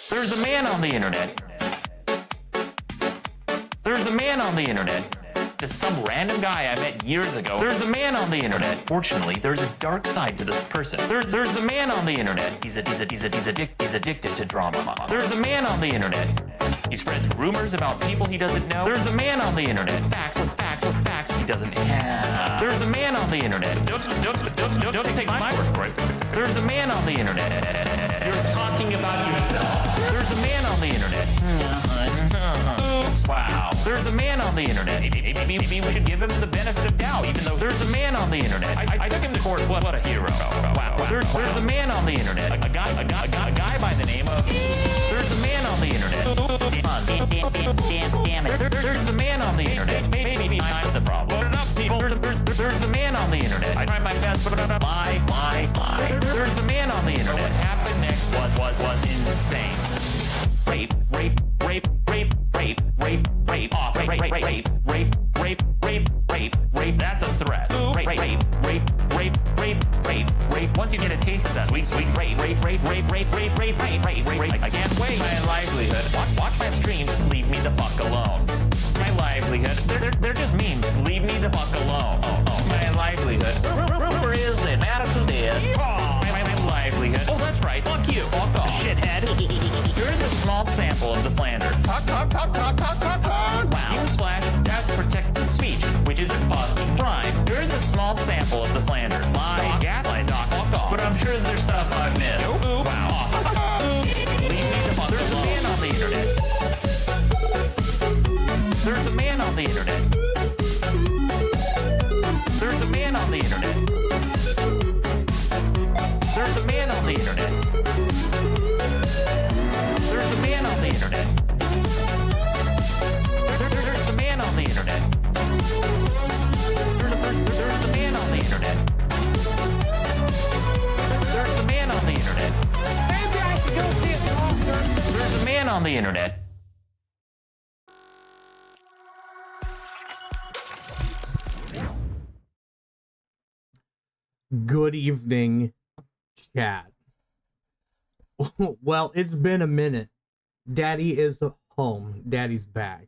There's a man on the internet. There's a man on the internet. Just some random guy I met years ago. There's a man on the internet. Fortunately, there's a dark side to this person. There's a man on the internet. He's addicted to drama. There's a man on the internet. He spreads rumors about people he doesn't know. There's a man on the internet. Facts with facts he doesn't have. There's a man on the internet. Don't take my word for it. There's a man on the internet. You're talking about yourself. There's a man on the internet. Oops, wow. There's a man on the internet. Maybe we should give him the benefit of doubt, even though there's a man on the internet. I took him to court. What a hero. Wow. There's a man on the internet. A guy by the name of. There's a man on the internet. Damn it. There's a man on the internet. Maybe I'm the problem. Put it up, people. There's a man on the internet. I tried my best, but my. There's a man on the internet. What happened next was insane. Rape. Awesome. Rape. That's a threat. Rape. Once you get a taste of that sweet rape. I can't wait. My livelihood. Watch my streams. Leave me the fuck alone. My livelihood. They're just memes. Leave me the fuck alone. Oh. My livelihood. Rumor is that Madison's dead. My livelihood. Oh, that's right. Fuck you. Fuck off. Shithead. Here is a small sample of the slander. Talk. Wow. Newsflash, that's protected speech, which is a fucking crime. Here is a small sample of the slander. Lie, gaslight, dox, fuck off. But I'm sure there's stuff I've missed. Nope. Wow. Awesome. Leave me the fuck alone. There's a man on the internet. There's a man on the internet. There's a man on the internet. There's a man on the internet. There's a man on the internet. There's a man on the internet. There's a man on the internet. There's a man on the internet. Maybe I should go see it longer. There's a man on the internet. Good evening, chat. Well, it's been a minute. Daddy is home. Daddy's back.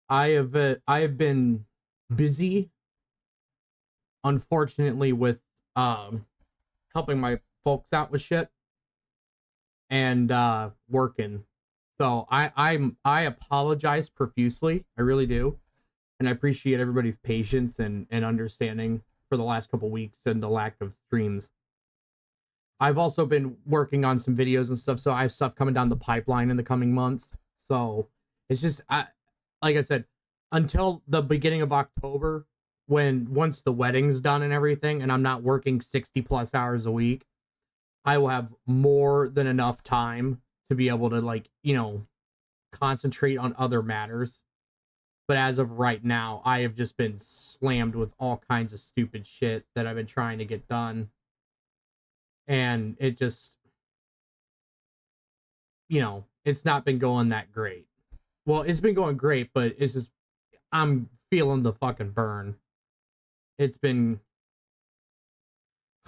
I have been busy, unfortunately, with helping my folks out with shit and working. So I apologize profusely. I really do, and I appreciate everybody's patience and understanding for the last couple weeks and the lack of streams. I've also been working on some videos and stuff, so I have stuff coming down the pipeline in the coming months. So it's just, like I said, until the beginning of October, once the wedding's done and everything, and I'm not working 60 plus hours a week, I will have more than enough time to be able to, concentrate on other matters. But as of right now, I have just been slammed with all kinds of stupid shit that I've been trying to get done. And it just, it's not been going that great. Well, it's been going great, but it's just, I'm feeling the fucking burn. It's been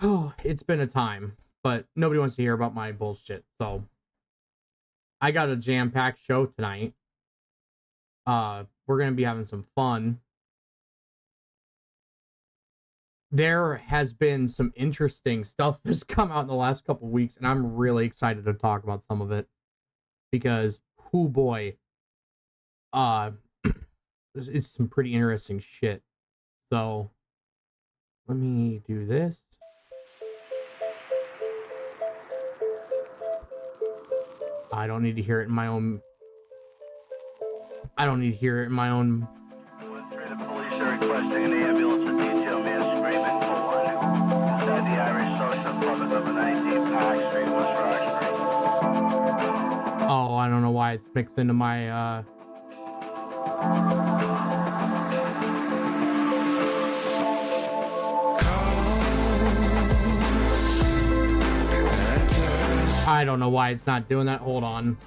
a time, but nobody wants to hear about my bullshit. So I got a jam-packed show tonight. We're going to be having some fun. There has been some interesting stuff that's come out in the last couple weeks, and I'm really excited to talk about some of it. Because, oh boy, it's some pretty interesting shit. So, let me do this. I don't need to hear it in my own... I don't need to hear it in my own... The police are requesting an ambulance to detail man screaming for one inside the Irish social club at number 19 Park Street, West Rock Street. Oh, I don't know why it's mixed into my, I don't know why it's not doing that. Hold on.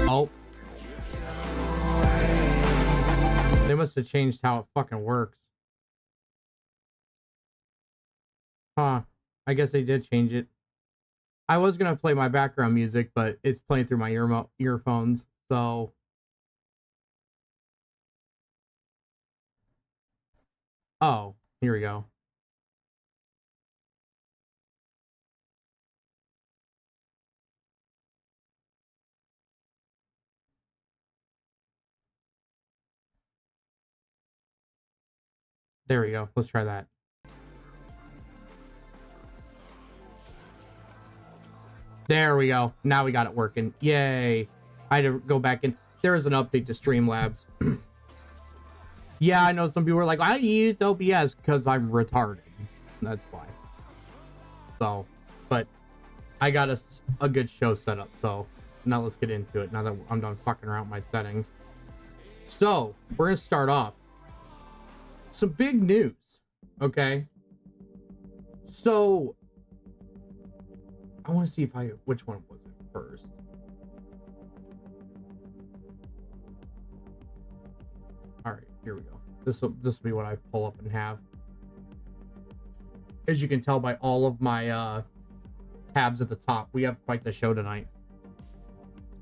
Oh. They must have changed how it fucking works. Huh. I guess they did change it. I was gonna play my background music, but it's playing through my earphones, so... Oh, here we go. There we go. Let's try that. There we go. Now we got it working. Yay. I had to go back in. There is an update to Streamlabs. Yeah, I know some people are like, I use OBS because I'm retarded. That's why. So, but I got a good show set up. So now let's get into it. Now that I'm done fucking around with my settings. So we're going to start off. Some big news. Okay. So I want to see which one was it first. All right, here we go. This will be what I pull up and have. As you can tell by all of my tabs at the top, we have quite the show tonight.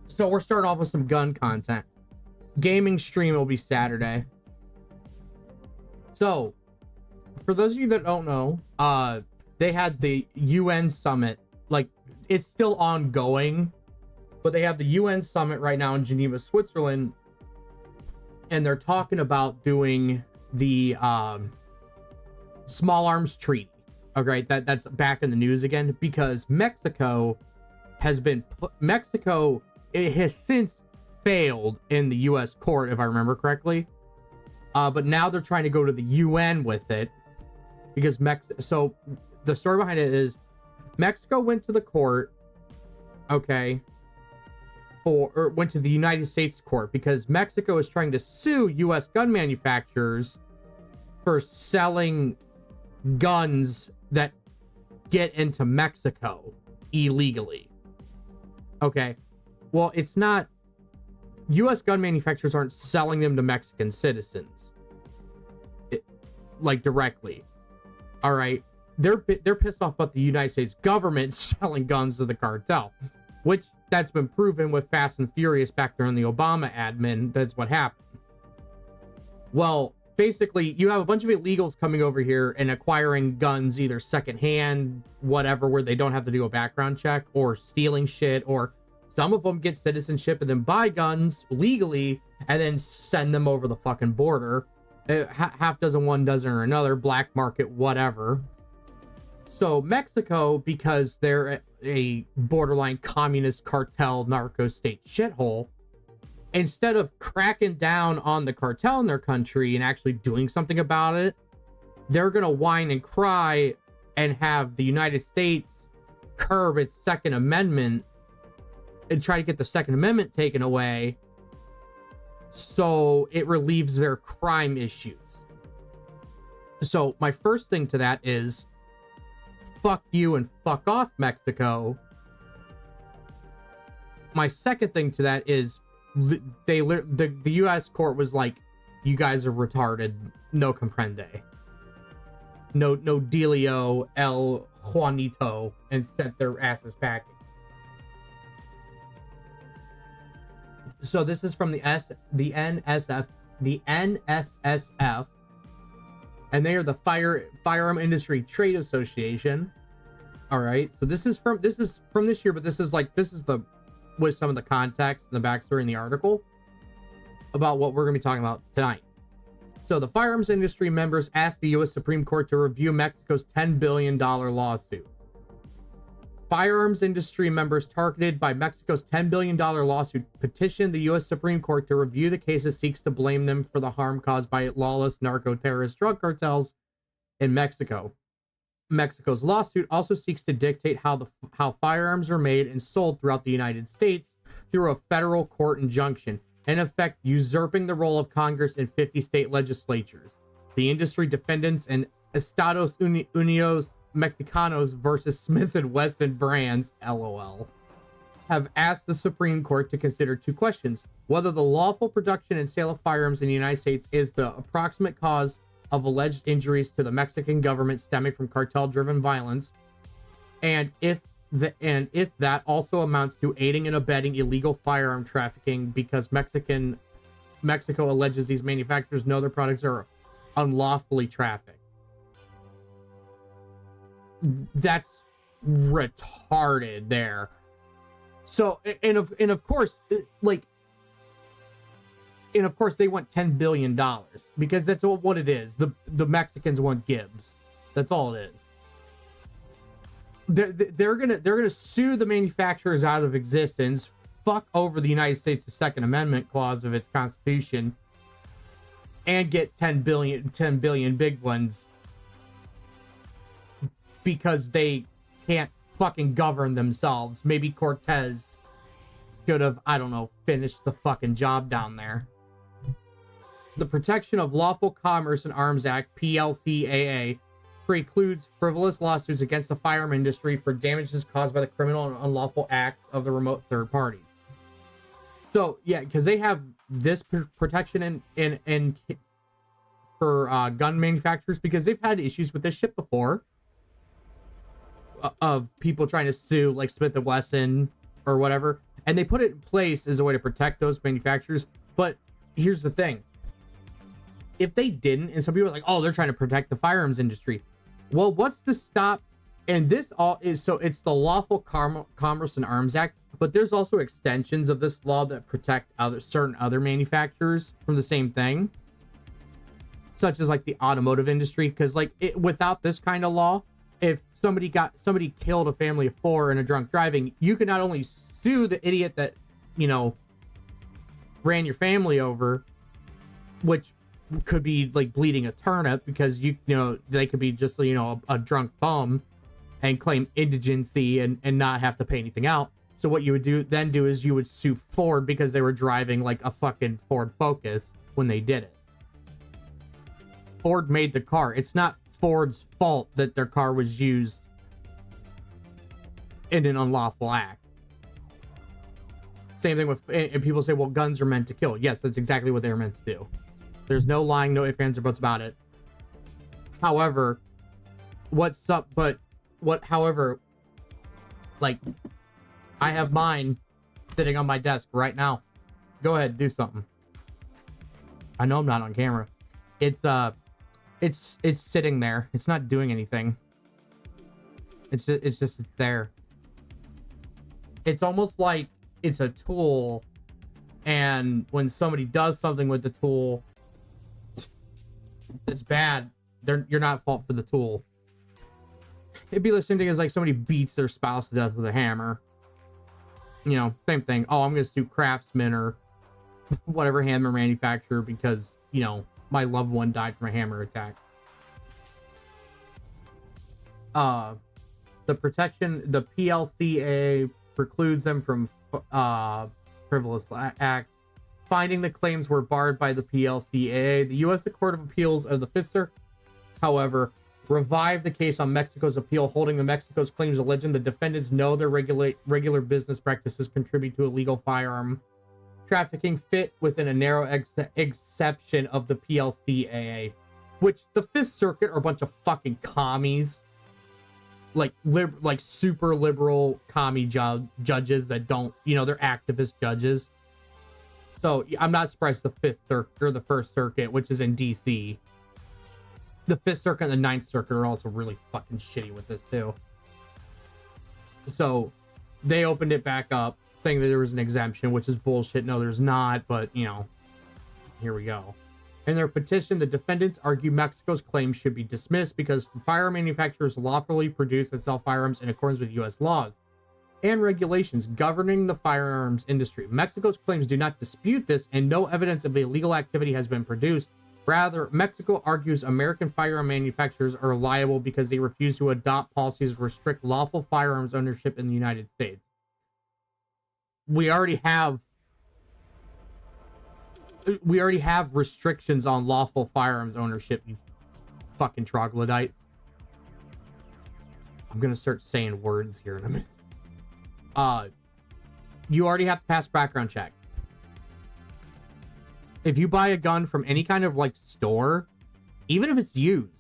So we're starting off with some gun content. Gaming stream will be Saturday. So, for those of you that don't know, they had the UN summit. Like, it's still ongoing, but they have the UN summit right now in Geneva, Switzerland, and they're talking about doing the small arms treaty. Okay, that's back in the news again because Mexico has since failed in the U.S. court, if I remember correctly. But now they're trying to go to the UN with it because so the story behind it is Mexico went to the court, okay, or went to the United States court because Mexico is trying to sue U.S. gun manufacturers for selling guns that get into Mexico illegally. Okay, well, it's not. U.S. gun manufacturers aren't selling them to Mexican citizens, like directly. All right, they're pissed off about the United States government selling guns to the cartel, which that's been proven with Fast and Furious back there in the Obama admin. That's what happened. Well, basically, you have a bunch of illegals coming over here and acquiring guns either secondhand, whatever, where they don't have to do a background check, or stealing shit, or some of them get citizenship and then buy guns legally and then send them over the fucking border. Half dozen, one dozen or another, black market, whatever. So Mexico, because they're a borderline communist cartel narco state shithole, instead of cracking down on the cartel in their country and actually doing something about it, they're gonna whine and cry and have the United States curb its Second Amendment and try to get the Second Amendment taken away so it relieves their crime issues. So my first thing to that is fuck you and fuck off, Mexico. My second thing to that is the U.S. court was like, you guys are retarded, no comprende. No dealio el Juanito, and sent their asses packing. So this is from the NSSF, and they are the Firearm Industry Trade Association. All right, so this is from this year, but this is with some of the context and the backstory in the article about what we're going to be talking about tonight. So the firearms industry members asked the U.S. Supreme Court to review Mexico's $10 billion lawsuit. Firearms industry members targeted by Mexico's $10 billion lawsuit petitioned the U.S. Supreme Court to review the case that seeks to blame them for the harm caused by lawless narco-terrorist drug cartels in Mexico. Mexico's lawsuit also seeks to dictate how firearms are made and sold throughout the United States through a federal court injunction, in effect usurping the role of Congress in 50 state legislatures. The industry defendants in Estados Unidos Mexicanos versus Smith & Wesson brands, LOL, have asked the Supreme Court to consider two questions: whether the lawful production and sale of firearms in the United States is the approximate cause of alleged injuries to the Mexican government stemming from cartel-driven violence, and if that also amounts to aiding and abetting illegal firearm trafficking because Mexico alleges these manufacturers know their products are unlawfully trafficked. That's retarded there. So, and of course, they want $10 billion because that's what it is. The Mexicans want Gibbs. That's all it is. They're gonna sue the manufacturers out of existence, fuck over the United States' Second Amendment clause of its Constitution, and get 10 billion big ones because they can't fucking govern themselves. Maybe Cortez should have, I don't know, finished the fucking job down there. The Protection of Lawful Commerce and Arms Act, PLCAA, precludes frivolous lawsuits against the firearm industry for damages caused by the criminal and unlawful act of the remote third party. So, yeah, because they have this protection in for gun manufacturers because they've had issues with this shit before of people trying to sue like Smith & Wesson or whatever, and they put it in place as a way to protect those manufacturers. But here's the thing. If they didn't, and some people are like, oh, they're trying to protect the firearms industry. Well, what's the stop? And this all is, so it's the Lawful Commerce and Arms Act, but there's also extensions of this law that protect certain other manufacturers from the same thing, such as like the automotive industry. Because like without this kind of law, if somebody killed a family of 4 in a drunk driving, you could not only sue the idiot that, you know, ran your family over, which could be like bleeding a turnip because you know they could be just, you know, a drunk bum and claim indigency and not have to pay anything out. So what you would do is you would sue Ford because they were driving like a fucking Ford Focus when they did it. Ford made the car. It's not Ford's fault that their car was used in an unlawful act. Same thing with, and people say, well, guns are meant to kill. Yes, that's exactly what they were meant to do. There's no lying, no ifs, ands, or buts about it. However, like, I have mine sitting on my desk right now. Go ahead, do something. I know I'm not on camera. It's sitting there. It's not doing anything. It's just there. It's almost like it's a tool, and when somebody does something with the tool that's bad, you're not at fault for the tool. It'd be the same thing as like somebody beats their spouse to death with a hammer. You know, same thing. Oh, I'm gonna sue Craftsman or whatever hammer manufacturer because, you know, my loved one died from a hammer attack. The PLCA precludes them from frivolous acts. Finding the claims were barred by the PLCA. The U.S. Court of Appeals of the Fifth Circuit, however, revived the case on Mexico's appeal, holding the Mexico's claims alleging the defendants know their regular business practices contribute to illegal firearm trafficking fit within a narrow exception of the PLCAA, which the Fifth Circuit are a bunch of fucking commies, like super liberal commie judges that don't, you know, they're activist judges. So I'm not surprised the Fifth Circuit or the First Circuit, which is in DC. The Fifth Circuit and the Ninth Circuit are also really fucking shitty with this too. So they opened it back up, saying that there was an exemption, which is bullshit. No, there's not, but, you know, here we go. In their petition, the defendants argue Mexico's claims should be dismissed because firearm manufacturers lawfully produce and sell firearms in accordance with U.S. laws and regulations governing the firearms industry. Mexico's claims do not dispute this, and no evidence of illegal activity has been produced. Rather, Mexico argues American firearm manufacturers are liable because they refuse to adopt policies that restrict lawful firearms ownership in the United States. We already have restrictions on lawful firearms ownership, you fucking troglodytes. I'm gonna start saying words here in a minute. You already have to pass background check. If you buy a gun from any kind of like store, even if it's used,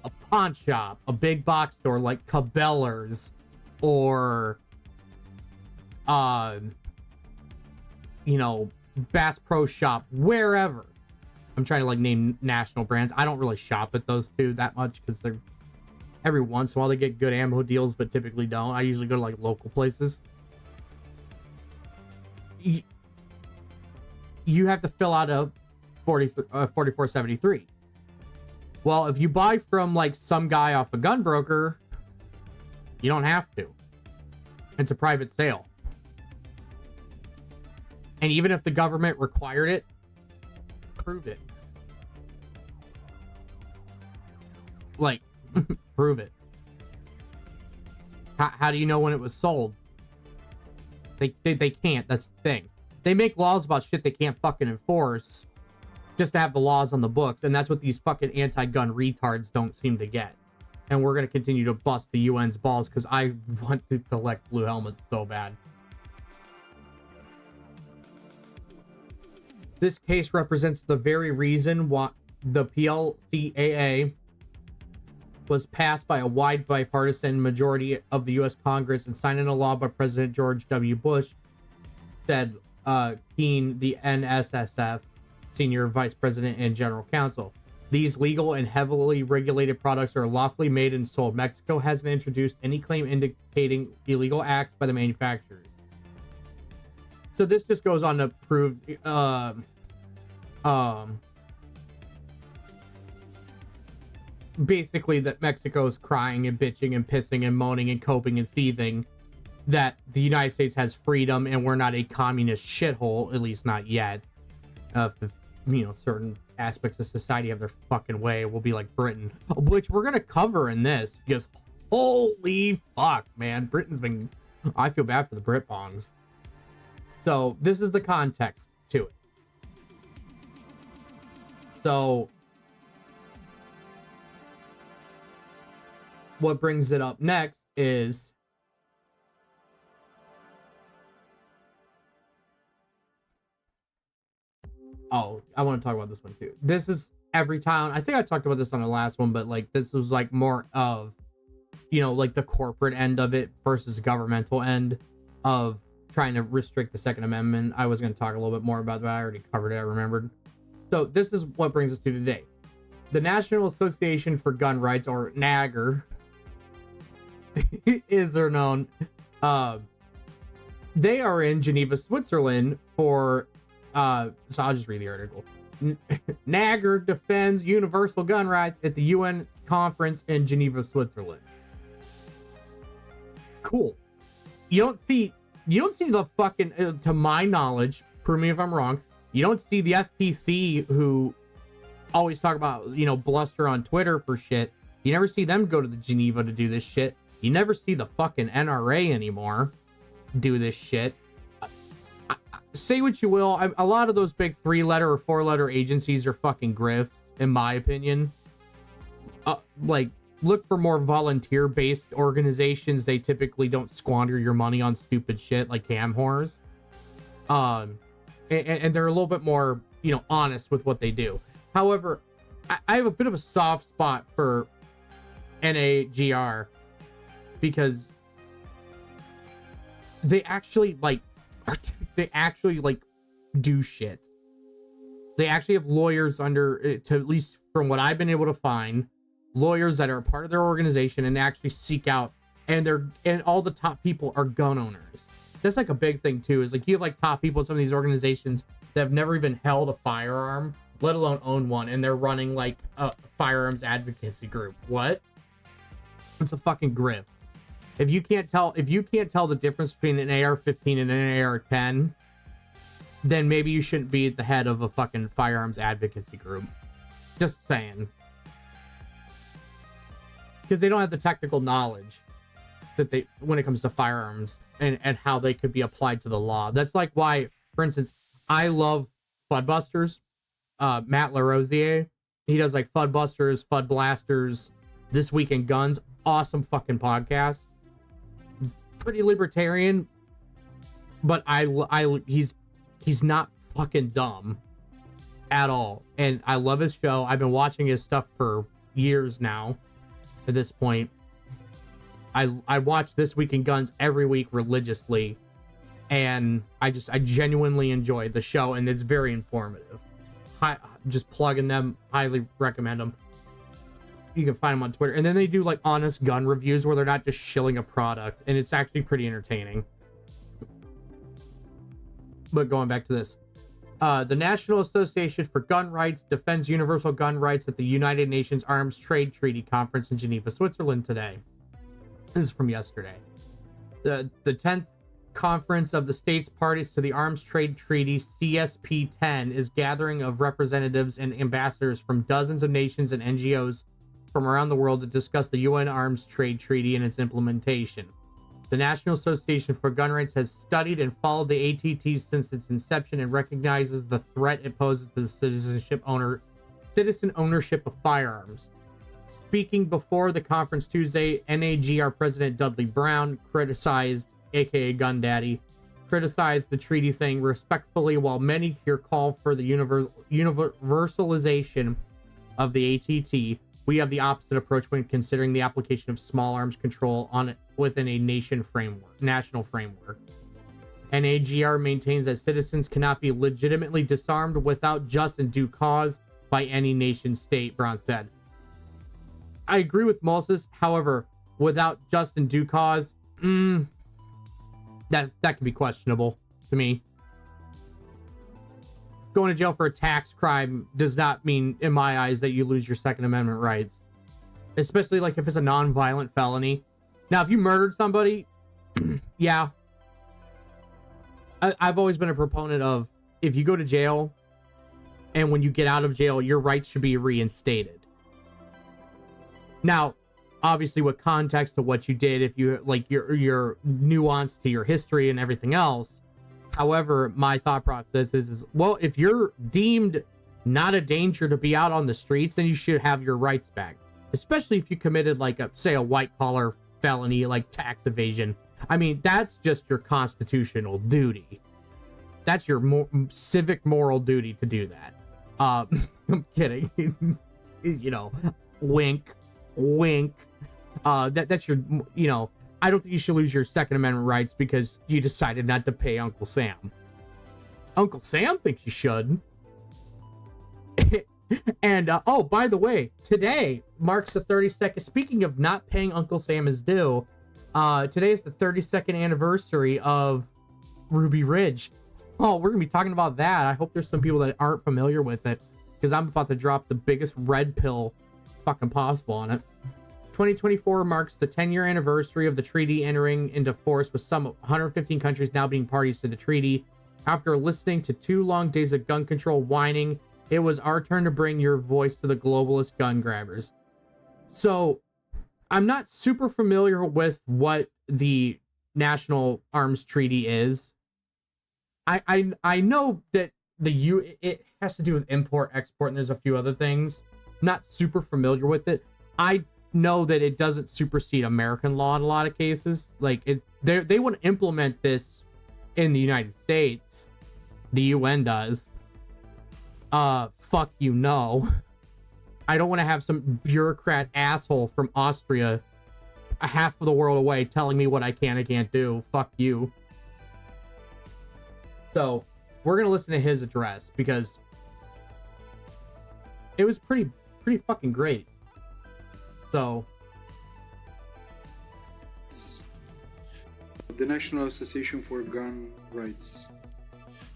a pawn shop, a big box store like Cabela's, or Bass Pro Shop, wherever. I'm trying to like name national brands. I don't really shop at those two that much because they're every once in a while they get good ammo deals, but typically don't. I usually go to like local places. You have to fill out a 4473. Well, if you buy from like some guy off a gun broker, you don't have to. It's a private sale. And even if the government required it, prove it. Like, prove it. How do you know when it was sold? They can't. That's the thing. They make laws about shit they can't fucking enforce just to have the laws on the books, and that's what these fucking anti-gun retards don't seem to get. And we're going to continue to bust the UN's balls because I want to collect blue helmets so bad. This case represents the very reason why the PLCAA was passed by a wide bipartisan majority of the U.S. Congress and signed into law by President George W. Bush, said Keene, the NSSF Senior Vice President and General Counsel. These legal and heavily regulated products are lawfully made and sold. Mexico hasn't introduced any claim indicating illegal acts by the manufacturers. So this just goes on to prove basically that Mexico is crying and bitching and pissing and moaning and coping and seething that the United States has freedom and we're not a communist shithole, at least not yet. Certain aspects of society have their fucking way. We'll be like Britain, which we're gonna cover in this because holy fuck, man, Britain's been. I feel bad for the Brit bongs. So this is the context to it. So what brings it up next is I want to talk about this one too. This is every time. I think I talked about this on the last one, but like this was like more of, like the corporate end of it versus governmental end of trying to restrict the Second Amendment. I was going to talk a little bit more about that. I already covered it. I remembered. So this is what brings us to today. The National Association for Gun Rights, or NAGR, is they're known. They are in Geneva, Switzerland for. So I'll just read the article. NAGR defends universal gun rights at the UN conference in Geneva, Switzerland. Cool. You don't see the fucking, to my knowledge, prove me if I'm wrong, you don't see the FPC who always talk about, bluster on Twitter for shit. You never see them go to the Geneva to do this shit. You never see the fucking NRA anymore do this shit. Say what you will, a lot of those big 3-letter or 4-letter agencies are fucking grifts, in my opinion. Look for more volunteer-based organizations. They typically don't squander your money on stupid shit like cam whores. And they're a little bit more, honest with what they do. However, I have a bit of a soft spot for NAGR because they actually do shit. They actually have lawyers under, to at least from what I've been able to find, lawyers that are a part of their organization and actually seek out, and all the top people are gun owners. That's like a big thing too, is like you have like top people in some of these organizations that have never even held a firearm, let alone own one, and they're running like a firearms advocacy group. What? It's a fucking grift. If you can't tell the difference between an AR-15 and an AR-10, then maybe you shouldn't be at the head of a fucking firearms advocacy group. Just saying. Because they don't have the technical knowledge that when it comes to firearms and how they could be applied to the law. That's like why, for instance, I love Fudbusters. Matt LaRosiere, he does like Fudbusters, Fud Blasters, This Week in Guns. Awesome fucking podcast. Pretty libertarian, but he's not fucking dumb. at all. And I love his show. I've been watching his stuff for years now at this point. I watch This Week in Guns every week religiously, and I genuinely enjoy the show, and it's very informative. Just plugging them, highly recommend them. You can find them on Twitter, and then they do like honest gun reviews where they're not just shilling a product, and it's actually pretty entertaining. But going back to this, the National Association for Gun Rights defends universal gun rights at the United Nations Arms Trade Treaty Conference in Geneva, Switzerland today. This is from yesterday. The 10th Conference of the States Parties to the Arms Trade Treaty, CSP-10, is gathering of representatives and ambassadors from dozens of nations and NGOs from around the world to discuss the UN Arms Trade Treaty and its implementation. The National Association for Gun Rights has studied and followed the ATT since its inception and recognizes the threat it poses to the citizen ownership of firearms. Speaking before the conference Tuesday, NAGR President Dudley Brown criticized, aka Gun Daddy, criticized the treaty, saying respectfully, while many here call for the universalization of the ATT, we have the opposite approach when considering the application of small arms control within a national framework. NAGR maintains that citizens cannot be legitimately disarmed without just and due cause by any nation state, Brown said. I agree with Moses, however, without just and due cause, that can be questionable to me. Going to jail for a tax crime does not mean, in my eyes, that you lose your Second Amendment rights. Especially like if it's a non-violent felony. Now, if you murdered somebody, yeah. I've always been a proponent of, if you go to jail, and when you get out of jail, your rights should be reinstated. Now, obviously with context to what you did, if you like your nuance to your history and everything else. However, my thought process is, well, if you're deemed not a danger to be out on the streets, then you should have your rights back. Especially if you committed like a white collar felony like tax evasion. I mean, that's just your constitutional duty. That's your civic moral duty to do that. I'm kidding. You know, wink. That's your, you know, I don't think you should lose your Second Amendment rights because you decided not to pay Uncle Sam. Uncle Sam thinks you should. And, oh, by the way, today marks the 32nd, speaking of not paying Uncle Sam his due, today is the 32nd anniversary of Ruby Ridge. Oh, we're going to be talking about that. I hope there's some people that aren't familiar with it, because I'm about to drop the biggest red pill fucking possible on it. 2024 marks the 10-year anniversary of the treaty entering into force, with some 115 countries now being parties to the treaty. After listening to 2 long days of gun control whining, it was our turn to bring your voice to the globalist gun grabbers. So, I'm not super familiar with what the National Arms Treaty is. I know that it has to do with import, export, and there's a few other things. Not super familiar with it. I know that it doesn't supersede American law in a lot of cases. Like, they want to implement this in the United States. The UN does. Fuck you, no. I don't want to have some bureaucrat asshole from Austria, a half of the world away, telling me what I can and can't do. Fuck you. So, we're gonna listen to his address because it was pretty fucking great. So, the National Association for Gun Rights.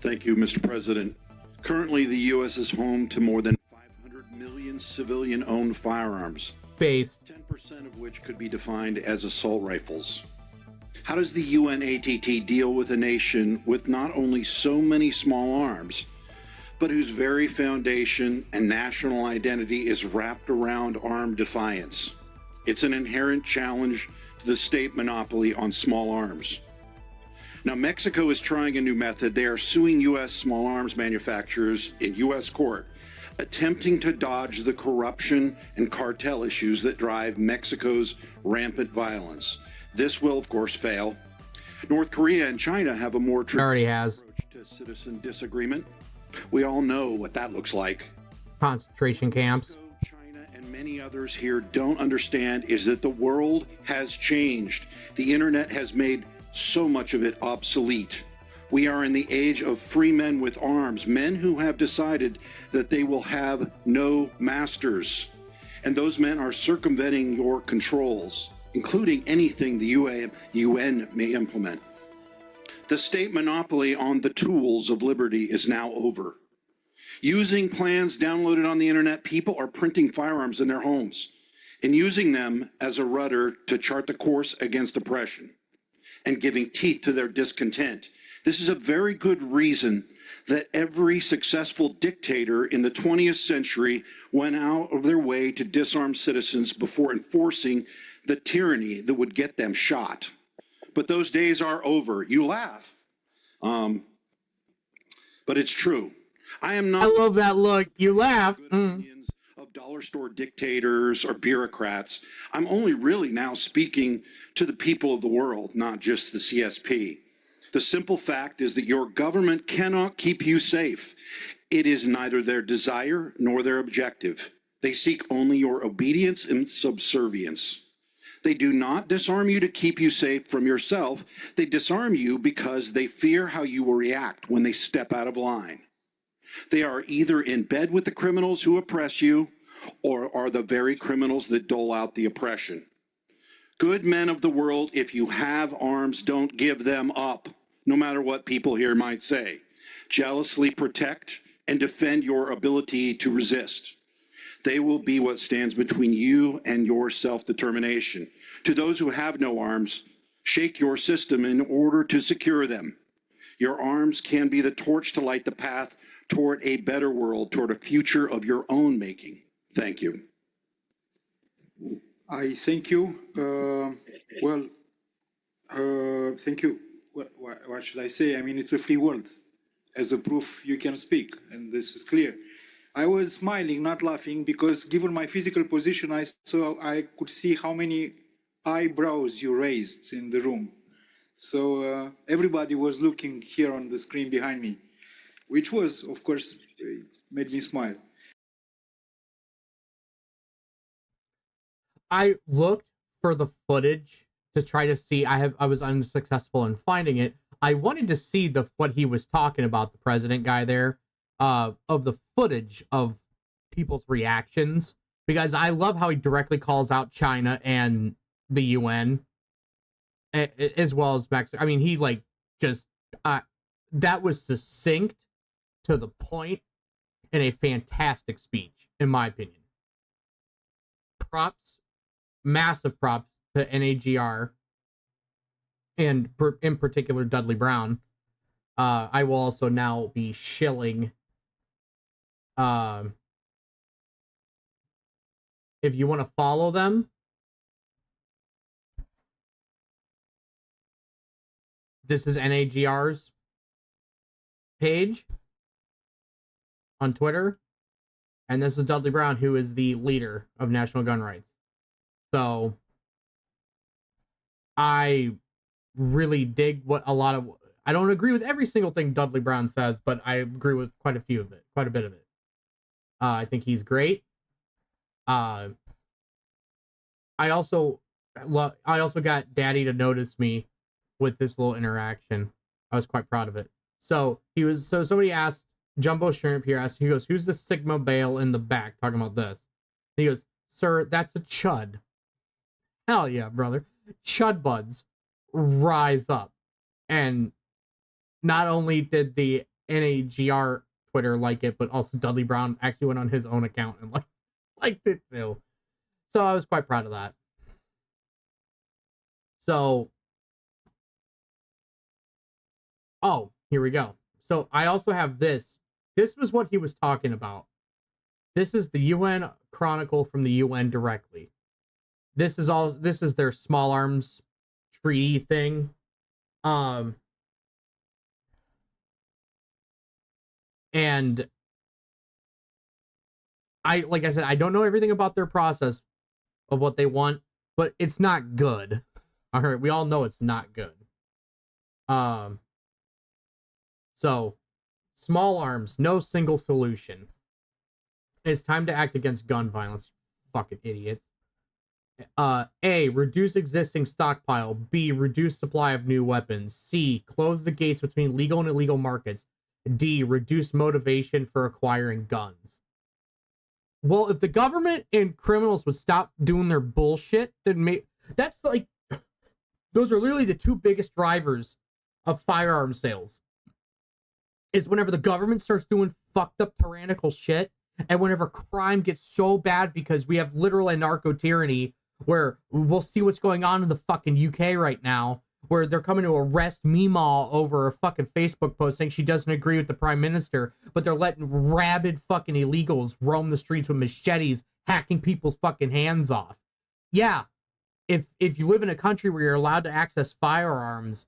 Thank you, Mr. President. Currently, the U.S. is home to more than 500 million civilian-owned firearms, based 10% of which could be defined as assault rifles. How does the UNATT deal with a nation with not only so many small arms, but whose very foundation and national identity is wrapped around armed defiance? It's an inherent challenge to the state monopoly on small arms. Now, Mexico is trying a new method. They are suing U.S. small arms manufacturers in U.S. court, attempting to dodge the corruption and cartel issues that drive Mexico's rampant violence. This will, of course, fail. North Korea and China have a more traditional approach to citizen disagreement. We all know what that looks like. Concentration camps. China and many others here don't understand is that the world has changed. The internet has made so much of it obsolete. We are in the age of free men with arms, men who have decided that they will have no masters. And those men are circumventing your controls, including anything the UN may implement. The state monopoly on the tools of liberty is now over. Using plans downloaded on the internet, people are printing firearms in their homes and using them as a rudder to chart the course against oppression and giving teeth to their discontent. This is a very good reason that every successful dictator in the 20th century went out of their way to disarm citizens before enforcing the tyranny that would get them shot. But those days are over. You laugh. But it's true. I am not. I love that look. You laugh. Opinions of dollar store dictators or bureaucrats. I'm only really now speaking to the people of the world, not just the CSP. The simple fact is that your government cannot keep you safe. It is neither their desire nor their objective. They seek only your obedience and subservience. They do not disarm you to keep you safe from yourself. They disarm you because they fear how you will react when they step out of line. They are either in bed with the criminals who oppress you or are the very criminals that dole out the oppression. Good men of the world, if you have arms, don't give them up, no matter what people here might say. Jealously protect and defend your ability to resist. They will be what stands between you and your self-determination. To those who have no arms, shake your system in order to secure them. Your arms can be the torch to light the path toward a better world, toward a future of your own making. Thank you. I thank you. Thank you. What should I say? I mean, it's a free world. As a proof, you can speak, and this is clear. I was smiling, not laughing, because given my physical position, I could see how many eyebrows you raised in the room. So everybody was looking here on the screen behind me, which was, of course, it made me smile. I looked for the footage to try to see. I was unsuccessful in finding it. I wanted to see what he was talking about, the president guy there, of the footage of people's reactions, because I love how he directly calls out China and the UN, as well as Mexico. I mean, he that was succinct, to the point, and a fantastic speech, in my opinion. Props, massive props to NAGR, and in particular Dudley Brown. I will also now be shilling. If you want to follow them, this is NAGR's page on Twitter, and this is Dudley Brown, who is the leader of National Gun Rights. So I really dig what I don't agree with every single thing Dudley Brown says, but I agree with quite a bit of it. I think he's great. I also got Daddy to notice me with this little interaction. I was quite proud of it. So somebody asked, Jumbo Shrimp here asked, he goes, "Who's the Sigma Bale in the back?" Talking about this. He goes, "Sir, that's a chud." Hell yeah, brother. Chud buds rise up. And not only did the NAGR Twitter like it, but also Dudley Brown actually went on his own account and liked it too. So I was quite proud of that. So, here we go. So I also have this. This was what he was talking about. This is the UN Chronicle from the UN directly. This is their small arms treaty thing. And like I said, I don't know everything about their process of what they want, but it's not good. All right, we all know it's not good. So Small arms, no single solution. It's time to act against gun violence, fucking idiots. A, reduce existing stockpile. B, reduce supply of new weapons. C, close the gates between legal and illegal markets. D, reduce motivation for acquiring guns. Well, if the government and criminals would stop doing their bullshit, then that's like, those are literally the two biggest drivers of firearm sales. Is whenever the government starts doing fucked up tyrannical shit, and whenever crime gets so bad because we have literal anarcho tyranny, where we'll see what's going on in the fucking UK right now, where they're coming to arrest Meemaw over a fucking Facebook post saying she doesn't agree with the prime minister, but they're letting rabid fucking illegals roam the streets with machetes, hacking people's fucking hands off. Yeah, if you live in a country where you're allowed to access firearms,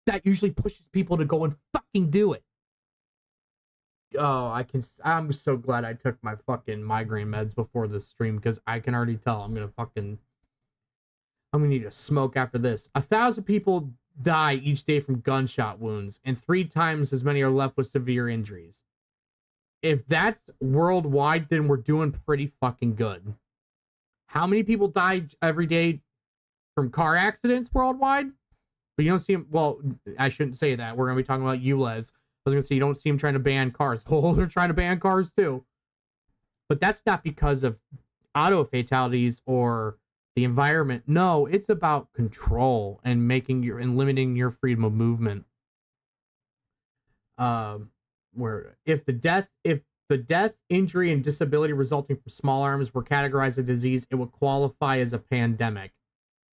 that usually pushes people to go and fucking do it. Oh, I'm so glad I took my fucking migraine meds before this stream, because I can already tell I'm gonna need a smoke after this. 1,000 people die each day from gunshot wounds, and 3 times as many are left with severe injuries. If that's worldwide, then we're doing pretty fucking good. How many people die every day from car accidents worldwide? But you don't see them. Well, I shouldn't say that. We're gonna be talking about ULEZ. I was gonna say you don't see them trying to ban cars. Oh, they're trying to ban cars too. But that's not because of auto fatalities or the environment. No, it's about control and limiting your freedom of movement. Where if the death, injury, and disability resulting from small arms were categorized as a disease, it would qualify as a pandemic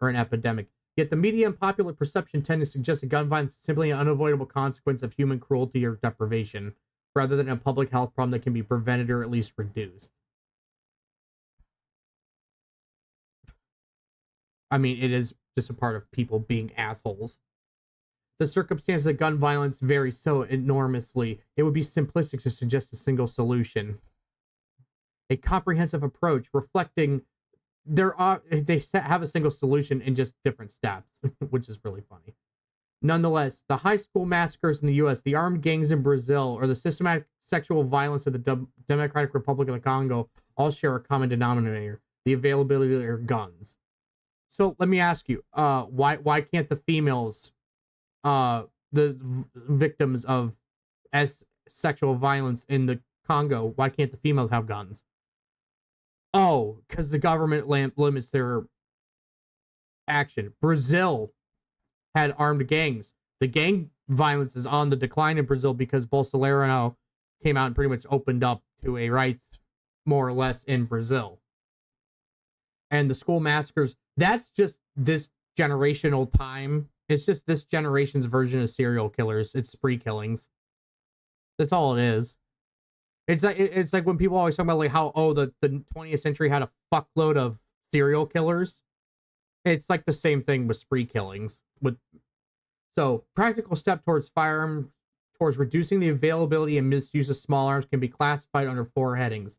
or an epidemic. Yet the media and popular perception tend to suggest that gun violence is simply an unavoidable consequence of human cruelty or deprivation, rather than a public health problem that can be prevented or at least reduced. I mean, it is just a part of people being assholes. The circumstances of gun violence vary so enormously, it would be simplistic to suggest a single solution. A comprehensive approach reflecting they have a single solution in just different steps, which is really funny. Nonetheless, the high school massacres in the U.S., the armed gangs in Brazil, or the systematic sexual violence of the Democratic Republic of the Congo all share a common denominator: the availability of their guns. So let me ask you, why can't the females, the victims of sexual violence in the Congo, why can't the females have guns? Oh, because the government limits their action. Brazil had armed gangs. The gang violence is on the decline in Brazil because Bolsonaro came out and pretty much opened up to a rights, more or less, in Brazil. And the school massacres, that's just this generational time. It's just this generation's version of serial killers. It's spree killings. That's all it is. It's like when people always talk about like how the 20th century had a fuckload of serial killers. It's like the same thing with spree killings. So practical step towards reducing the availability and misuse of small arms can be classified under 4 headings: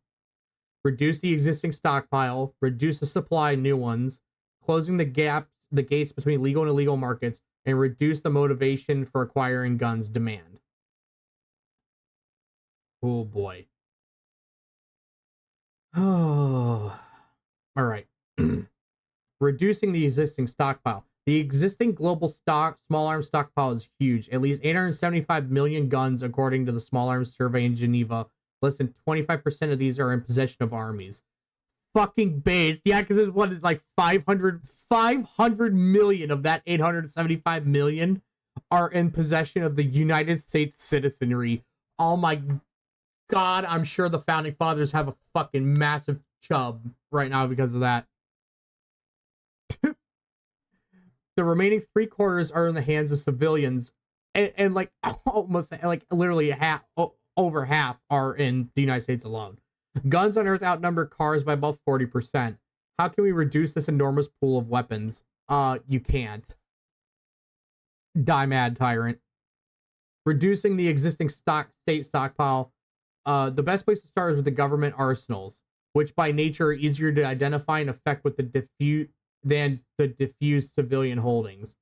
reduce the existing stockpile, reduce the supply of new ones, closing the gates between legal and illegal markets, and reduce the motivation for acquiring guns demand. Oh boy. Oh. All right. Reducing the existing stockpile. The existing global small arms stockpile is huge. At least 875 million guns, according to the Small Arms Survey in Geneva. Less than 25% of these are in possession of armies. Fucking based. Yeah, because this one is like 500 million of that 875 million are in possession of the United States citizenry. Oh my God, I'm sure the founding fathers have a fucking massive chub right now because of that. The remaining 3/4 are in the hands of civilians, and like almost like literally over half are in the United States alone. Guns on Earth outnumber cars by about 40%. How can we reduce this enormous pool of weapons? You can't. Die mad, tyrant. Reducing the existing state stockpile. The best place to start is with the government arsenals, which by nature are easier to identify and affect with than the diffused civilian holdings.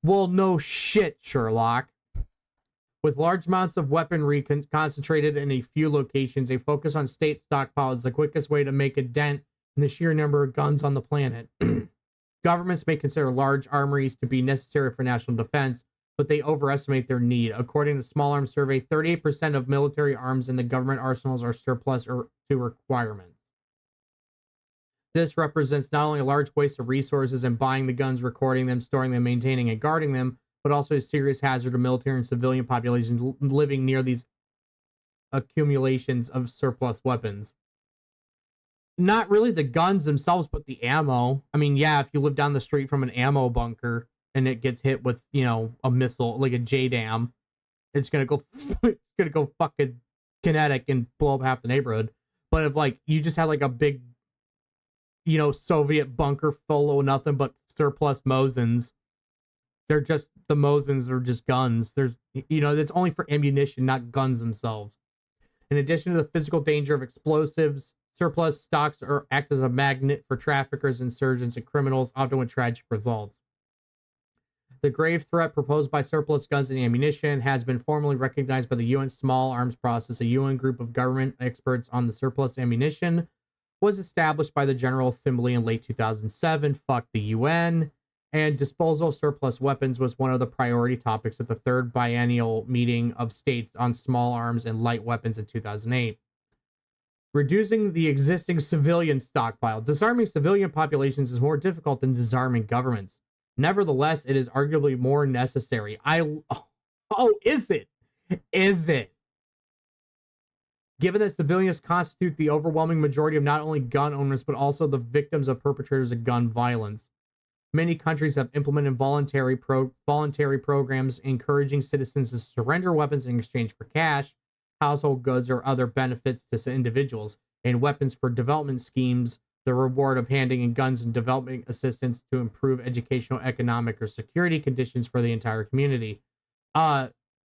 Well, no shit, Sherlock. With large amounts of weaponry concentrated in a few locations, a focus on state stockpile is the quickest way to make a dent in the sheer number of guns on the planet. Governments may consider large armories to be necessary for national defense, but they overestimate their need. According to the Small Arms Survey, 38% of military arms in the government arsenals are surplus or to requirements. This represents not only a large waste of resources in buying the guns, recording them, storing them, maintaining, and guarding them, but also a serious hazard to military and civilian populations living near these accumulations of surplus weapons. Not really the guns themselves, but the ammo. I mean, yeah, if you live down the street from an ammo bunker and it gets hit with, you know, a missile, like a JDAM, it's gonna go fucking kinetic and blow up half the neighborhood. But if, like, you just had, like, a big, you know, Soviet bunker full of nothing but surplus Mosins, they're just, the Mosins are just guns. There's, you know, it's only for ammunition, not guns themselves. In addition to the physical danger of explosives, surplus stocks act as a magnet for traffickers, insurgents, and criminals, often with tragic results. The grave threat proposed by surplus guns and ammunition has been formally recognized by the UN Small Arms Process, a UN group of government experts on the surplus ammunition, was established by the General Assembly in late 2007. Fuck the UN. And disposal of surplus weapons was one of the priority topics at the third biennial meeting of states on small arms and light weapons in 2008. Reducing the existing civilian stockpile. Disarming civilian populations is more difficult than disarming governments. Nevertheless, it is arguably more necessary. Is it? Is it? Given that civilians constitute the overwhelming majority of not only gun owners, but also the victims of perpetrators of gun violence. Many countries have implemented voluntary programs encouraging citizens to surrender weapons in exchange for cash, household goods, or other benefits to individuals, and weapons for development schemes, the reward of handing in guns and development assistance to improve educational, economic, or security conditions for the entire community.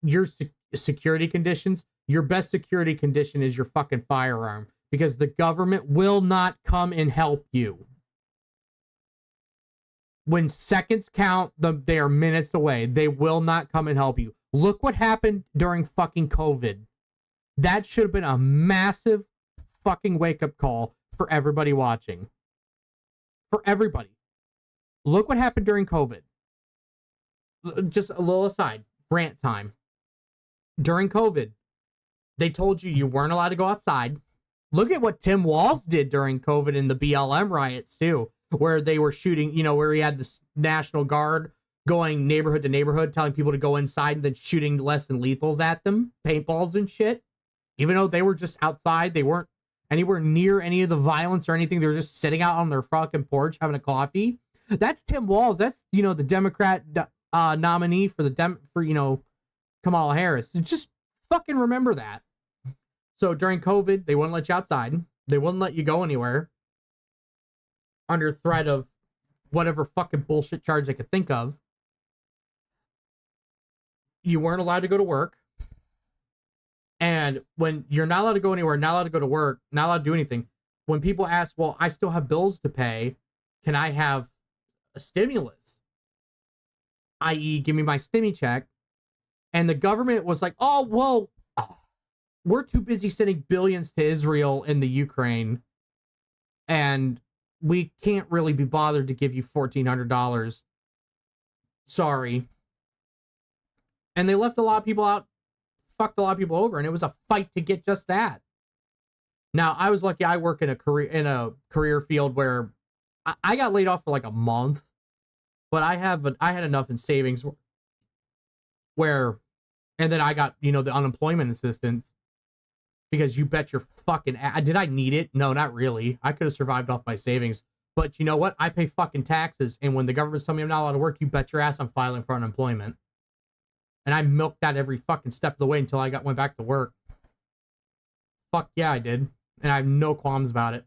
Your security conditions, your best security condition is your fucking firearm, because the government will not come and help you. When seconds count, they are minutes away. They will not come and help you. Look what happened during fucking COVID. That should have been a massive fucking wake-up call for everybody watching. For everybody. Look what happened during COVID. Just a little aside. Rant time. During COVID, they told you weren't allowed to go outside. Look at what Tim Walz did during COVID in the BLM riots, too. Where they were shooting, you know, where he had the National Guard going neighborhood to neighborhood, telling people to go inside and then shooting less than lethals at them, paintballs and shit. Even though they were just outside, they weren't anywhere near any of the violence or anything. They were just sitting out on their fucking porch having a coffee. That's Tim Walz. That's, you know, the Democrat nominee for you know, Kamala Harris. Just fucking remember that. So during COVID, they wouldn't let you outside. They wouldn't let you go anywhere under threat of whatever fucking bullshit charge they could think of. You weren't allowed to go to work. And when you're not allowed to go anywhere, not allowed to go to work, not allowed to do anything, when people ask, well, I still have bills to pay, can I have a stimulus? I.e., give me my stimmy check. And the government was like, oh, well, we're too busy sending billions to Israel and the Ukraine, and we can't really be bothered to give you $1,400. Sorry. And they left a lot of people out, fucked a lot of people over, and it was a fight to get just that. Now, I was lucky. I work in a career field where I got laid off for like a month, but I had enough in savings where, and then I got, you know, the unemployment assistance, because you bet your fucking ass. Did I need it? No, not really. I could have survived off my savings. But you know what? I pay fucking taxes, and when the government's telling me I'm not allowed to work, you bet your ass I'm filing for unemployment. And I milked that every fucking step of the way until I went back to work. Fuck yeah, I did. And I have no qualms about it.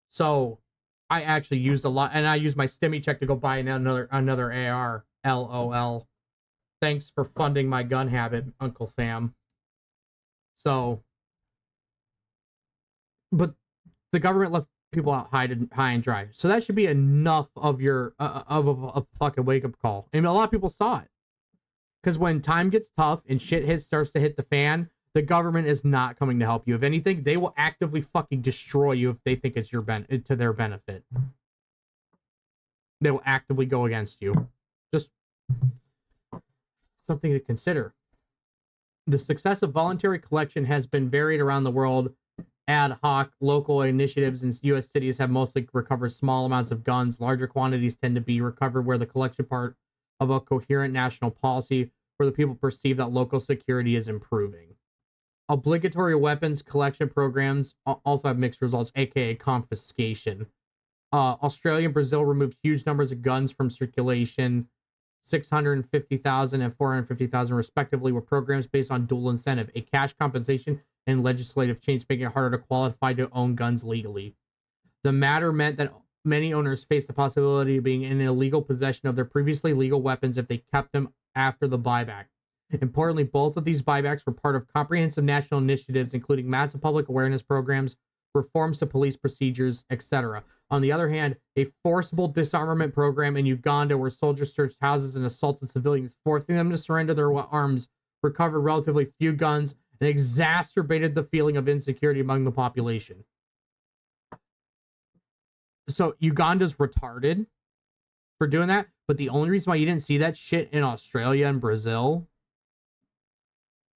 So I actually used a lot, and I used my stimmy check to go buy another AR. LOL. Thanks for funding my gun habit, Uncle Sam. So, but the government left people out high and dry. So that should be enough of your of a fucking wake up call. I mean, a lot of people saw it. Because when time gets tough and starts to hit the fan, the government is not coming to help you. If anything, they will actively fucking destroy you if they think it's to their benefit. They will actively go against you. Just something to consider. The success of voluntary collection has been varied around the world. Ad hoc local initiatives in U.S. cities have mostly recovered small amounts of guns. Larger quantities tend to be recovered where the collection part of a coherent national policy where the people perceive that local security is improving. Obligatory weapons collection programs also have mixed results, aka confiscation. Australia and Brazil removed huge numbers of guns from circulation. 650,000 and 450,000 respectively were programs based on dual incentive, a cash compensation and legislative change making it harder to qualify to own guns legally. The matter meant that many owners faced the possibility of being in illegal possession of their previously legal weapons if they kept them after the buyback. Importantly, both of these buybacks were part of comprehensive national initiatives, including massive public awareness programs, reforms to police procedures, etc. On the other hand, a forcible disarmament program in Uganda where soldiers searched houses and assaulted civilians, forcing them to surrender their arms, recovered relatively few guns, and exacerbated the feeling of insecurity among the population. So Uganda's retarded for doing that, but the only reason why you didn't see that shit in Australia and Brazil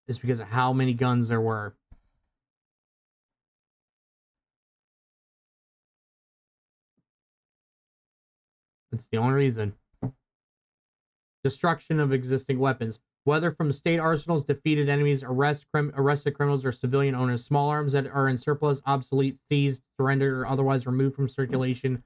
is because of how many guns there were. That's the only reason. Destruction of existing weapons. Whether from state arsenals, defeated enemies, arrested criminals, or civilian owners, small arms that are in surplus, obsolete, seized, surrendered, or otherwise removed from circulation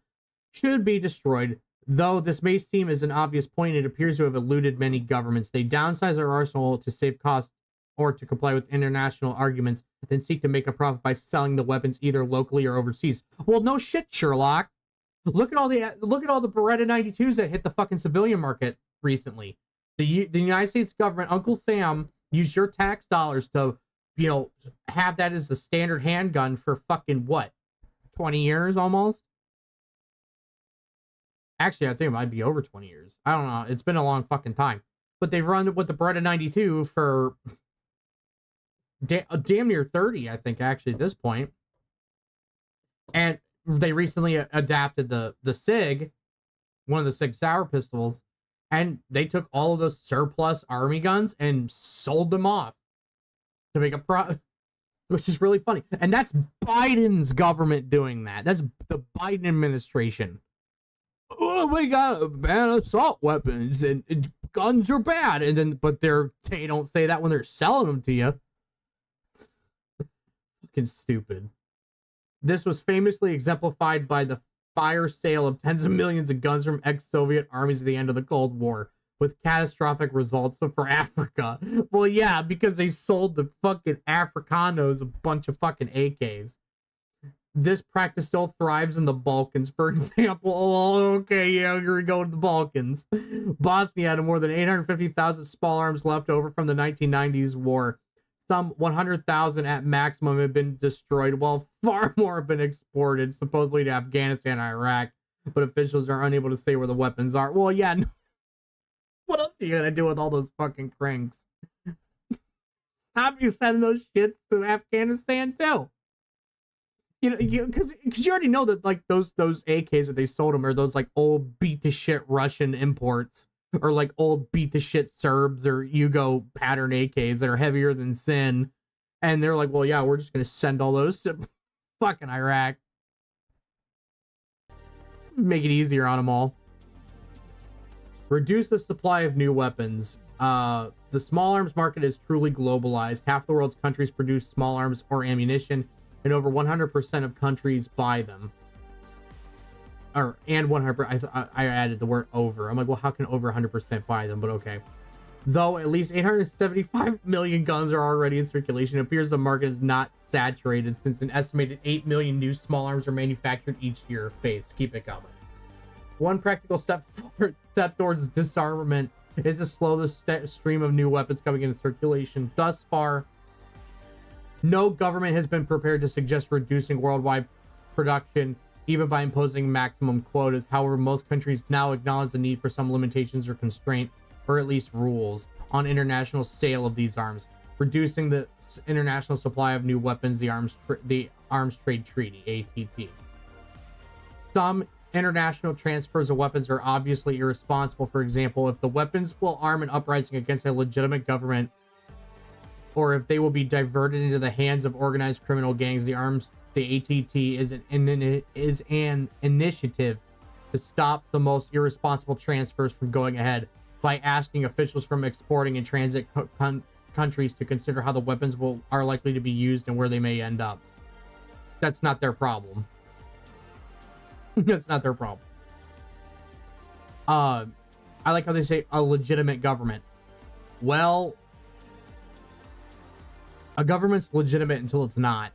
should be destroyed. Though this may seem as an obvious point, it appears to have eluded many governments. They downsize their arsenal to save costs or to comply with international arguments, then seek to make a profit by selling the weapons either locally or overseas. Well, no shit, Sherlock. Look at all the Beretta 92s that hit the fucking civilian market recently. The United States government, Uncle Sam, used your tax dollars to, have that as the standard handgun for fucking what? 20 years almost? Actually, I think it might be over 20 years. I don't know. It's been a long fucking time. But they've run with the Beretta 92 for damn near 30, I think, actually, at this point. And they recently adapted the SIG, one of the SIG Sauer pistols, and they took all of those surplus army guns and sold them off to make a profit, which is really funny. And that's Biden's government doing that. That's the Biden administration. Oh, we got to ban assault weapons and guns are bad. And then, but they don't say that when they're selling them to you. Fucking stupid. This was famously exemplified by the fire sale of tens of millions of guns from ex-Soviet armies at the end of the Cold War, with catastrophic results for Africa. Well, yeah, because they sold the fucking Africanos a bunch of fucking AKs. This practice still thrives in the Balkans, for example. Oh, okay, yeah, here we go to the Balkans. Bosnia had more than 850,000 small arms left over from the 1990s war. Some 100,000 at maximum have been destroyed, while far more have been exported, supposedly to Afghanistan and Iraq. But officials are unable to say where the weapons are. Well, yeah, no. What else are you gonna do with all those fucking cranks? Stop you sending those shits to Afghanistan too. Because you already know that like those AKs that they sold them are those like old beat to shit Russian imports. Or like old beat the shit Serbs or Yugo pattern AKs that are heavier than sin. And they're like, well, yeah, we're just going to send all those to fucking Iraq. Make it easier on them all. Reduce the supply of new weapons. The small arms market is truly globalized. Half the world's countries produce small arms or ammunition, and over 100% of countries buy them. And 100%, I added the word over. I'm like, well, how can over 100% buy them? But okay. Though at least 875 million guns are already in circulation, it appears the market is not saturated since an estimated 8 million new small arms are manufactured each year. Based. Keep it coming. One practical step towards disarmament is to slow the stream of new weapons coming into circulation. Thus far, no government has been prepared to suggest reducing worldwide production even by imposing maximum quotas. However, most countries now acknowledge the need for some limitations or constraint or at least rules, on international sale of these arms, reducing the international supply of new weapons, the Arms Trade Treaty, ATT. Some international transfers of weapons are obviously irresponsible. For example, if the weapons will arm an uprising against a legitimate government, or if they will be diverted into the hands of organized criminal gangs, the ATT is an initiative to stop the most irresponsible transfers from going ahead by asking officials from exporting and transit countries to consider how the weapons are likely to be used and where they may end up. That's not their problem. That's not their problem. I like how they say a legitimate government. Well, a government's legitimate until it's not.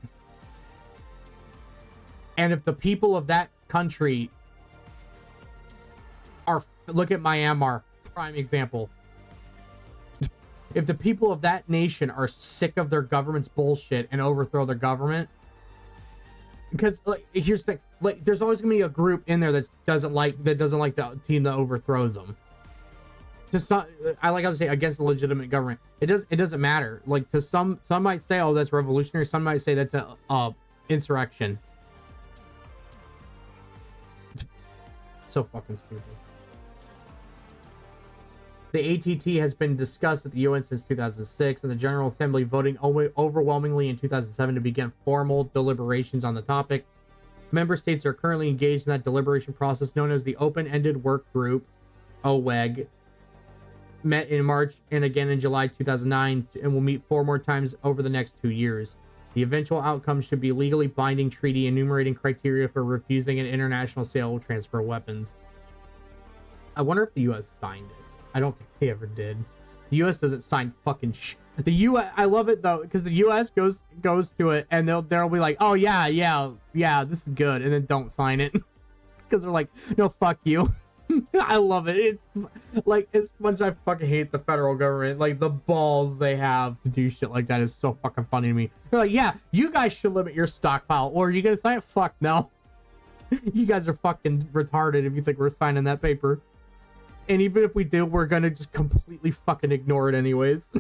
And if the people of that country look at Myanmar, prime example. If the people of that nation are sick of their government's bullshit and overthrow their government, because here's the thing, there's always gonna be a group in there that doesn't like the team that overthrows them. I like how to say against a legitimate government. It doesn't matter. Like, to some might say, oh, that's revolutionary. Some might say that's a insurrection. So fucking stupid. The ATT has been discussed at the UN since 2006, and the General Assembly voting overwhelmingly in 2007 to begin formal deliberations on the topic. Member states are currently engaged in that deliberation process known as the Open-Ended Work Group, OWEG, met in March and again in July 2009, and will meet 4 more times over the next 2 years. The eventual outcome should be a legally binding treaty enumerating criteria for refusing an international sale or transfer of weapons. I wonder if the U.S. signed it. I don't think they ever did. The U.S. doesn't sign fucking the U.S. I love it though, because the U.S. goes to it and they'll be like, oh yeah, this is good, and then don't sign it because they're like, no, fuck you. I love it. It's like, as much as I fucking hate the federal government, like the balls they have to do shit like that is so fucking funny to me. They're like, yeah, you guys should limit your stockpile, or are you gonna sign it? Fuck no. You guys are fucking retarded if you think we're signing that paper. And even if we do, we're gonna just completely fucking ignore it anyways.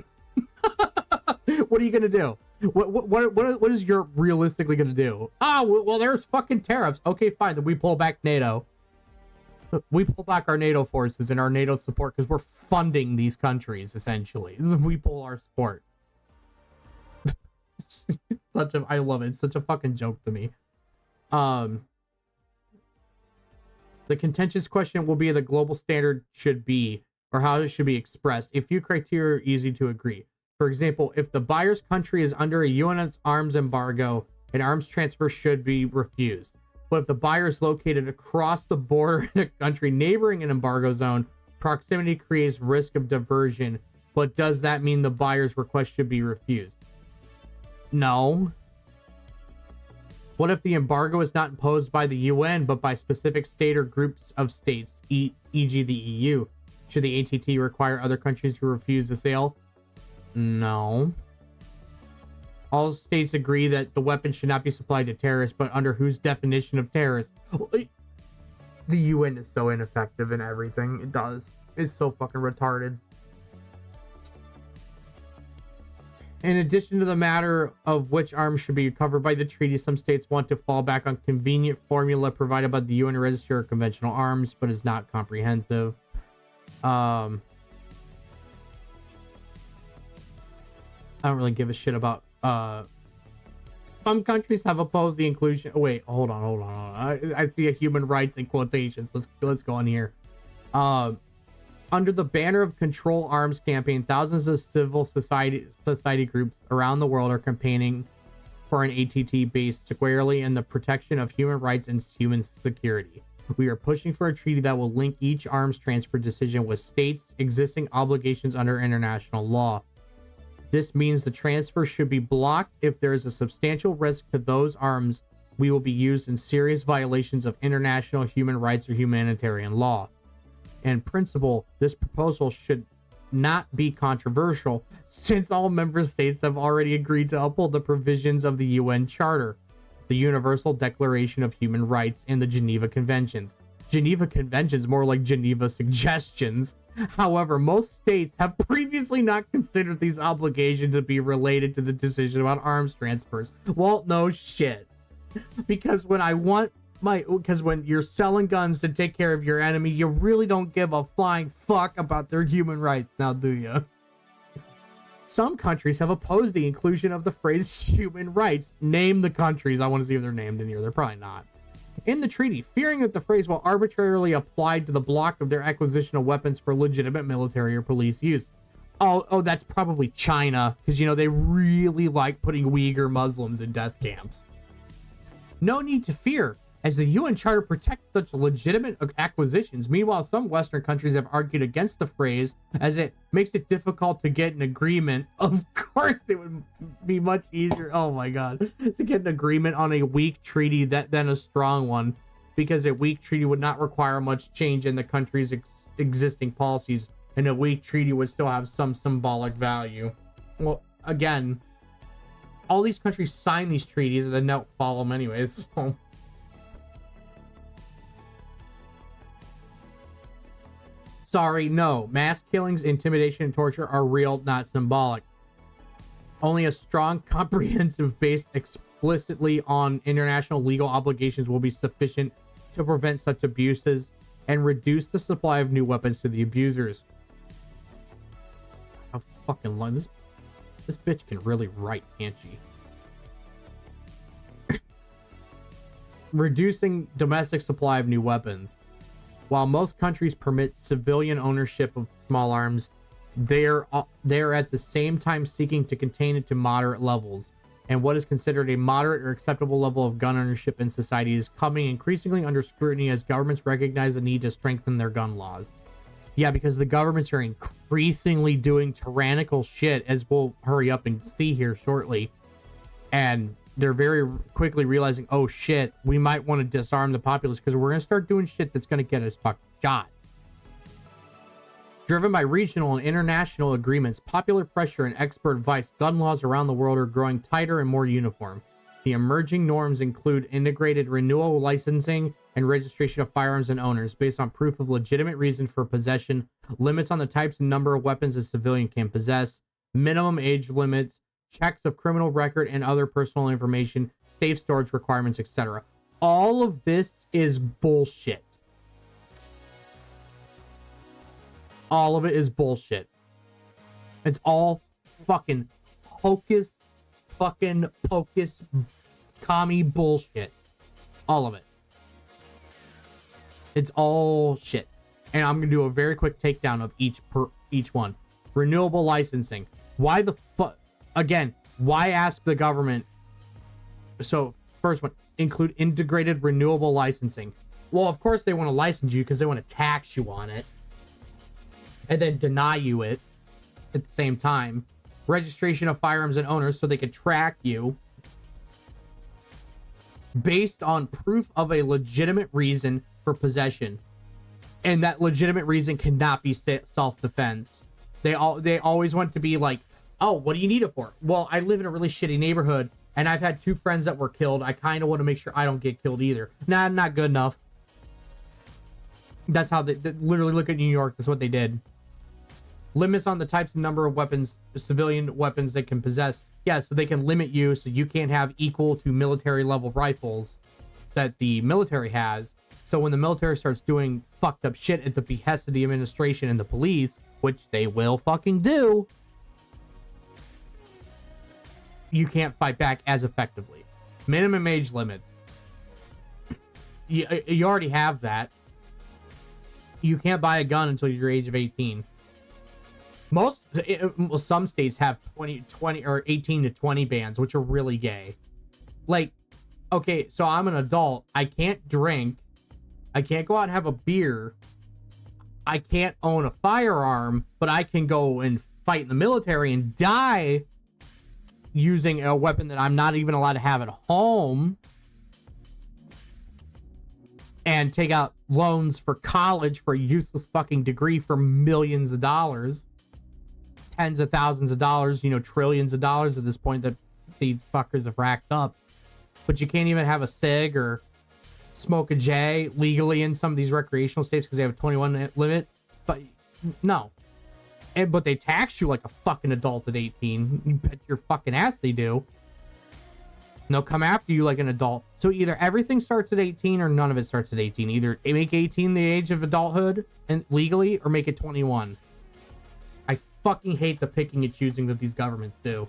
What are you gonna do? What is Europe realistically gonna do? Well, there's fucking tariffs. Okay, fine, then we pull back NATO. We pull back our NATO forces and our NATO support because we're funding these countries, essentially. We pull our support. I love it. It's such a fucking joke to me. The contentious question will be the global standard should be, or how it should be expressed. A few criteria are easy to agree. For example, if the buyer's country is under a UN arms embargo, an arms transfer should be refused. But if the buyer is located across the border in a country neighboring an embargo zone, proximity creates risk of diversion. But does that mean the buyer's request should be refused? No. What if the embargo is not imposed by the UN, but by specific state or groups of states, e.g. the EU? Should the ATT require other countries to refuse the sale? No. All states agree that the weapon should not be supplied to terrorists, but under whose definition of terrorists? The UN is so ineffective in everything it does. It's so fucking retarded. In addition to the matter of which arms should be covered by the treaty, some states want to fall back on convenient formula provided by the UN Register of Conventional Arms, but is not comprehensive. I don't really give a shit about some countries have opposed the inclusion. Oh, wait, hold on. I see a human rights in quotations. Let's go on here. Under the banner of Control Arms campaign, thousands of civil society groups around the world are campaigning for an ATT based squarely in the protection of human rights and human security. We are pushing for a treaty that will link each arms transfer decision with states' existing obligations under international law. This means the transfer should be blocked if there is a substantial risk to those arms we will be used in serious violations of international human rights or humanitarian law. In principle, this proposal should not be controversial since all member states have already agreed to uphold the provisions of the UN Charter, the Universal Declaration of Human Rights, and the Geneva Conventions. Geneva Conventions, more like Geneva Suggestions. However, most states have previously not considered these obligations to be related to the decision about arms transfers. Well, no shit. Because when you're selling guns to take care of your enemy, you really don't give a flying fuck about their human rights, now do you? Some countries have opposed the inclusion of the phrase human rights. Name the countries. I want to see if they're named in here. They're probably not. In the treaty, fearing that the phrase will arbitrarily apply to the block of their acquisition of weapons for legitimate military or police use. Oh, that's probably China, because, they really like putting Uyghur Muslims in death camps. No need to fear, as the UN Charter protects such legitimate acquisitions. Meanwhile, some Western countries have argued against the phrase, as it makes it difficult to get an agreement. Of course, it would be much easier, oh my god, to get an agreement on a weak treaty than a strong one, because a weak treaty would not require much change in the country's existing policies, and a weak treaty would still have some symbolic value. Well, again, all these countries sign these treaties and then don't follow them anyways, so... Sorry, no. Mass killings, intimidation, and torture are real, not symbolic. Only a strong, comprehensive base explicitly on international legal obligations will be sufficient to prevent such abuses and reduce the supply of new weapons to the abusers. How fucking long this bitch can really write, can't she? Reducing domestic supply of new weapons. While most countries permit civilian ownership of small arms, they're at the same time seeking to contain it to moderate levels. And what is considered a moderate or acceptable level of gun ownership in society is coming increasingly under scrutiny as governments recognize the need to strengthen their gun laws. Yeah, because the governments are increasingly doing tyrannical shit, as we'll hurry up and see here shortly. And they're very quickly realizing, oh shit, we might want to disarm the populace because we're going to start doing shit that's going to get us fucking shot. Driven by regional and international agreements, popular pressure, and expert advice, gun laws around the world are growing tighter and more uniform. The emerging norms include integrated renewal licensing and registration of firearms and owners based on proof of legitimate reason for possession, limits on the types and number of weapons a civilian can possess, minimum age limits, checks of criminal record and other personal information, safe storage requirements, etc. All of this is bullshit. All of it is bullshit. It's all fucking hocus pocus commie bullshit. All of it. It's all shit. And I'm gonna do a very quick takedown of each one. Renewable licensing. Why the fuck? Again, why ask the government? So, first one, include integrated renewable licensing. Well, of course they want to license you because they want to tax you on it. And then deny you it at the same time. Registration of firearms and owners so they can track you. Based on proof of a legitimate reason for possession. And that legitimate reason cannot be self-defense. They always want to be like, oh, what do you need it for? Well, I live in a really shitty neighborhood, and I've had 2 friends that were killed. I kind of want to make sure I don't get killed either. Nah, not good enough. That's how they literally look at New York. That's what they did. Limits on the types and number of weapons, civilian weapons they can possess. Yeah, so they can limit you so you can't have equal to military level rifles that the military has. So when the military starts doing fucked up shit at the behest of the administration and the police, which they will fucking do, you can't fight back as effectively. Minimum age limits. You already have that. You can't buy a gun until your age of 18. Some states have 20 or 18 to 20 bans, which are really gay. Like, okay, so I'm an adult. I can't drink. I can't go out and have a beer. I can't own a firearm, but I can go and fight in the military and die using a weapon that I'm not even allowed to have at home, and take out loans for college for a useless fucking degree for millions of dollars, tens of thousands of dollars, trillions of dollars at this point that these fuckers have racked up. But you can't even have a cig or smoke a J legally in some of these recreational states because they have a 21 limit. But No. But they tax you like a fucking adult at 18. You bet your fucking ass they do. And they'll come after you like an adult. So either everything starts at 18 or none of it starts at 18. Either make 18 the age of adulthood and legally, or make it 21. I fucking hate the picking and choosing that these governments do.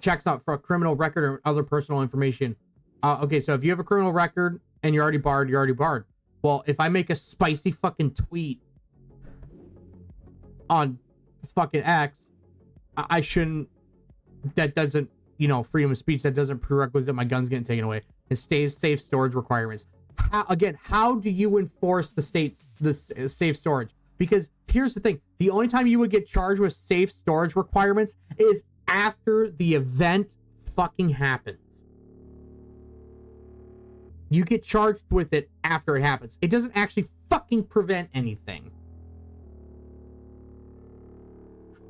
Checks out for a criminal record or other personal information. Okay, so if you have a criminal record and you're already barred, you're already barred. Well, if I make a spicy fucking tweet on fucking X, I shouldn't, that doesn't, you know, freedom of speech, that doesn't prerequisite my guns getting taken away. It stays safe storage requirements. How do you enforce the safe storage? Because here's the thing, the only time you would get charged with safe storage requirements is after the event fucking happens. You get charged with it after it happens. It doesn't actually fucking prevent anything.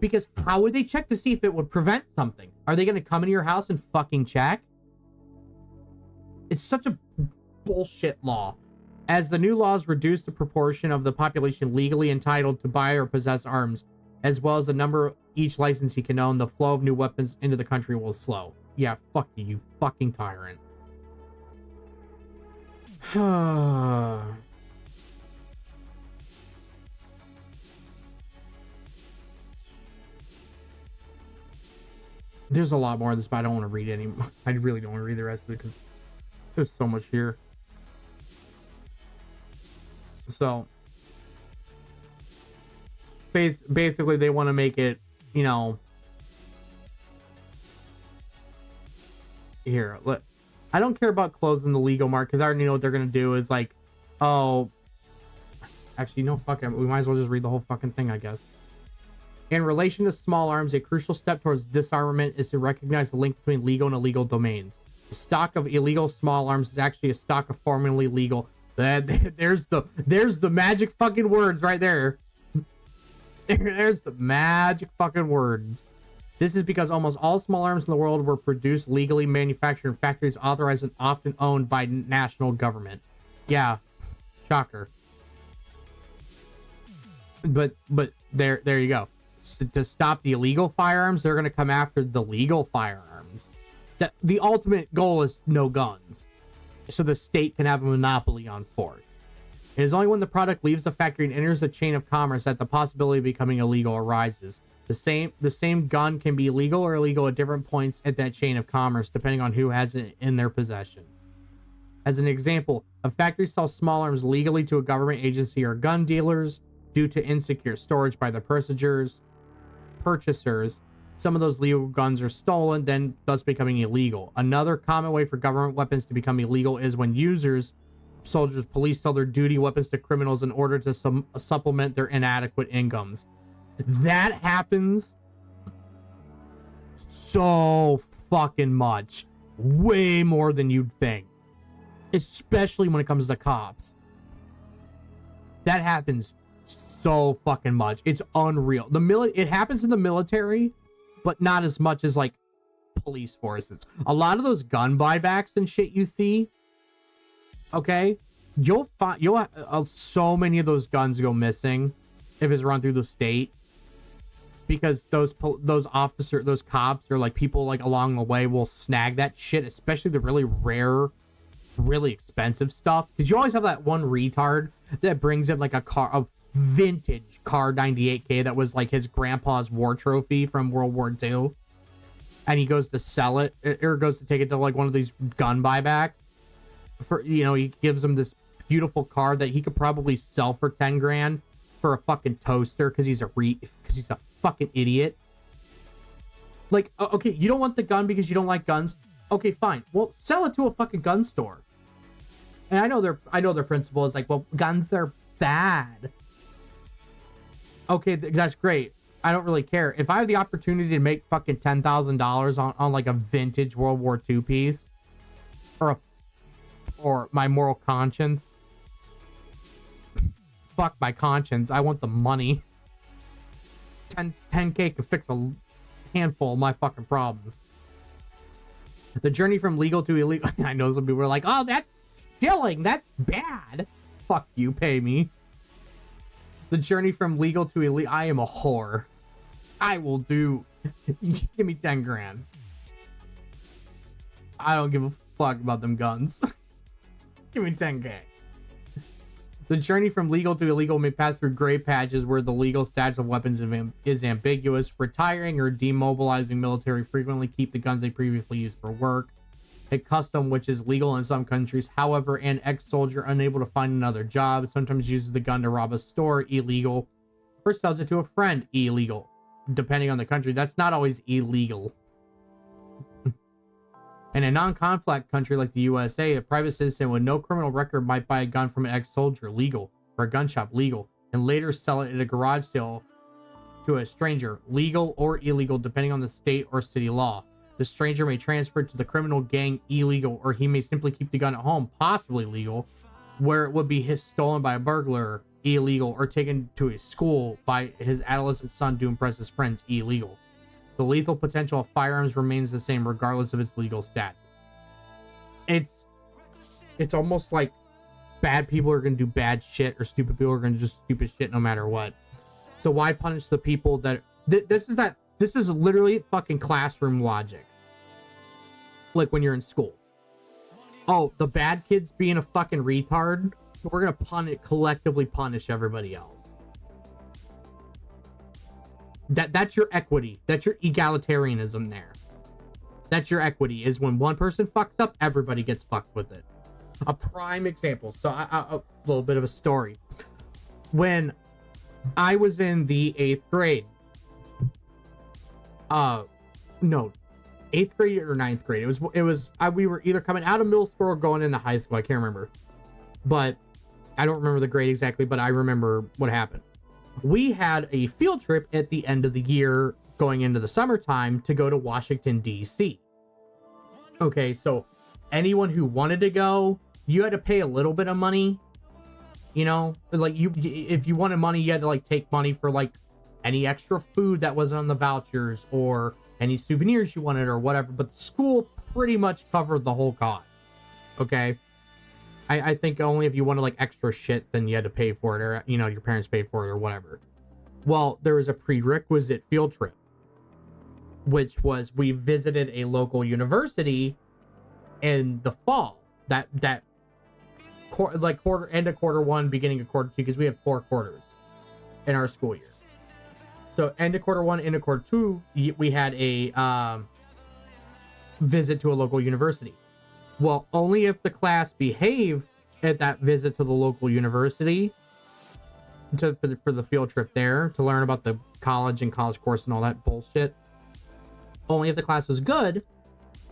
Because how would they check to see if it would prevent something? Are they going to come into your house and fucking check? It's such a bullshit law. As the new laws reduce the proportion of the population legally entitled to buy or possess arms, as well as the number of each licensee can own, the flow of new weapons into the country will slow. Yeah, fuck you, you fucking tyrant. There's a lot more of this, but I don't want to read any. I really don't want to read the rest of it because there's so much here. So basically, they want to make it, you know. Here, look. I don't care about closing the legal market because I already know what they're gonna do. Is like, oh, actually, no, fuck it. We might as well just read the whole fucking thing, I guess. In relation to small arms, a crucial step towards disarmament is to recognize the link between legal and illegal domains. The stock of illegal small arms is actually a stock of formerly legal. There's the magic fucking words right there. There's the magic fucking words. This is because almost all small arms in the world were produced legally, manufactured in factories authorized and often owned by national government. Yeah, shocker. But there you go. To stop the illegal firearms, they're going to come after the legal firearms. The ultimate goal is no guns, so the state can have a monopoly on force. It is only when the product leaves the factory and enters the chain of commerce that the possibility of becoming illegal arises. The same gun can be legal or illegal at different points at that chain of commerce, depending on who has it in their possession. As an example, a factory sells small arms legally to a government agency or gun dealers due to insecure storage by the purchasers. Some of those legal guns are stolen, then thus becoming illegal. Another common way for government weapons to become illegal is when users, soldiers, police sell their duty weapons to criminals in order to supplement their inadequate incomes. That happens so fucking much. Way more than you'd think. Especially when it comes to cops. That happens so fucking much. It's unreal. It happens in the military, but not as much as like police forces. A lot of those gun buybacks and shit you see, okay, you'll so many of those guns go missing if it's run through the state, because those cops or like people like along the way will snag that shit, especially the really rare, really expensive stuff. Because you always have that one retard that brings in like a vintage car 98K that was like his grandpa's war trophy from World War II, and he goes to sell it, or goes to take it to like one of these gun buybacks. For, you know, he gives him this beautiful car that he could probably sell for 10 grand for a fucking toaster because he's a fucking idiot. Like, okay, you don't want the gun because you don't like guns. Okay, fine. Well, sell it to a fucking gun store. And I know their principle is like, well, guns are bad. Okay, that's great. I don't really care. If I have the opportunity to make fucking $10,000 on like a vintage World War II piece, or my moral conscience, fuck my conscience. I want the money. 10K could fix a handful of my fucking problems. The journey from legal to illegal. I know some people are like, oh, that's stealing. That's bad. Fuck you, pay me. The journey from legal to illegal. I am a whore. I will do. Give me 10 grand. I don't give a fuck about them guns. Give me 10K. The journey from legal to illegal may pass through gray patches where the legal status of weapons is ambiguous. Retiring or demobilizing military frequently keep the guns they previously used for work. A custom which is legal in some countries. However, an ex-soldier unable to find another job sometimes uses the gun to rob a store, illegal, or sells it to a friend, illegal. Depending on the country, that's not always illegal. In a non-conflict country like the USA, a private citizen with no criminal record might buy a gun from an ex-soldier, legal, or a gun shop, legal, and later sell it at a garage sale to a stranger, legal or illegal, depending on the state or city law. The stranger may transfer it to the criminal gang, illegal, or he may simply keep the gun at home, possibly legal, where it would be stolen by a burglar, illegal, or taken to a school by his adolescent son to impress his friends, illegal. The lethal potential of firearms remains the same regardless of its legal status. It's almost like bad people are going to do bad shit or stupid people are going to do stupid shit no matter what. So why punish the people that... This is literally fucking classroom logic. Like when you're in school. Oh, the bad kid's being a fucking retard, so we're going to collectively punish everybody else. That's your equity. That's your egalitarianism there. That's your equity, is when one person fucks up, everybody gets fucked with it. A prime example. So a little bit of a story. When I was in the 8th grade, no, 8th grade or 9th grade. We were either coming out of middle school or going into high school. I can't remember. But I don't remember the grade exactly, but I remember what happened. We had a field trip at the end of the year going into the summertime to go to Washington, D.C. Okay, so anyone who wanted to go, you had to pay a little bit of money. You know, like if you wanted money, you had to like take money for like any extra food that wasn't on the vouchers or any souvenirs you wanted or whatever. But the school pretty much covered the whole cost. Okay. I think only if you wanted like extra shit, then you had to pay for it, or you know, your parents paid for it or whatever. Well, there was a prerequisite field trip, which was we visited a local university in the fall. That end of quarter one, beginning of quarter two, because we have 4 quarters in our school year. So end of quarter one, end of quarter two, we had a visit to a local university. Well, only if the class behaved at that visit to the local university for the field trip there to learn about the college and college course and all that bullshit. Only if the class was good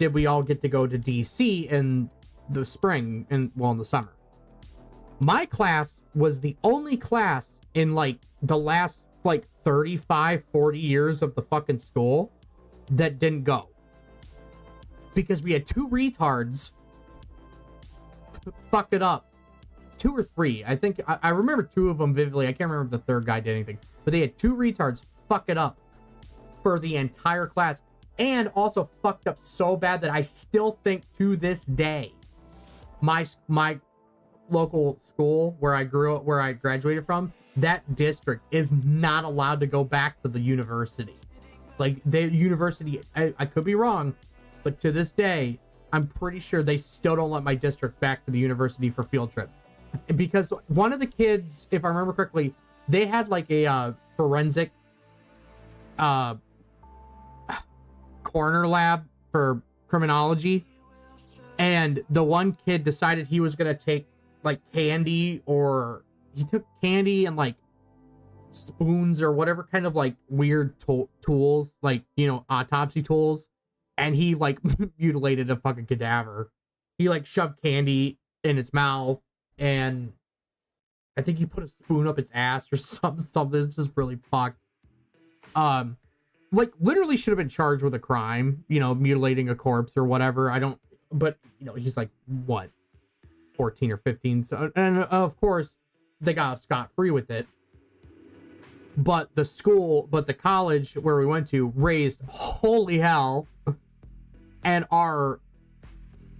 did we all get to go to DC in the spring and in the summer. My class was the only class in like the last like 35, 40 years of the fucking school that didn't go. Because we had 2 retards fuck it up. 2 or 3. I think I remember 2 of them vividly. I can't remember if the 3rd guy did anything. But they had 2 retards fuck it up for the entire class. And also fucked up so bad that I still think to this day, my local school where I grew up, where I graduated from, that district is not allowed to go back to the university. Like the university, I could be wrong, but to this day, I'm pretty sure they still don't let my district back to the university for field trips. Because one of the kids, if I remember correctly, they had like a forensic coroner lab for criminology. And the one kid decided he was going to take like candy, or he took candy and like spoons or whatever kind of like weird tools, like, you know, autopsy tools. And he like mutilated a fucking cadaver. He like shoved candy in its mouth, and I think he put a spoon up its ass or something. This is really fucked. Like literally should have been charged with a crime, you know, mutilating a corpse or whatever. But you know, he's like what, 14 or 15. So, and of course they got scot-free with it. But the college where we went to raised holy hell. And our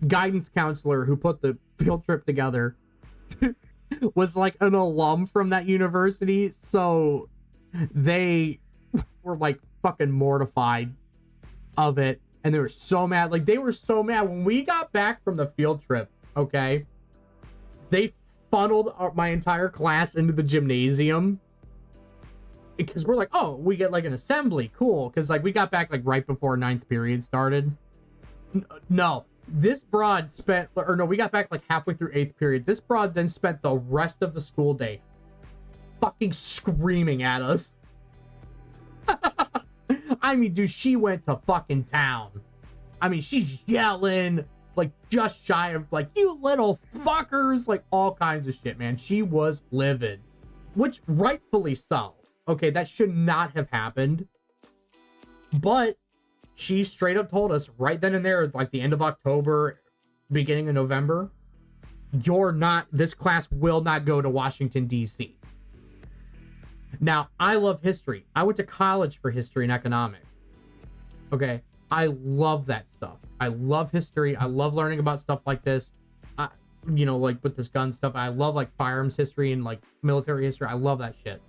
guidance counselor who put the field trip together was like an alum from that university, so they were like fucking mortified of it, and they were so mad. Like, they were so mad when we got back from the field trip. Okay, they funneled my entire class into the gymnasium because we're like, oh, we get like an assembly, cool, because like we got back like right before 9th period started. No, this broad spent, or no, we got back like halfway through 8th period. This broad then spent the rest of the school day fucking screaming at us. I mean, dude, she went to fucking town. I mean, she's yelling, like, just shy of, like, you little fuckers, like, all kinds of shit, man. She was livid, which rightfully so. Okay, that should not have happened. But she straight up told us right then and there, like the end of October, beginning of November, this class will not go to Washington, D.C. Now, I love history. I went to college for history and economics. Okay, I love that stuff. I love history. I love learning about stuff like this. You know, like with this gun stuff. I love like firearms history and like military history. I love that shit.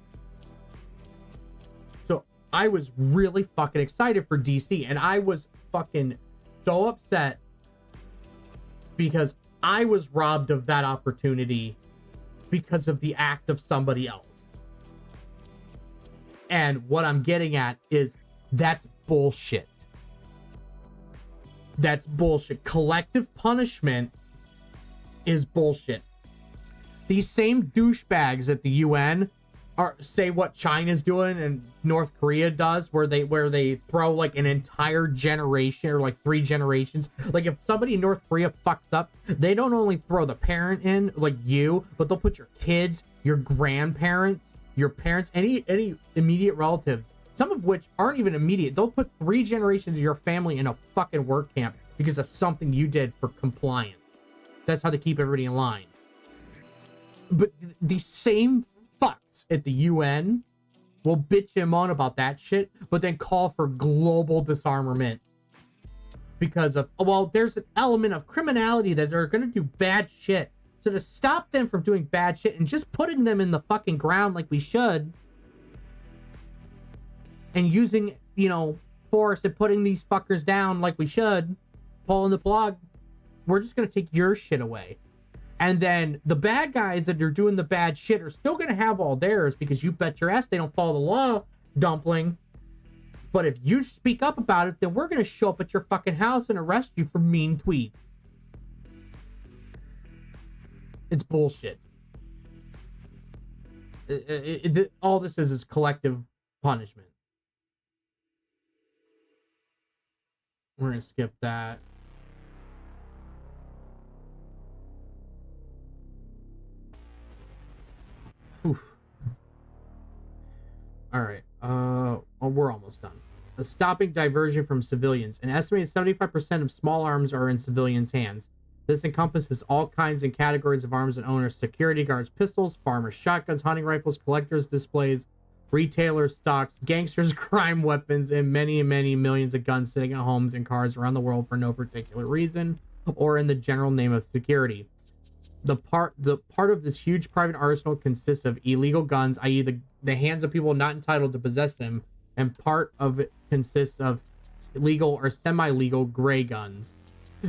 So I was really fucking excited for DC, and I was fucking so upset because I was robbed of that opportunity because of the act of somebody else. And what I'm getting at is that's bullshit. That's bullshit. Collective punishment is bullshit. These same douchebags at the UN say what China's doing and North Korea does, where they throw like an entire generation or like 3 generations. Like if somebody in North Korea fucks up, they don't only throw the parent in, like you, but they'll put your kids, your grandparents, your parents, any immediate relatives, some of which aren't even immediate. They'll put 3 generations of your family in a fucking work camp because of something you did for compliance. That's how they keep everybody in line. But the same fucks at the UN will bitch and moan about that shit, but then call for global disarmament because of, well, there's an element of criminality that they're going to do bad shit. So to stop them from doing bad shit and just putting them in the fucking ground like we should, and using, you know, force and putting these fuckers down like we should, pulling the plug, we're just going to take your shit away. And then the bad guys that are doing the bad shit are still going to have all theirs because you bet your ass they don't follow the law, dumpling. But if you speak up about it, then we're going to show up at your fucking house and arrest you for mean tweets. It's bullshit. All this is collective punishment. We're going to skip that. Oof. All right. We're almost done. Stopping diversion from civilians. An estimated 75% of small arms are in civilians' hands. This encompasses all kinds and categories of arms and owners: security guards, pistols, farmers, shotguns, hunting rifles, collectors' displays, retailers' stocks, gangsters' crime weapons, and many millions of guns sitting at homes and cars around the world for no particular reason or in the general name of security. The part of this huge private arsenal consists of illegal guns, i.e. the hands of people not entitled to possess them, and part of it consists of legal or semi-legal gray guns.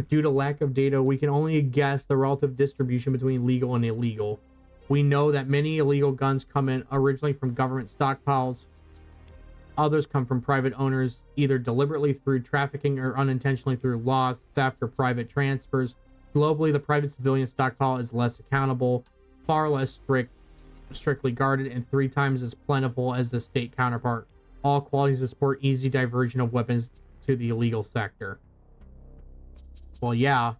Due to lack of data, we can only guess the relative distribution between legal and illegal. We know that many illegal guns come in originally from government stockpiles. Others come from private owners, either deliberately through trafficking or unintentionally through loss, theft, or private transfers. Globally, the private civilian stockpile is less accountable, far less strictly guarded, and 3 times as plentiful as the state counterpart. All qualities to support easy diversion of weapons to the illegal sector. Well, yeah,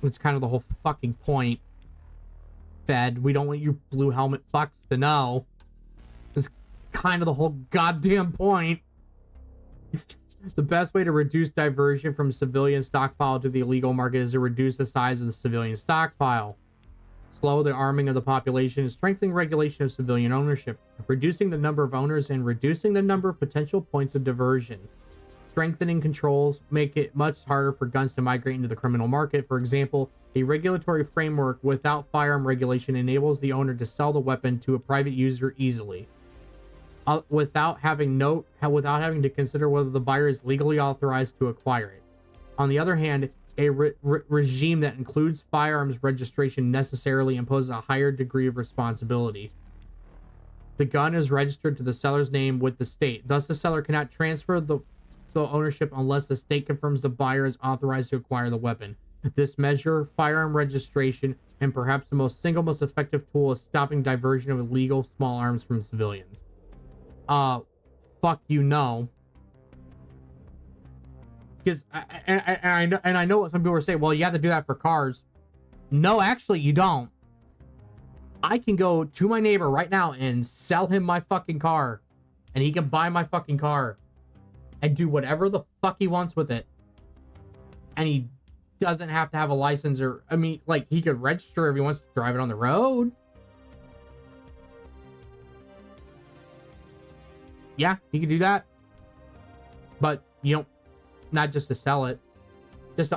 that's kind of the whole fucking point. Fed, we don't want you blue helmet fucks to know. That's kind of the whole goddamn point. The best way to reduce diversion from civilian stockpile to the illegal market is to reduce the size of the civilian stockpile, slow the arming of the population, and strengthen regulation of civilian ownership, reducing the number of owners and reducing the number of potential points of diversion. strengthening controls make it much harder for guns to migrate into the criminal market. For example, a regulatory framework without firearm regulation enables the owner to sell the weapon to a private user easily, without having to consider whether the buyer is legally authorized to acquire it. On the other hand, a regime that includes firearms registration necessarily imposes a higher degree of responsibility. The gun is registered to the seller's name with the state. Thus, the seller cannot transfer the ownership unless the state confirms the buyer is authorized to acquire the weapon. This measure, firearm registration, and perhaps the most effective tool is stopping diversion of illegal small arms from civilians. Fuck you, no. Because I know what some people are saying. Well, you have to do that for cars. No, actually, you don't. I can go to my neighbor right now and sell him my fucking car, and he can buy my fucking car and do whatever the fuck he wants with it, and he doesn't have to have a license. Or, I mean, like, he could register if he wants to drive it on the road. Yeah, he could do that, but you don't. Not just to sell it, just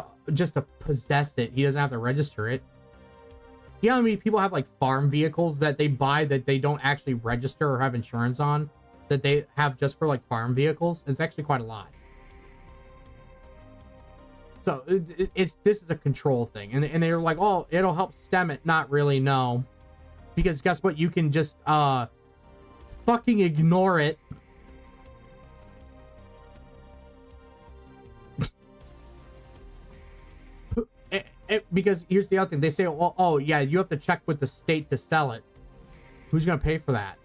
to possess it. He doesn't have to register it. You know how many people have like farm vehicles that they buy that they don't actually register or have insurance on, that they have just for like farm vehicles? It's actually quite a lot. So this is a control thing, and they're like, oh, it'll help stem it. Not really, no, because guess what? You can just fucking ignore it. Because here's the other thing. They say, well, oh, yeah, you have to check with the state to sell it. Who's going to pay for that?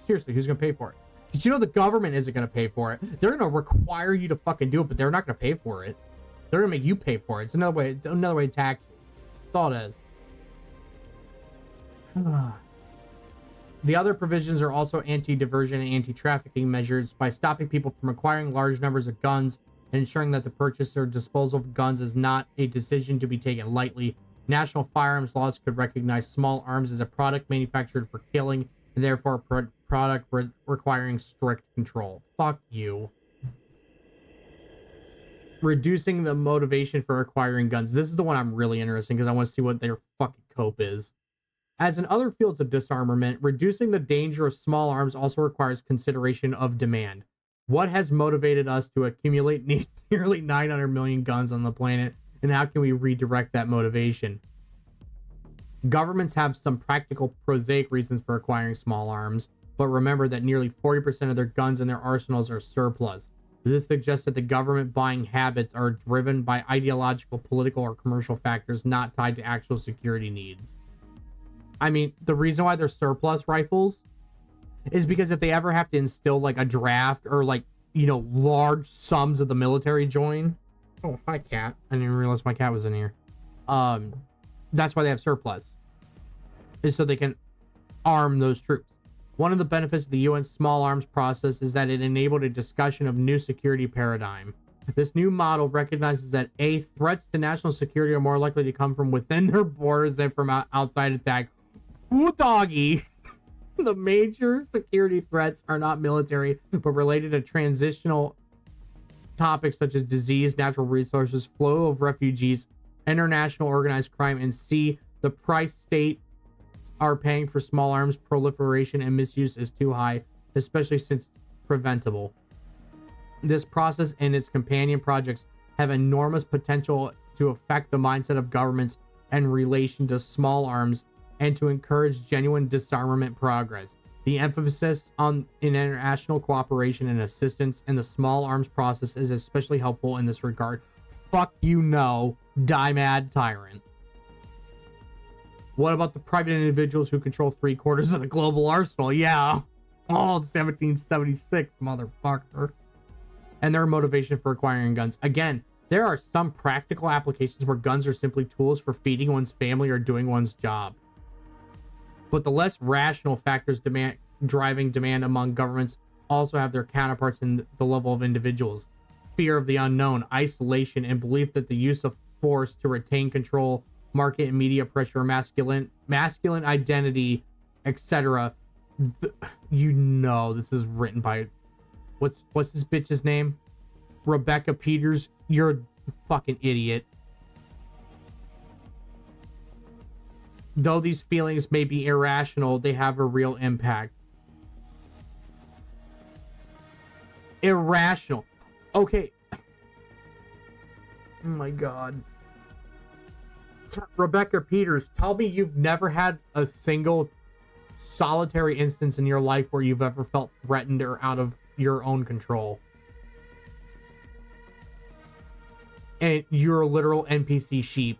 Seriously, who's going to pay for it? Did you know the government isn't going to pay for it? They're going to require you to fucking do it, but they're not going to pay for it. They're going to make you pay for it. It's another way to tax you. That's all it is. The other provisions are also anti-diversion and anti-trafficking measures by stopping people from acquiring large numbers of guns and ensuring that the purchase or disposal of guns is not a decision to be taken lightly. National firearms laws could recognize small arms as a product manufactured for killing, and therefore a product requiring strict control. Fuck you. Reducing the motivation for acquiring guns. This is the one I'm really interested in because I want to see what their fucking cope is. As in other fields of disarmament, reducing the danger of small arms also requires consideration of demand. What has motivated us to accumulate nearly 900 million guns on the planet, and how can we redirect that motivation? Governments have some practical, prosaic reasons for acquiring small arms, but remember that nearly 40% of their guns in their arsenals are surplus. This suggests that the government buying habits are driven by ideological, political, or commercial factors not tied to actual security needs. I mean, the reason why they're surplus rifles is because if they ever have to instill like a draft or like, you know, large sums of the military join. Oh, hi cat. I didn't even realize my cat was in here. That's why they have surplus, is so they can arm those troops. One of the benefits of the UN small arms process is that it enabled a discussion of new security paradigm. This new model recognizes that A, threats to national security are more likely to come from within their borders than from outside attack. Ooh, doggy. The major security threats are not military, but related to transitional topics such as disease, natural resources, flow of refugees, international organized crime, and C, the price states are paying for small arms proliferation and misuse is too high, especially since it's preventable. This process and its companion projects have enormous potential to affect the mindset of governments in relation to small arms and to encourage genuine disarmament progress. The emphasis on international cooperation and assistance in the small arms process is especially helpful in this regard. Fuck you, no, die mad tyrant. What about the private individuals who control 3/4 of the global arsenal? Yeah. Oh, 1776, motherfucker. And their motivation for acquiring guns. Again, there are some practical applications where guns are simply tools for feeding one's family or doing one's job. But the less rational factors driving demand among governments also have their counterparts in the level of individuals. Fear of the unknown, isolation, and belief that the use of force to retain control, market and media pressure, masculine identity etc. You know this is written by what's this bitch's name? Rebecca Peters. You're a fucking idiot. Though these feelings may be irrational, they have a real impact. Irrational. Okay. Oh my god. Rebecca Peters, tell me you've never had a single solitary instance in your life where you've ever felt threatened or out of your own control. And you're a literal NPC sheep.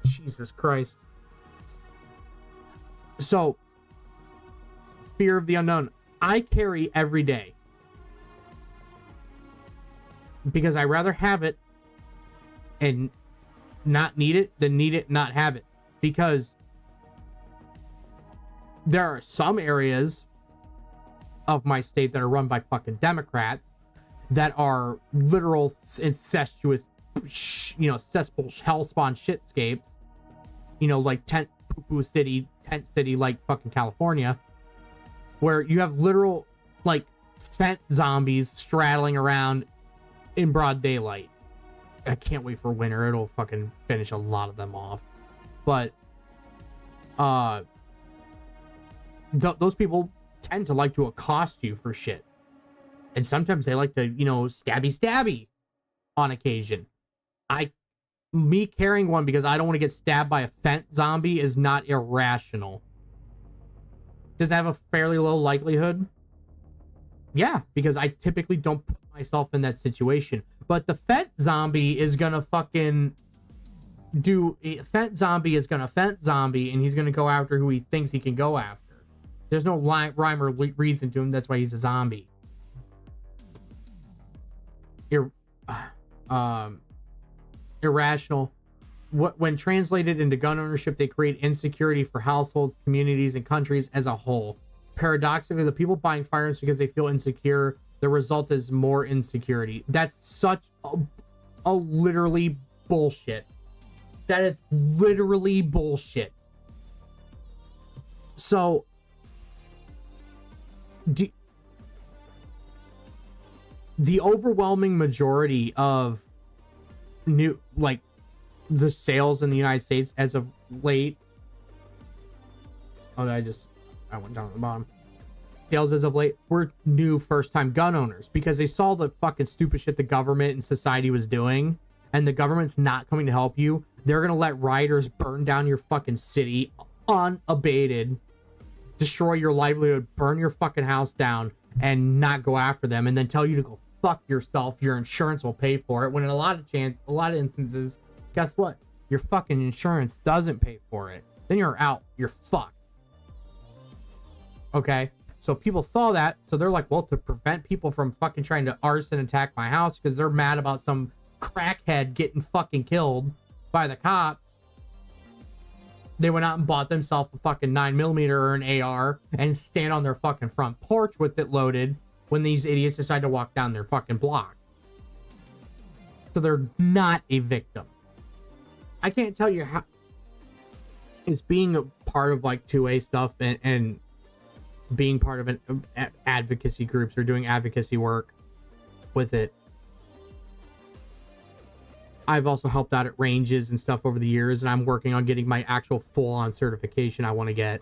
Jesus Christ. So, fear of the unknown. I carry every day. Because I rather have it and not need it than need it and not have it. Because there are some areas of my state that are run by fucking Democrats that are literal incestuous, cesspool hellspawn shitscapes. Like tent city, like fucking California, where you have literal, like, fent zombies straddling around in broad daylight. I can't wait for winter. It'll fucking finish a lot of them off. But, those people tend to like to accost you for shit. And sometimes they like to, stabby on occasion. Me carrying one because I don't want to get stabbed by a fent zombie is not irrational. Does it have a fairly low likelihood? Yeah, because I typically don't put myself in that situation. But the fent zombie is gonna fucking fent zombie is gonna fent zombie, and he's gonna go after who he thinks he can go after. There's no rhyme or reason to him. That's why he's a zombie. Irrational. When translated into gun ownership, they create insecurity for households, communities, and countries as a whole. Paradoxically, the people buying firearms because they feel insecure, the result is more insecurity. That's such a literally bullshit. That is literally bullshit. So, the overwhelming majority of the sales in the United States as of late. I went down at the bottom. Sales as of late were new first-time gun owners because they saw the fucking stupid shit the government and society was doing, and the government's not coming to help you. They're gonna let rioters burn down your fucking city unabated, destroy your livelihood, burn your fucking house down, and not go after them, and then tell you to go fuck yourself. Your insurance will pay for it. When in a lot of instances, guess what? Your fucking insurance doesn't pay for it. Then you're out. You're fucked. Okay? So people saw that, so they're like, well, to prevent people from fucking trying to arson attack my house because they're mad about some crackhead getting fucking killed by the cops, they went out and bought themselves a fucking 9mm or an AR and stand on their fucking front porch with it loaded when these idiots decide to walk down their fucking block. So they're not a victim. I can't tell you how it's being a part of like 2A stuff and being part of an advocacy groups or doing advocacy work with it. I've also helped out at ranges and stuff over the years, and I'm working on getting my actual full-on certification I want to get.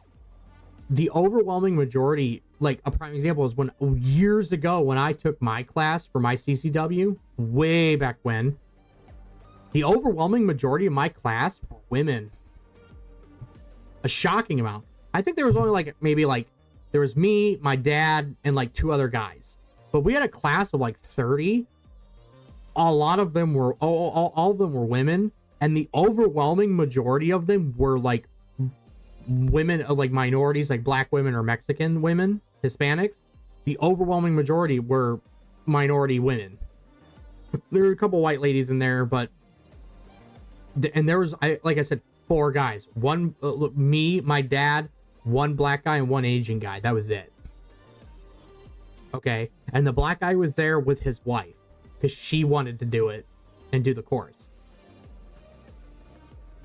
The overwhelming majority, like a prime example is when years ago when I took my class for my CCW, way back when, the overwhelming majority of my class were women. A shocking amount. I think there was only there was me, my dad, and like 2 other guys. But we had a class of like 30. A lot of them were, all of them were women. And the overwhelming majority of them were like women, like minorities, like black women or Mexican women, Hispanics. The overwhelming majority were minority women. There were a couple white ladies in there, but, and there was, like I said, 4 guys. One, me, my dad, 1 black guy, and 1 Asian guy. That was it. Okay. And the black guy was there with his wife because she wanted to do it and do the course.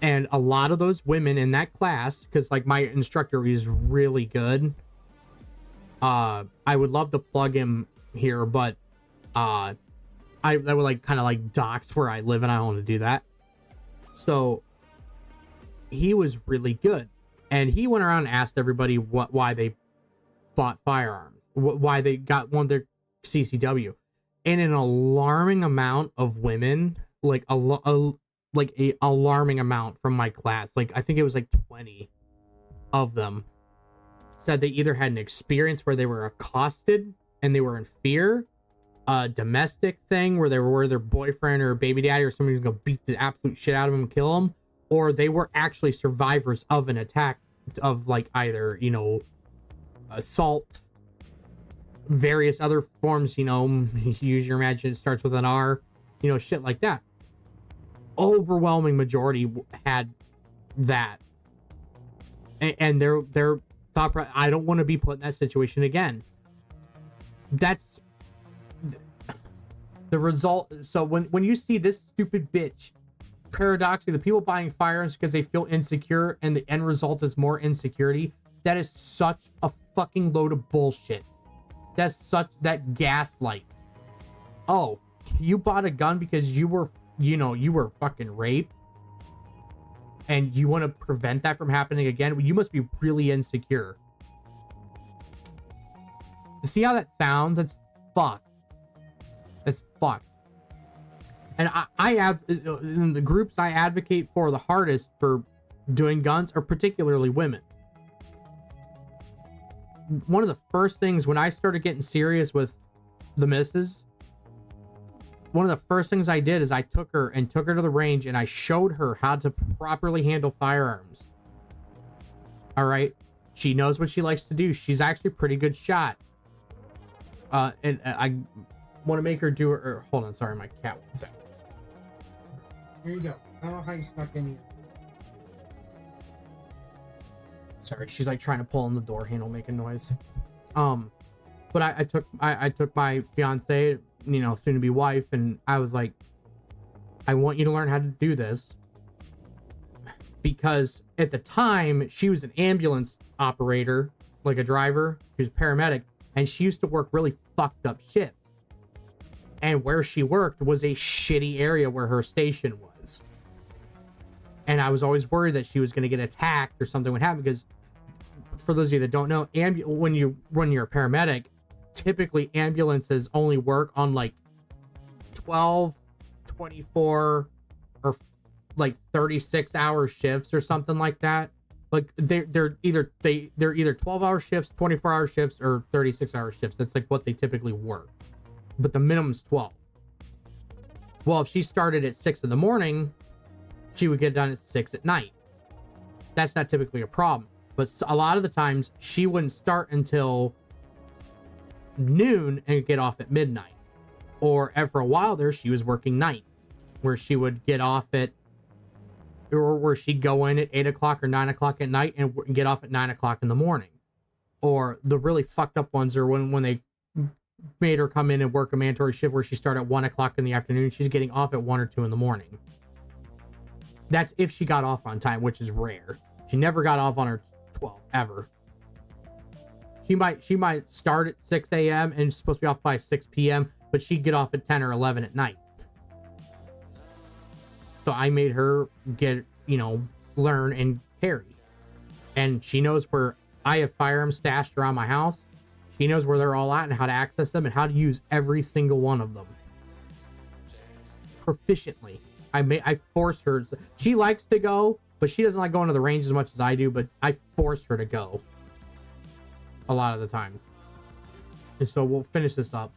And a lot of those women in that class, because like my instructor is really good. I would love to plug him here, but I would like kind of like dox where I live, and I don't want to do that. So he was really good, and he went around and asked everybody why they bought firearms, why they got one of their CCW, and an alarming amount of women, like a alarming amount from my class, like I think it was like 20 of them, said they either had an experience where they were accosted and they were in fear, a domestic thing where they were worried their boyfriend or baby daddy or somebody was gonna beat the absolute shit out of them and kill them, or they were actually survivors of an attack of like either, you know, assault, various other forms, you know, use your imagination, it starts with an R, you know, shit like that. Overwhelming majority had that, and their thought, I don't want to be put in that situation again. That's the result. So when you see this stupid bitch, paradoxically, the people buying firearms because they feel insecure and the end result is more insecurity, that is such a fucking load of bullshit. That gaslights. Oh, you bought a gun because you were fucking raped and you want to prevent that from happening again? You must be really insecure. You see how that sounds? That's fucked. That's fucked. And I have, in the groups I advocate for the hardest for doing guns are particularly women. One of the first things when I started getting serious with the missus, one of the first things I did is I took her to the range and I showed her how to properly handle firearms. All right. She knows what she likes to do. She's actually a pretty good shot. And I want to make her do her, hold on. Sorry. My cat wants out. Here you go. I don't know how you snuck in here. Sorry. She's like trying to pull on the door handle, making noise. But I took my fiance, you know, soon to be wife, and I was like, I want you to learn how to do this, because at the time she was an ambulance operator, like a driver, she was a paramedic, and she used to work really fucked up shifts, and where she worked was a shitty area where her station was, and I was always worried that she was going to get attacked or something would happen, because for those of you that don't know, when you're a paramedic, typically ambulances only work on like 12, 24, or like 36-hour shifts or something like that. Like they're either 12-hour shifts, 24-hour shifts, or 36-hour shifts. That's like what they typically work. But the minimum's 12. Well, if she started at 6 in the morning, she would get done at 6 at night. That's not typically a problem. But a lot of the times she wouldn't start until noon and get off at midnight. Or for a while there, she was working nights where she would get off at, or where she'd go in at 8 o'clock or 9 o'clock at night and get off at 9 o'clock in the morning. Or the really fucked up ones are when they made her come in and work a mandatory shift where she started at 1 o'clock in the afternoon. She's getting off at 1 or 2 in the morning. That's if she got off on time, which is rare. She never got off on her 12 ever. She might start at 6 a.m. and is supposed to be off by 6 p.m., but she'd get off at 10 or 11 at night. So I made her learn and carry. And she knows where I have firearms stashed around my house. She knows where they're all at and how to access them and how to use every single one of them proficiently. I force her. She likes to go, but she doesn't like going to the range as much as I do, but I force her to go a lot of the times. And so we'll finish this up.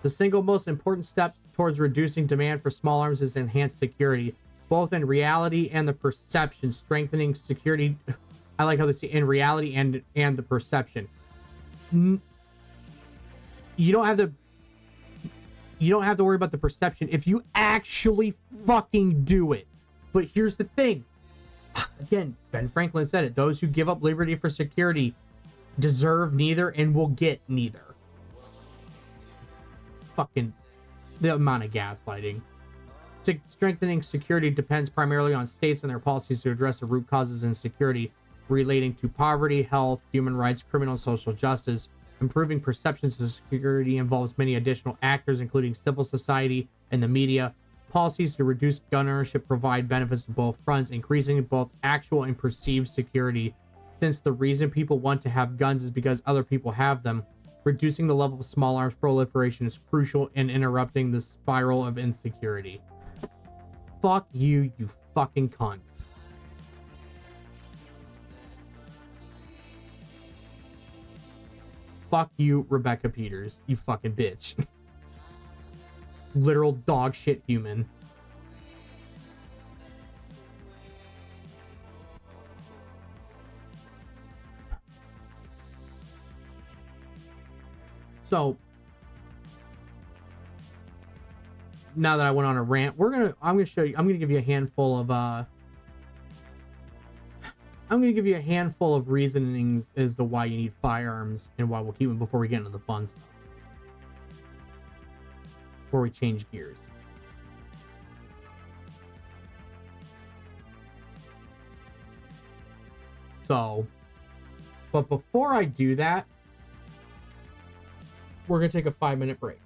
The single most important step towards reducing demand for small arms is enhanced security, both in reality and the perception, strengthening security. I like how they say in reality and the perception. You don't have to worry about the perception if you actually fucking do it. But here's the thing. Again, Ben Franklin said it. Those who give up liberty for security deserve neither and will get neither. Fucking the amount of gaslighting. Strengthening security depends primarily on states and their policies to address the root causes of insecurity relating to poverty, health, human rights, criminal and social justice. Improving perceptions of security involves many additional actors, including civil society and the media. Policies to reduce gun ownership provide benefits to both fronts, increasing both actual and perceived security. Since the reason people want to have guns is because other people have them, reducing the level of small arms proliferation is crucial in interrupting the spiral of insecurity. Fuck you, you fucking cunt. Fuck you, Rebecca Peters, you fucking bitch. Literal dog shit human. So now that I went on a rant, I'm gonna show you, I'm gonna give you a handful of reasonings as to why you need firearms and why we'll keep them before we get into the fun stuff. Before we change gears. So, but before I do that, we're gonna take a 5-minute break.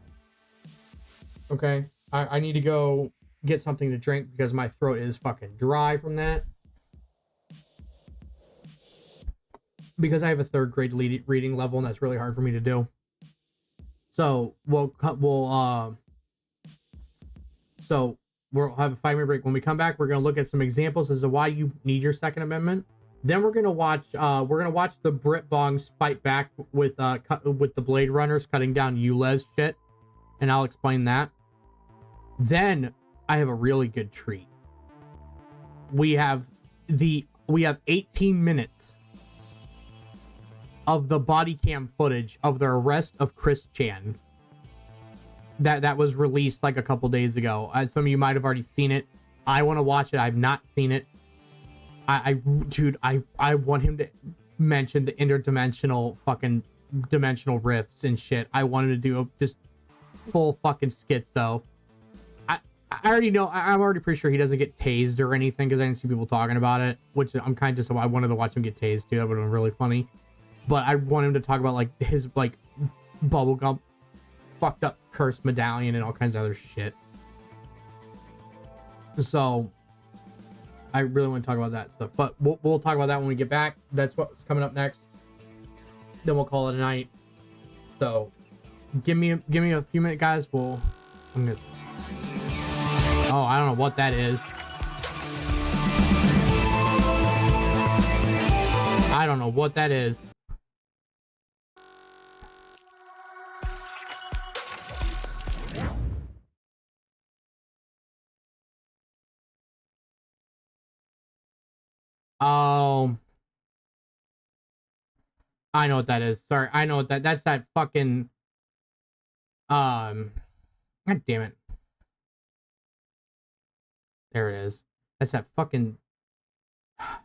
Okay? I need to go get something to drink because my throat is fucking dry from that. Because I have a 3rd grade reading level and that's really hard for me to do. So we'll have a 5-minute break. When we come back, we're gonna look at some examples as to why you need your Second Amendment. Then we're gonna watch the Brit Bongs fight back with the Blade Runners cutting down ULEZ shit, and I'll explain that. Then I have a really good treat. We have 18 minutes of the body cam footage of the arrest of Chris Chan. That was released like a couple days ago. Some of you might have already seen it. I want to watch it. I've not seen it. Dude, I want him to mention the interdimensional fucking dimensional rifts and shit. I wanted to do just full fucking schizo. I already know. I'm already pretty sure he doesn't get tased or anything because I didn't see people talking about it, which I'm kind of just. I wanted to watch him get tased too. That would have been really funny. But I want him to talk about like his like bubblegum fucked up cursed medallion and all kinds of other shit. So I really want to talk about that stuff. But we'll talk about that when we get back. That's what's coming up next. Then we'll call it a night. So give me a few minutes, guys. I'm gonna. Oh, I don't know what that is. I don't know what that is. Oh, I know what that is. Sorry, I know what that's that fucking God damn it. There it is. That's that fucking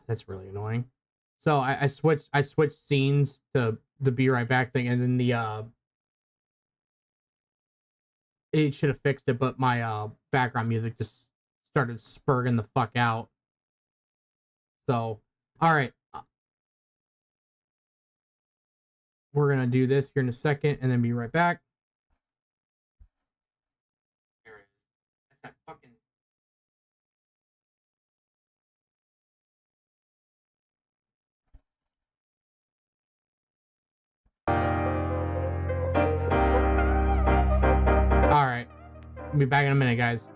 that's really annoying. So I switched scenes to the Be Right Back thing, and then the it should have fixed it, but my background music just started spurging the fuck out. So, all right. We're going to do this here in a second and then be right back. There it is. That's that fucking... All right. I'll be back in a minute, guys.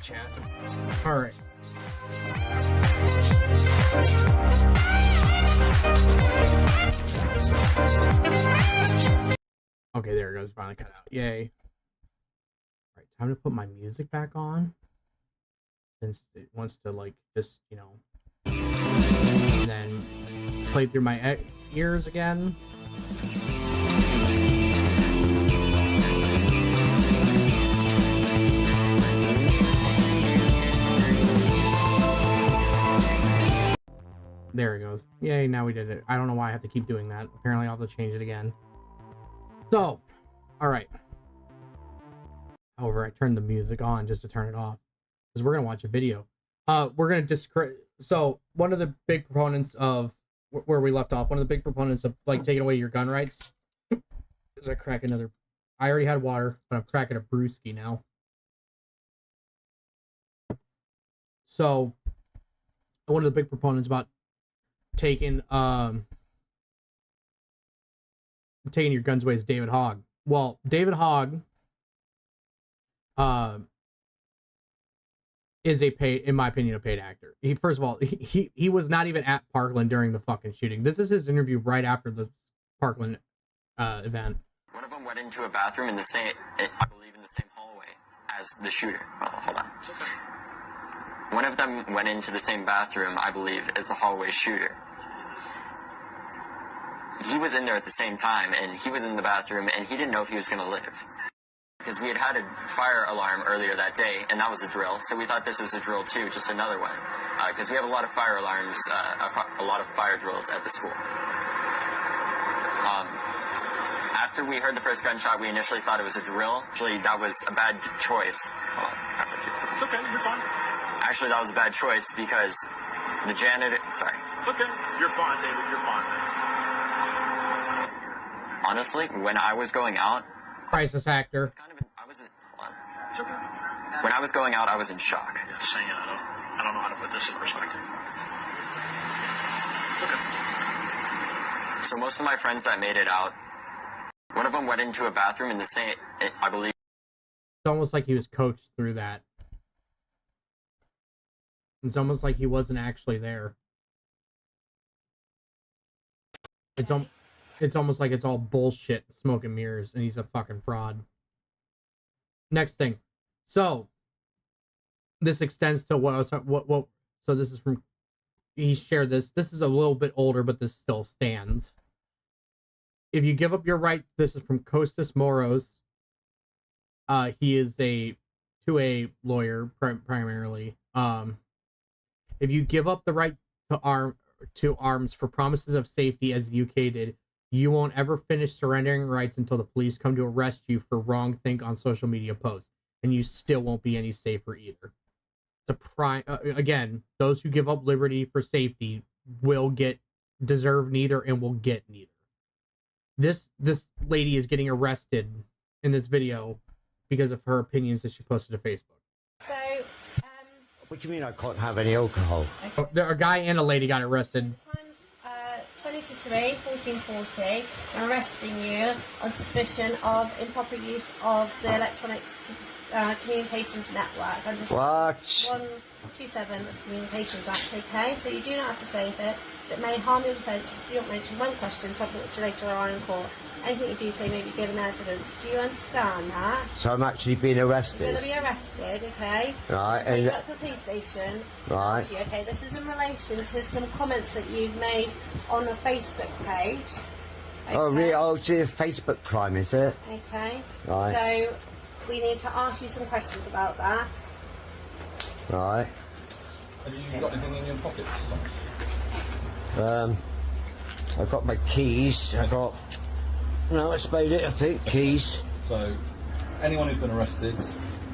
chat. All right. Okay, there it goes. Finally cut out. Yay. All right, time to put my music back on. Since it wants to, like, just, you know, and then play through my ears again. There it goes. Yay, now we did it. I don't know why I have to keep doing that. Apparently I'll have to change it again. So, alright. However, I turned the music on just to turn it off. Because we're going to watch a video. We're going to discredit... So, one of the big proponents of... Where we left off, one of the big proponents of, like, taking away your gun rights... Is I crack another... I already had water, but I'm cracking a brewski now. So, one of the big proponents about taking your guns away is David Hogg. Well, David Hogg is in my opinion, a paid actor. He, first of all, he was not even at Parkland during the fucking shooting. This is his interview right after the Parkland event. One of them went into a bathroom in the same, I believe, in the same hallway as the shooter. Oh, hold on. One of them went into the same bathroom, I believe, as the hallway shooter. He was in there at the same time, and he was in the bathroom, and he didn't know if he was going to live. Because we had had a fire alarm earlier that day, and that was a drill, so we thought this was a drill too, just another one. Because we have a lot of fire alarms, a lot of fire drills at the school. After we heard the first gunshot, we initially thought it was a drill. Actually, that was a bad choice. It's okay, you're fine. Actually, that was a bad choice because the janitor... Sorry. It's okay. You're fine, David. You're fine. Honestly, when I was going out... Crisis actor. Hold on. It's okay. When I was going out, I was in shock. Yeah, saying I don't know how to put this in perspective. It's okay. So most of my friends that made it out, one of them went into a bathroom in the same... I believe... It's almost like he was coached through that. It's almost like he wasn't actually there. It's almost like it's all bullshit, smoke and mirrors, and he's a fucking fraud. Next thing. So, this extends to what I was talking... So this is from... He shared this. This is a little bit older, but this still stands. If you give up your right... This is from Costas Moros. He is a 2A lawyer, primarily. If you give up the right to arms for promises of safety, as the UK did, you won't ever finish surrendering rights until the police come to arrest you for wrong think on social media posts, and you still won't be any safer either. Again, those who give up liberty for safety deserve neither and will get neither. This lady is getting arrested in this video because of her opinions that she posted to Facebook. So, What do you mean I can't have any alcohol? A guy and a lady got arrested. times 20 to 3, 1440, arresting you on suspicion of improper use of the electronic communications network under What? 127 of the Communications Act, okay? So you do not have to say that it may harm your defence if you don't mention one question, something which you later are in court. Anything you do say may be given evidence. Do you understand that? So I'm actually being You're arrested? going to be arrested, okay? Right, So you and- got to the police station. Right. Ask you, okay, this is in relation to some comments that you've made on a Facebook page. Okay? Oh, really? Oh, it's a Facebook crime, is it? Okay. Right. So we need to ask you some questions about that. Right. Have you got anything in your pockets, Thomas? I've got my keys. I got... No, that's about it, I think. Keys. So, anyone who's been arrested,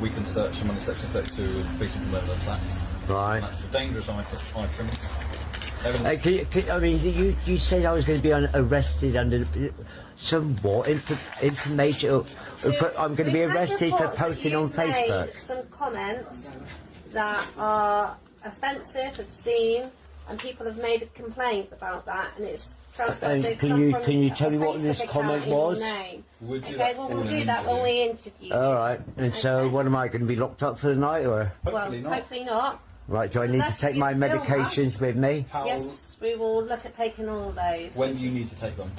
we can search them under Section 32 of the Basic Criminal Act. Right. And that's for dangerous items. I mean, you said I was going to be arrested under some what? Information? I'm going to be arrested for posting on Facebook. Made some comments that are offensive, obscene, and people have made a complaint about that, and it's transferred. And can you tell me what this comment was? Okay, well, we'll do that when we interview. All right. And so, what am I going to be locked up for the night, or? Hopefully not. Hopefully not. Right. Do I need to take my medications with me? Yes, we will look at taking all of those. When do you need to take them?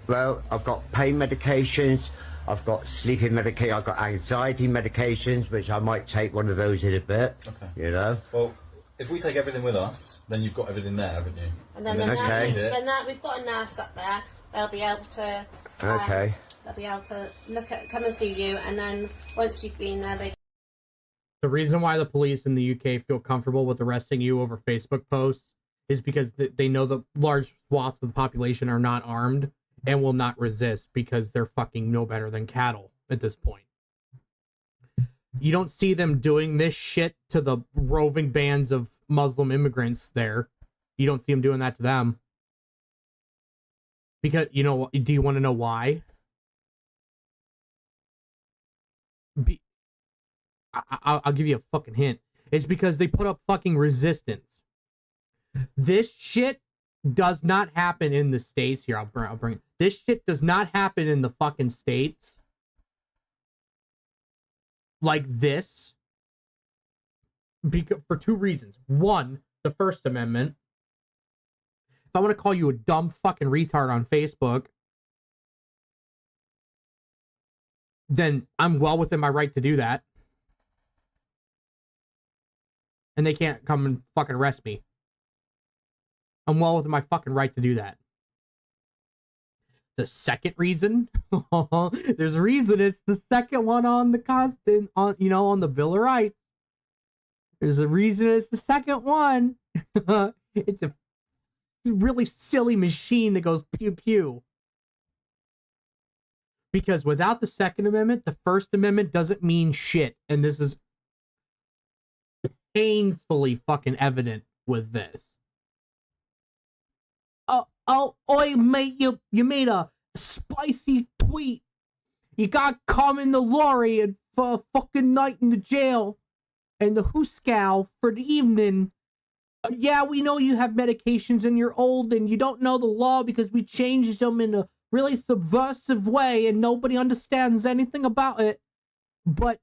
Well, I've got pain medications. I've got sleeping medication. I've got anxiety medications, which I might take one of those in a bit. Okay. You know. Well, if we take everything with us, then you've got everything there, haven't you? And then we've got a nurse up there. They'll be able to. Okay. They'll be able to come and see you, and then once you've been there, they. The reason why the police in the UK feel comfortable with arresting you over Facebook posts is because they know that large swaths of the population are not armed and will not resist because they're fucking no better than cattle at this point. You don't see them doing this shit to the roving bands of Muslim immigrants there. You don't see them doing that to them. Because, you know, do you want to know why? I'll give you a fucking hint. It's because they put up fucking resistance. This shit does not happen in the States. Here, I'll bring it. This shit does not happen in the fucking States. Like this. For two reasons. One, the First Amendment. If I want to call you a dumb fucking retard on Facebook, then I'm well within my right to do that. And they can't come and fucking arrest me. I'm well within my fucking right to do that. The second reason, there's a reason it's the second one on the constant, on the Bill of Rights. There's a reason it's the second one. It's a really silly machine that goes pew pew. Because without the Second Amendment, the First Amendment doesn't mean shit. And this is painfully fucking evident with this. Oi, mate, you made a spicy tweet. You got come in the lorry and for a fucking night in the jail and the hooskow for the evening. Yeah, we know you have medications and you're old and you don't know the law because we changed them in a really subversive way and nobody understands anything about it. But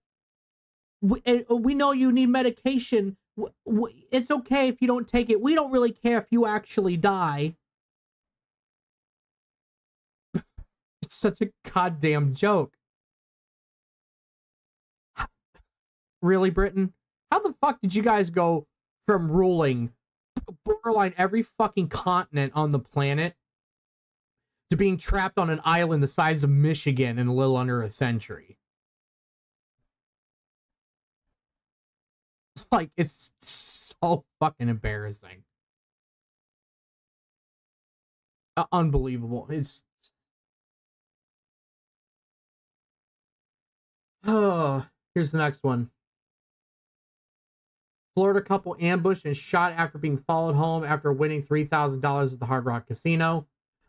we know you need medication. It's okay if you don't take it. We don't really care if you actually die. It's such a goddamn joke. Really, Britain? How the fuck did you guys go from ruling borderline every fucking continent on the planet to being trapped on an island the size of Michigan in a little under a century? It's like, it's so fucking embarrassing. Unbelievable. It's... Oh, here's the next one. Florida couple ambushed and shot after being followed home after winning $3,000 at the Hard Rock Casino.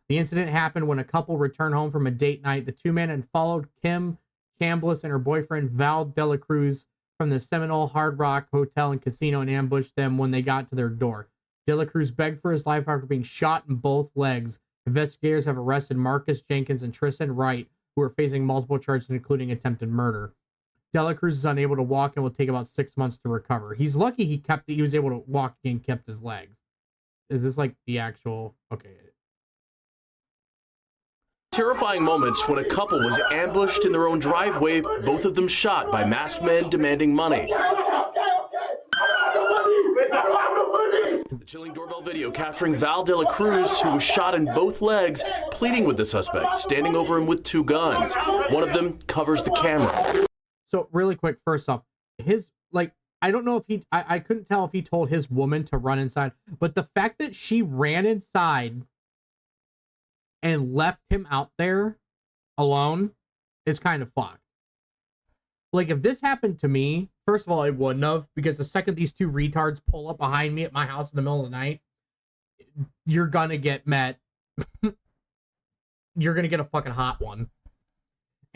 The incident happened when a couple returned home from a date night. The two men had followed Kim Chambliss and her boyfriend Val Dela Cruz from the Seminole Hard Rock Hotel and Casino and ambushed them when they got to their door. Dela Cruz begged for his life after being shot in both legs. Investigators have arrested Marcus Jenkins and Tristan Wright, who are facing multiple charges, including attempted murder. Dela Cruz is unable to walk and will take about 6 months to recover. He's lucky he was able to walk and kept his legs. Is this like the actual... Okay. Terrifying moments when a couple was ambushed in their own driveway, both of them shot by masked men demanding money. The chilling doorbell video capturing Val Dela Cruz, who was shot in both legs, pleading with the suspect, standing over him with two guns. One of them covers the camera. So really quick, first off, I don't know if I couldn't tell if he told his woman to run inside, but the fact that she ran inside and left him out there alone is kind of fucked. Like, if this happened to me, first of all, it wouldn't have, because the second these two retards pull up behind me at my house in the middle of the night, you're gonna get met. You're gonna get a fucking hot one.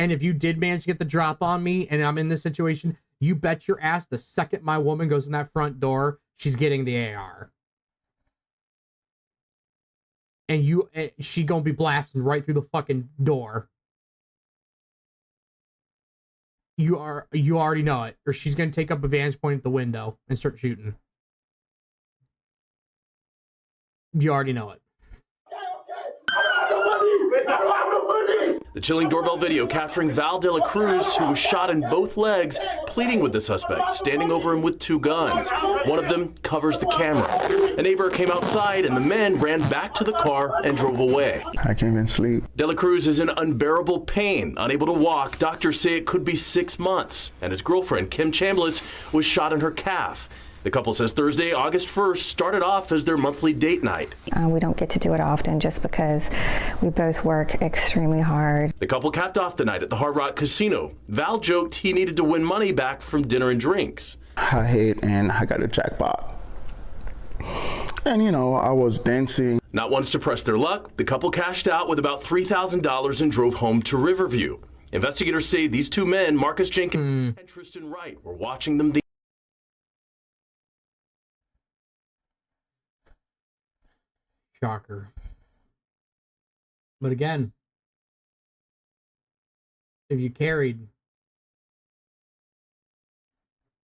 And if you did manage to get the drop on me and I'm in this situation, you bet your ass the second my woman goes in that front door, she's getting the AR. and she gonna be blasting right through the fucking door. You already know it, or she's gonna take up a vantage point at the window and start shooting. You already know it. The chilling doorbell video capturing Val de la Cruz, who was shot in both legs, pleading with the suspect, standing over him with 2 guns. One of them covers the camera. A neighbor came outside and the men ran back to the car and drove away. I can't even sleep. De la Cruz is in unbearable pain, unable to walk. Doctors say it could be 6 months. And his girlfriend, Kim Chambliss, was shot in her calf. The couple says Thursday, August 1st, started off as their monthly date night. We don't get to do it often just because we both work extremely hard. The couple capped off the night at the Hard Rock Casino. Val joked he needed to win money back from dinner and drinks. I hit and I got a jackpot. And, you know, I was dancing. Not once to press their luck, the couple cashed out with about $3,000 and drove home to Riverview. Investigators say these 2 men, Marcus Jenkins and Tristan Wright, were watching them the Shocker. But again, if you carried,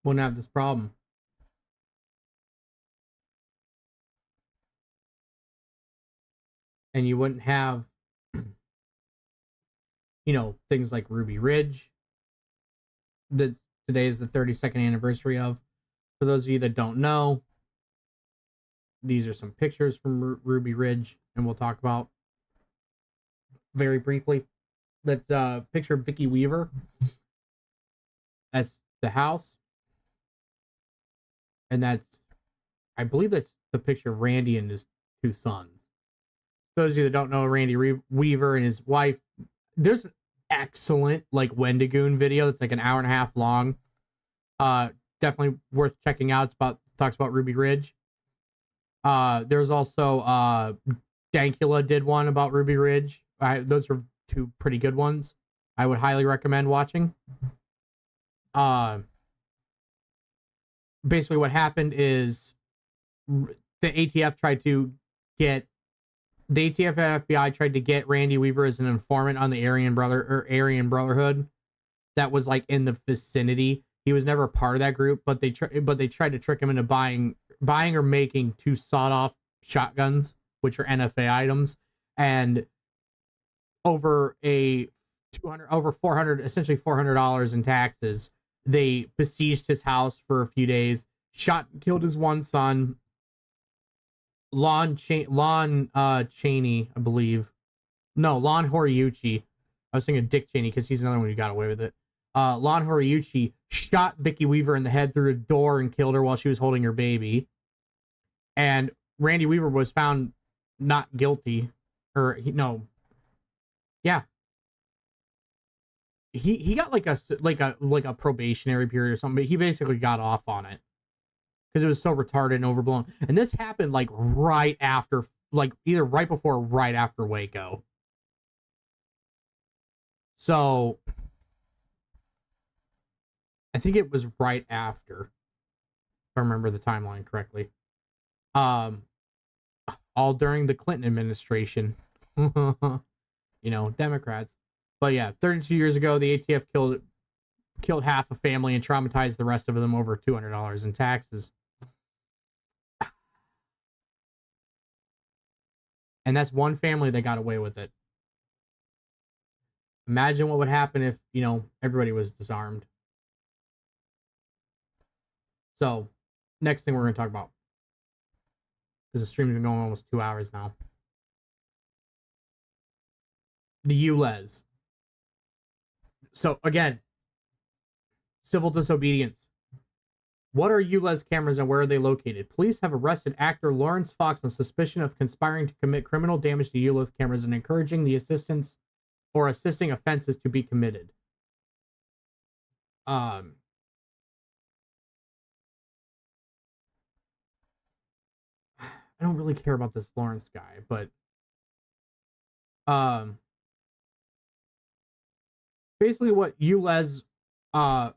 wouldn't have this problem. And you wouldn't have, you know, things like Ruby Ridge that today is the 32nd anniversary of. For those of you that don't know, these are some pictures from Ruby Ridge, and we'll talk about very briefly. That picture of Vicki Weaver. That's the house. And I believe that's the picture of Randy and his 2 sons. Those of you that don't know Randy Weaver and his wife, there's an excellent Wendigoon video that's like an hour and a half long. Definitely worth checking out. Talks about Ruby Ridge. There's also Dankula did one about Ruby Ridge. Those are 2 pretty good ones. I would highly recommend watching. Basically what happened is the ATF and FBI tried to get Randy Weaver as an informant on the Aryan Brotherhood that was in the vicinity. He was never a part of that group, but they tried to trick him into buying or making 2 sawed-off shotguns, which are NFA items, and over $400 in taxes. They besieged his house for a few days, shot and killed his 1 son, Lon Chaney, I believe. No, Lon Horiuchi. I was thinking Dick Cheney because he's another one who got away with it. Lon Horiuchi shot Vicki Weaver in the head through a door and killed her while she was holding her baby. And Randy Weaver was found not guilty. He got like a probationary period or something, but he basically got off on it because it was so retarded and overblown. And this happened right after, either right before or right after Waco. So I think it was right after, if I remember the timeline correctly. All during the Clinton administration. Democrats. But yeah, 32 years ago, the ATF killed half a family and traumatized the rest of them over $200 in taxes. And that's one family that got away with it. Imagine what would happen if, everybody was disarmed. So, next thing we're going to talk about. Because the stream's been going almost 2 hours now. The ULEZ. So, again, civil disobedience. What are ULEZ cameras and where are they located? Police have arrested actor Lawrence Fox on suspicion of conspiring to commit criminal damage to ULEZ cameras and encouraging the assistance or assisting offenses to be committed. I don't really care about this Lawrence guy, but basically what ULEZ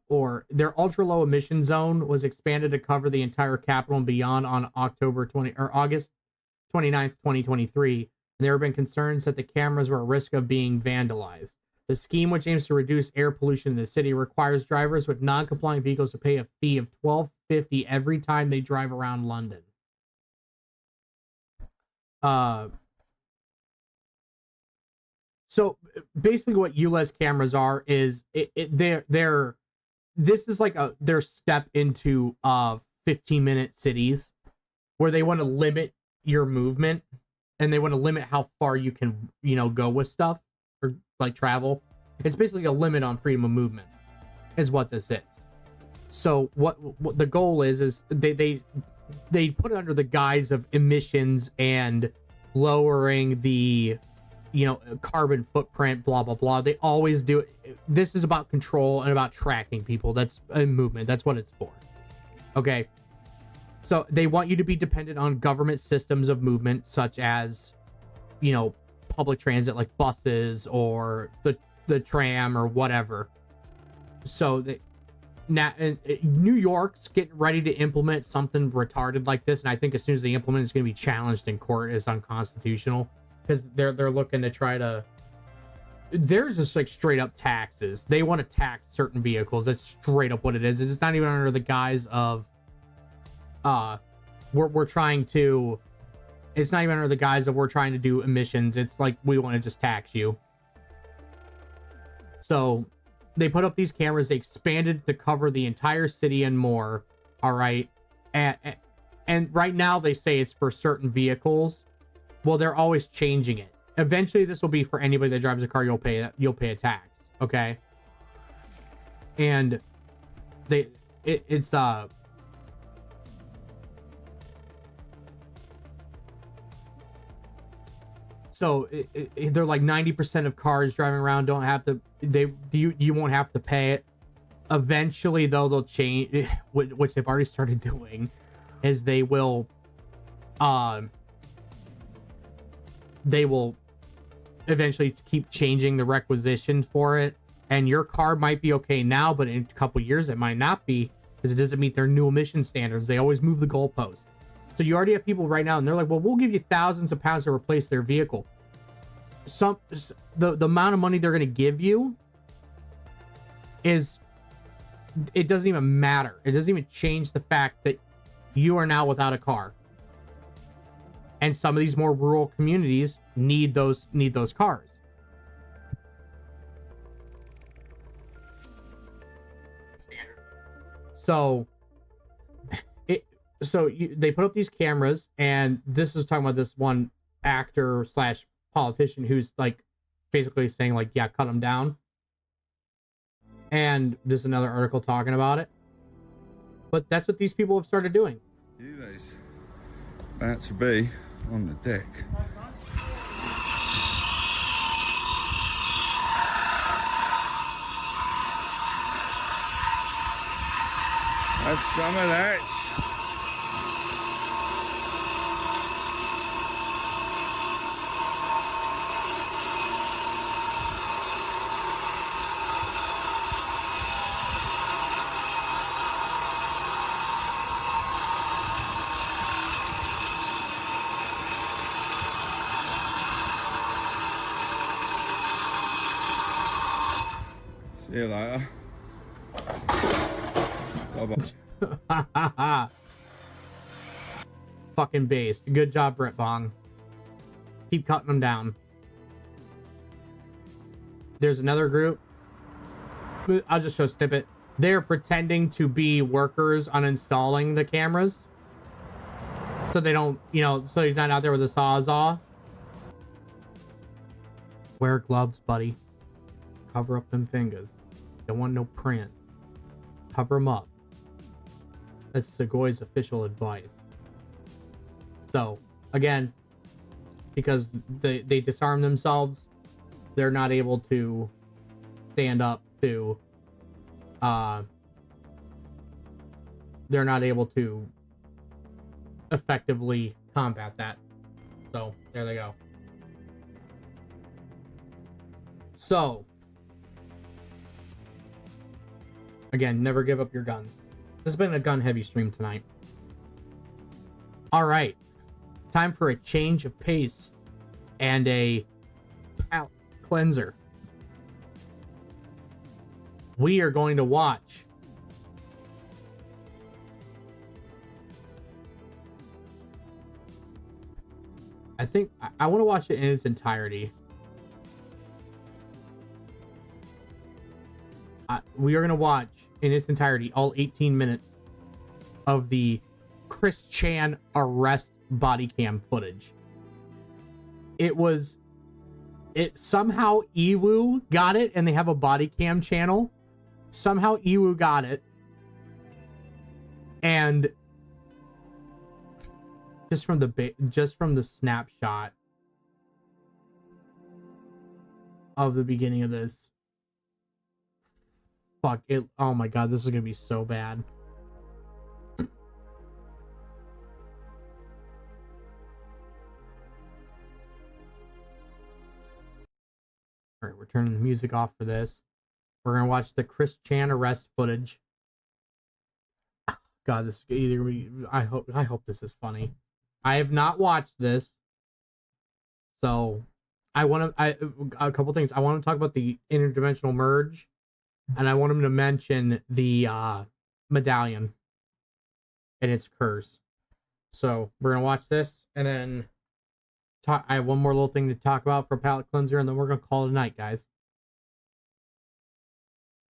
or their ultra low emission zone was expanded to cover the entire capital and beyond on August 29th, 2023, and there have been concerns that the cameras were at risk of being vandalized. The scheme, which aims to reduce air pollution in the city, requires drivers with non-compliant vehicles to pay a fee of $12.50 every time they drive around London. So basically, what ULEZ cameras are is this is like their step into 15-minute cities where they want to limit your movement and they want to limit how far you can go with stuff or like travel. It's basically a limit on freedom of movement is what this is. So what the goal is they put it under the guise of emissions and lowering the carbon footprint, blah blah blah. They always do it. This is about control and about tracking people. That's a movement. That's what it's for. Okay. So they want you to be dependent on government systems of movement, such as, public transit like buses or the tram or whatever. So New York's getting ready to implement something retarded like this, and I think as soon as they implement it, it's going to be challenged in court as unconstitutional because they're looking to try to. There's just like straight up taxes. They want to tax certain vehicles. That's straight up what it is. It's not even under the guise of we're trying to. It's not even under the guise of we're trying to do emissions. It's like we want to just tax you. So they put up these cameras. They expanded to cover the entire city and more. All right, and right now they say it's for certain vehicles. Well, they're always changing it. Eventually, this will be for anybody that drives a car. You'll pay a tax. Okay, and it's So they're like 90% of cars driving around don't have to. You won't have to pay it. Eventually, though, they'll change, which they've already started doing, is they will eventually keep changing the requisition for it. And your car might be okay now, but in a couple years it might not be because it doesn't meet their new emission standards. They always move the goalpost. So you already have people right now, and they're like, well, we'll give you thousands of pounds to replace their vehicle. The amount of money they're going to give you is, it doesn't even matter. It doesn't even change the fact that you are now without a car. And some of these more rural communities need those cars. So they put up these cameras, and this is talking about this one actor / politician who's like basically saying like, yeah, cut them down. And this is another article talking about it. But that's what these people have started doing. ULEZ about to be on the deck. Have some of that. See you later. Bye-bye. Fucking based. Good job, Brett Bong. Keep cutting them down. There's another group. I'll just show a snippet. They're pretending to be workers on installing the cameras. So they don't, so he's not out there with a sawzall. Wear gloves, buddy. Cover up them fingers. Don't want no prints. Cover them up. That's Sugoi's official advice. So, again, because they disarm themselves, they're not able to stand up to, they're not able to effectively combat that. So, there they go. So, again, never give up your guns. This has been a gun-heavy stream tonight. All right. Time for a change of pace. and a palate cleanser. We are going to watch I think I want to watch it in its entirety. We are going to watch in its entirety all 18 minutes of the Chris Chan arrest body cam footage. It somehow Ewu got it, and they have a body cam channel. Somehow Ewu got it, and just from the snapshot of the beginning of this, fuck it! Oh my god, this is gonna be so bad. All right, we're turning the music off for this. We're gonna watch the Chris Chan arrest footage. God, this is either gonna be. I hope this is funny. I have not watched this, so a couple things. I want to talk about the interdimensional merge, and I want him to mention the medallion and its curse. So we're gonna watch this, and then I have one more little thing to talk about for palate cleanser, and then we're gonna call it a night, guys.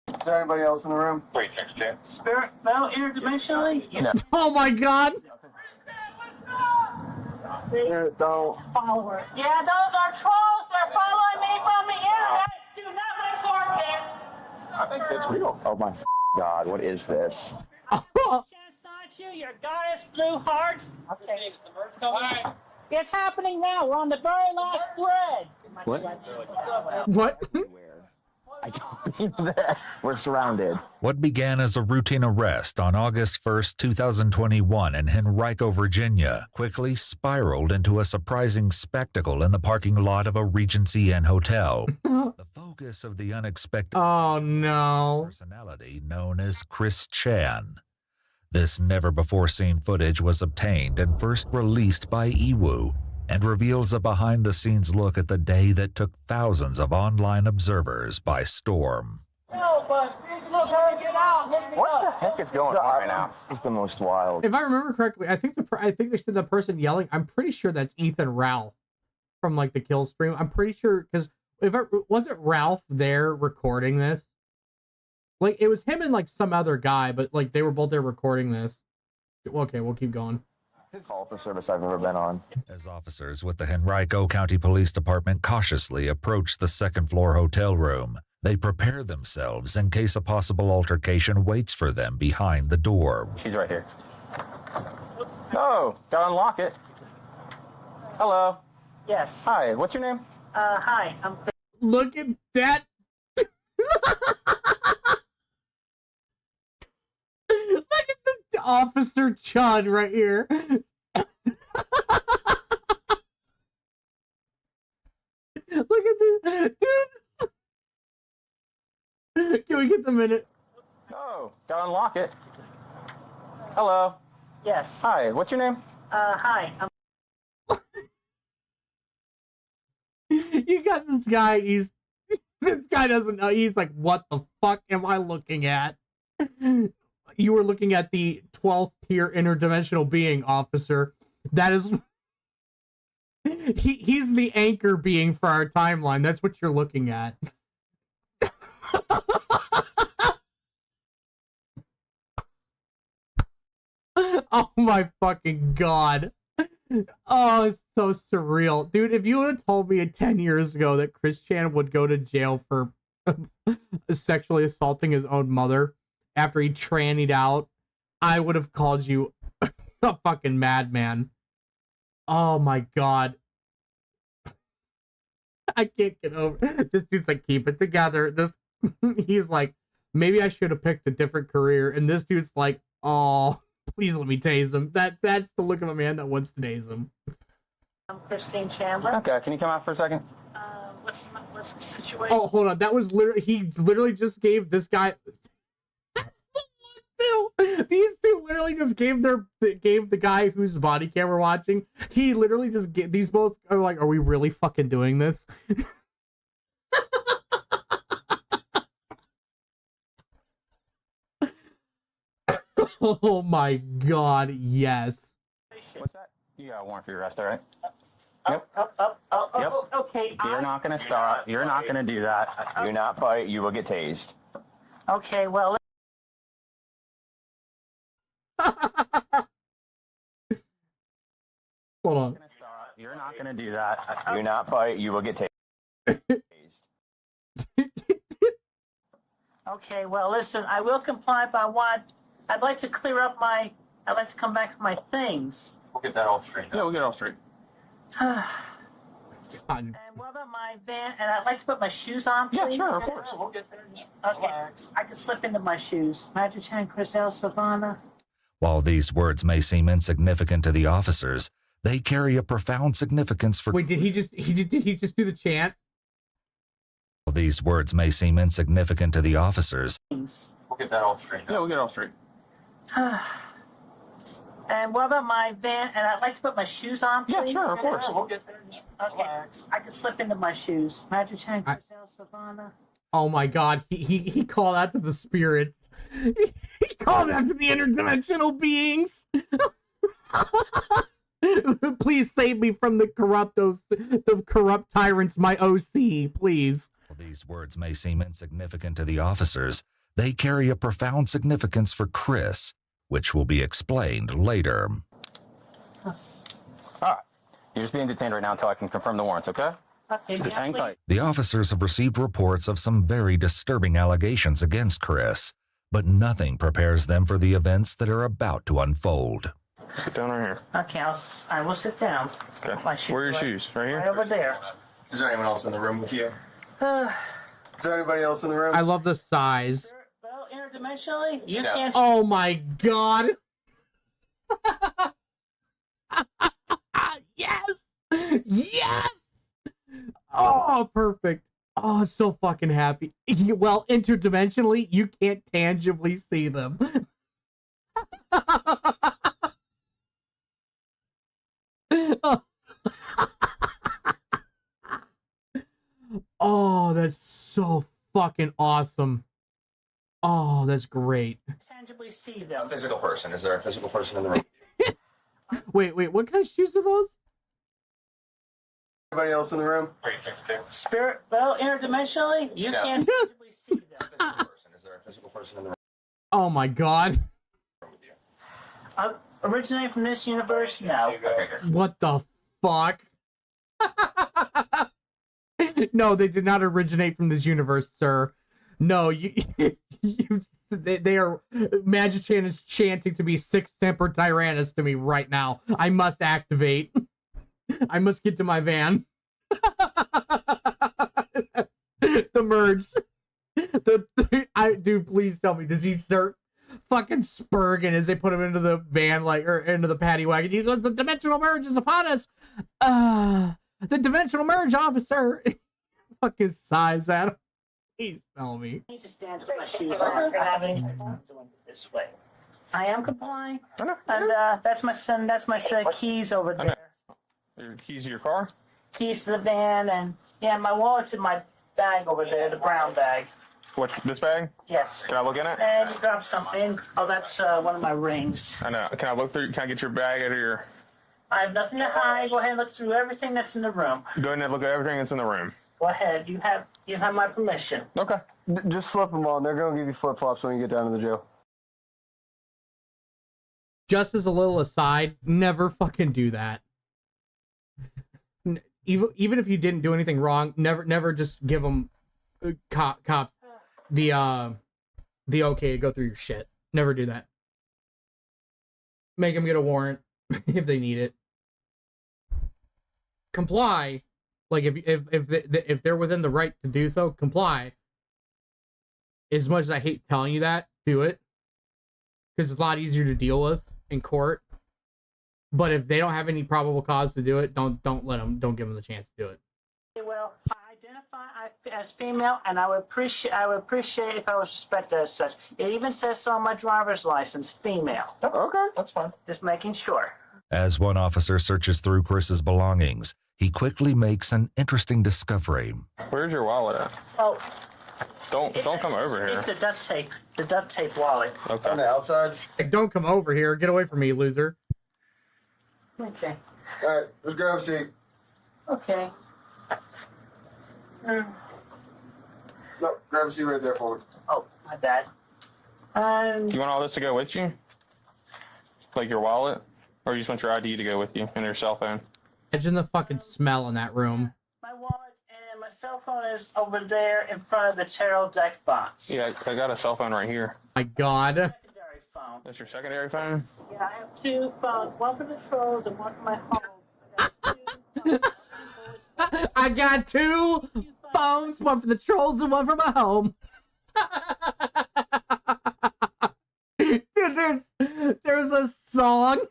Is there anybody else in the room? Wait, next Jan. Spirit fell interdimensionally? You know. Oh my god! Spirit don't. Follower. Yeah, those are trolls. They're following me from the internet. Do not report this. I think that's real. Oh my god, what is this? You, your goddess blue hearts. Okay. It's happening now. We're on the very last thread. What? I don't mean that. We're surrounded. What began as a routine arrest on August 1st, 2021 in Henrico, Virginia, quickly spiraled into a surprising spectacle in the parking lot of a Regency Inn hotel. The focus of the unexpected personality known as Chris Chan. This never-before-seen footage was obtained and first released by Ewu, and reveals a behind-the-scenes look at the day that took thousands of online observers by storm. No, but look, hurry, get out. What the heck is going on right now? It's the most wild. If I remember correctly, I think they said the person yelling. I'm pretty sure that's Ethan Ralph from like the kill stream. I'm pretty sure because wasn't Ralph there recording this? Like it was him and like some other guy, but like they were both there recording this. Okay, we'll keep going. All the service I've ever been on. As officers with the Henrico County Police Department cautiously approach the second-floor hotel room, they prepare themselves in case a possible altercation waits for them behind the door. She's right here. No, gotta unlock it. Hello. Yes. Hi, what's your name? Hi, I'm... Look at that. Look at the Officer Chun right here. Look at this, dude. Can we get the minute? No, gotta unlock it. Hello. Yes. Hi, what's your name? Hi, I'm... You got this guy, this guy doesn't know. He's like, what the fuck am I looking at? You were looking at the 12th tier interdimensional being, officer. That is... He's the anchor being for our timeline. That's what you're looking at. Oh my fucking god. Oh, it's so surreal. Dude, if you would have told me 10 years ago that Chris Chan would go to jail for sexually assaulting his own mother after he trannied out, I would have called you a fucking madman. Oh my god. I can't get over this dude's like, keep it together. He's like, maybe I should have picked a different career. And this dude's like, oh, please let me tase him. That's the look of a man that wants to tase him. I'm Christine Chandler. Okay, can you come out for a second? What's the situation? Oh, hold on. That was literally, he literally just gave this guy. That's the look These two literally just gave the guy whose body cam we're watching. He literally just these both are like, are we really fucking doing this? Oh my god, yes. What's that? You got a warrant for your arrest, all right? Yep. Okay. You're not gonna stop. You're not gonna do that. Do not fight. You will get tased. Okay, well. Hold on. You're not gonna do that. Do not fight. You will get tased. Okay, well, listen, I will comply, but I'd like to clear up I'd like to come back with my things. We'll get that all straight. Yeah, we'll get it all straight. And what about my van? And I'd like to put my shoes on, please. Yeah, sure, of course. We'll get there. Okay, I can slip into my shoes. Magic Chan, Chris L. Savannah. While these words may seem insignificant to the officers, they carry a profound significance for... Wait, did he just do the chant? While these words may seem insignificant to the officers... We'll get that all straight. Yeah, we'll get it all straight. And what about my van? And I'd like to put my shoes on, please. Yeah, sure, of course. We'll get there. Okay, I can slip into my shoes. Magic Chan, Chris L. Savannah. Oh my god, he called out to the spirits. He called out to the interdimensional beings. Please save me from the corrupt tyrants, my OC, please. While these words may seem insignificant to the officers, they carry a profound significance for Chris, which will be explained later. All right. You're just being detained right now until I can confirm the warrants, okay? Okay, just hang tight. The officers have received reports of some very disturbing allegations against Chris, but nothing prepares them for the events that are about to unfold. Sit down right here. Okay, I will sit down. Okay. My shoes Where are your shoes? Right here? Right over there. Is there anyone else in the room with you? Is there anybody else in the room? I love the size. Well, interdimensionally, you can't. Oh my god. Yes! Yes! Oh, perfect. Oh, so fucking happy. Well, interdimensionally, you can't tangibly see them. Oh, that's so fucking awesome. Oh, that's great. Tangibly see them. A physical person. Is there a physical person in the room? Wait, what kind of shoes are those? Anybody else in the room? Spirit, well, interdimensionally, you can't tangibly see them. Is there a physical person in the room? Oh my god. Originating from this universe? No. What the fuck? No, they did not originate from this universe, sir. No, they are. Magic Chan is chanting to be six-tempered Tyrannus to me right now. I must activate. I must get to my van. The merge. Dude, please tell me, does he start fucking spurging as they put him into the van, or into the paddy wagon? He goes, the dimensional merge is upon us. The dimensional merge, officer. Fucking sighs at him. Please tell me. I need to stand with my shoes on. I'm doing it this way. I am complying. And that's my son. That's my set of keys over there. Your keys to your car? Keys to the van, and yeah, my wallet's in my bag over there, the brown bag. What, this bag? Yes. Can I look in it? And you grab something. Oh, that's one of my rings. I know. Can I look through? Can I get your bag out of your... I have nothing to hide. Go ahead and look through everything that's in the room. Go ahead and look at everything that's in the room. Go ahead. You have my permission. Okay. Just slip them on. They're going to give you flip-flops when you get down to the jail. Just as a little aside, never fucking do that. Even if you didn't do anything wrong, never just give them cops the okay to go through your shit. Never do that. Make them get a warrant if they need it. Comply, like if they're within the right to do so, comply. As much as I hate telling you that, do it, because it's a lot easier to deal with in court. But if they don't have any probable cause to do it, don't give them the chance to do it. Well, I identify as female, and I would appreciate if I was respected as such. It even says so on my driver's license, female. Okay, that's fine. Just making sure. As one officer searches through Chris's belongings, he quickly makes an interesting discovery. Where's your wallet at? Oh, Don't come over here. It's the duct tape wallet. Okay. On the outside. Like, don't come over here. Get away from me, loser. Okay. All right, just grab a seat. Okay. No, grab a seat right there for me. Oh, my bad. You want all this to go with you? Like your wallet? Or you just want your ID to go with you and your cell phone? Imagine the fucking smell in that room. My wallet and my cell phone is over there in front of the tarot deck box. Yeah, I got a cell phone right here. My God. Secondary phone. That's your secondary phone? Yeah, I have two phones, one for the trolls and one for my home. I got two phones, one for the trolls and one for my home. Dude, there's a song.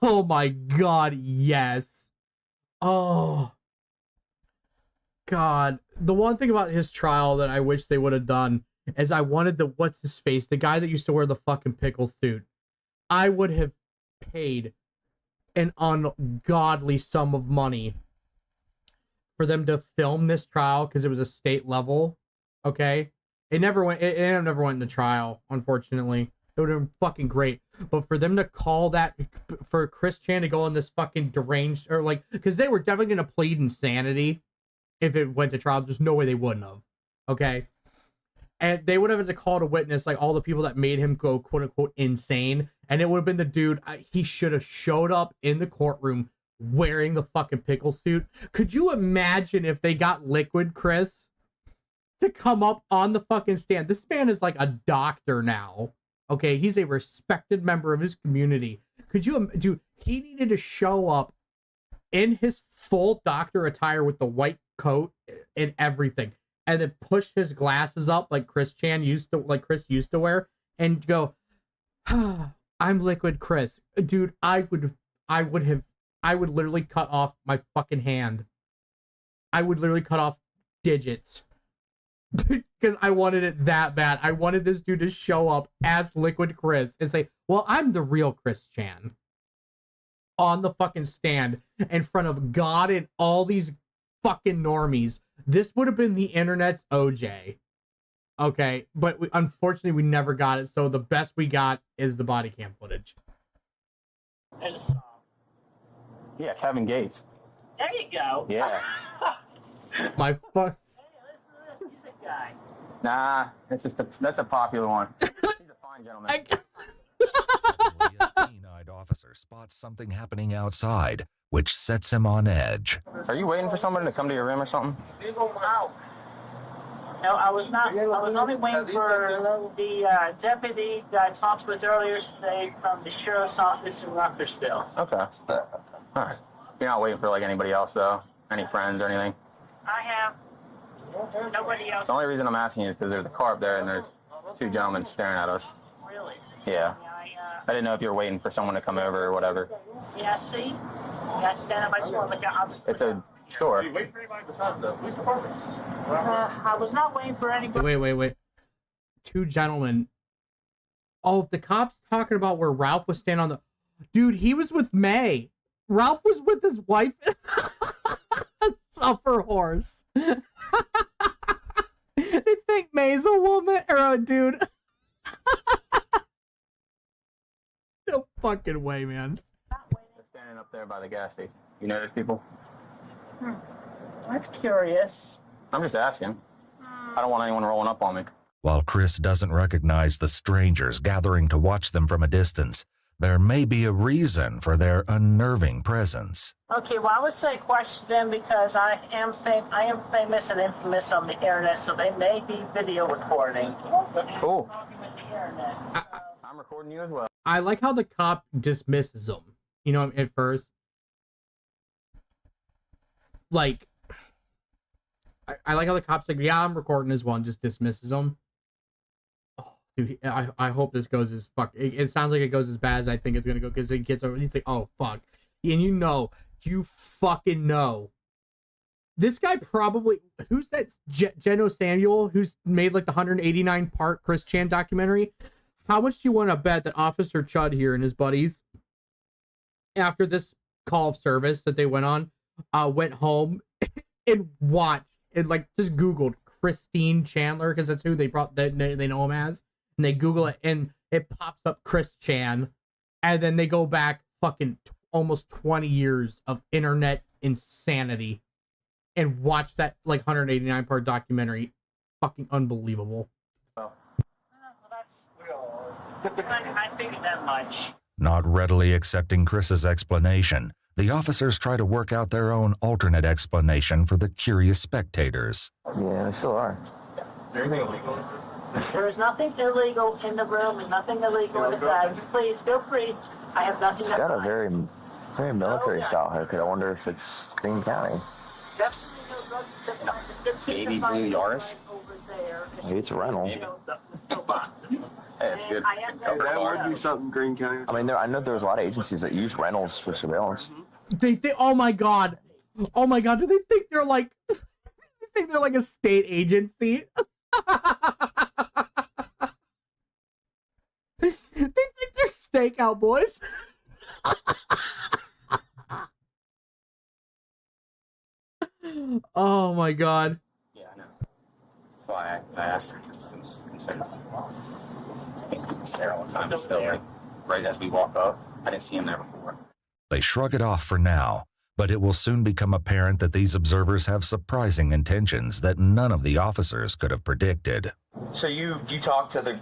Oh my God, yes. Oh God. The one thing about his trial that I wish they would have done is I wanted the what's his face, the guy that used to wear the fucking pickle suit. I would have paid an ungodly sum of money for them to film this trial because it was a state level. Okay, it never went into trial, unfortunately. It would have been fucking great. But for them to call that, for Chris Chan to go on this fucking deranged, or like, because they were definitely going to plead insanity if it went to trial. There's no way they wouldn't have. Okay. And they would have had to call to witness, like, all the people that made him go, quote unquote, insane. And it would have been the dude, he should have showed up in the courtroom wearing the fucking pickle suit. Could you imagine if they got Liquid Chris to come up on the fucking stand? This man is like a doctor now. Okay, he's a respected member of his community. Could you, dude, he needed to show up in his full doctor attire with the white coat and everything, and then push his glasses up like Chris used to wear, and go, I'm Liquid Chris. Dude, I would literally cut off my fucking hand. I would literally cut off digits. Because I wanted it that bad. I wanted this dude to show up as Liquid Chris and say, well, I'm the real Chris Chan. On the fucking stand in front of God and all these fucking normies. This would have been the internet's OJ. Okay, but unfortunately we never got it, so the best we got is the body cam footage. There's a song. Yeah, Kevin Gates. There you go. Yeah. My fuck. Guy. Nah, that's a popular one. He's a fine gentleman. Suddenly, a keen-eyed officer spots something happening outside, which sets him on edge. Are you waiting for someone to come to your room or something? No, I was not. I was only waiting for the deputy that I talked with earlier today from the sheriff's office in Ruckersville. Okay. All right. You're not waiting for like anybody else though? Any friends or anything? I have. Nobody else. The only reason I'm asking you is because there's a car up there and there's two gentlemen staring at us. Really? Yeah. I didn't know if you were waiting for someone to come over or whatever. Yeah, see? You got to stand up. I just want to look out. It's a store. I was not waiting for anybody. Wait. Two gentlemen. Oh, the cops talking about where Ralph was standing on the... Dude, he was with May. Ralph was with his wife. Suffer horse. They think May's a woman or a dude. No fucking way, man. They're standing up there by the gas station. You know those people? That's curious. I'm just asking. I don't want anyone rolling up on me. While Chris doesn't recognize the strangers gathering to watch them from a distance, there may be a reason for their unnerving presence. Okay, well, I would say question them because I am famous and infamous on the internet, so they may be video recording. Cool. I'm recording you as well. I like how the cop dismisses them, you know, at first. Like, I like how the cop's like, yeah, I'm recording as one, just dismisses them. Oh, Dude, I hope this goes as fuck. It sounds like it goes as bad as I think it's gonna go, because he gets over. He's like, oh fuck, and you fucking know. This guy probably, who's that? Jeno Samuel, who's made like the 189-part Chris Chan documentary. How much do you want to bet that Officer Chud here and his buddies, after this call of service that they went on, went home and watched and like just Googled Christine Chandler, because that's who they know him as, and they Google it and it pops up Chris Chan, and then they go back fucking almost 20 years of internet insanity and watch that like 189-part documentary. Fucking unbelievable. I figured that much. Not readily accepting Chris's explanation, the officers try to work out their own alternate explanation for the curious spectators. Yeah, they still are. There is nothing illegal in the room and nothing illegal in the bag. Please feel free. I have nothing. It's got a very military style haircut. I wonder if it's Green County. Baby blue Yaris. Maybe it's a rental. Hey, it's good. That would be something Green County. I mean, I know there's a lot of agencies that use rentals for surveillance. They think, oh my god, do they think they're like, a state agency? They think they're stakeout boys. Oh my god. Yeah, I know. That's why I asked her, because it's considered. He's there all the time. He's still right as we walk up. I didn't see him there before. They shrug it off for now, but it will soon become apparent that these observers have surprising intentions that none of the officers could have predicted. So you talked to the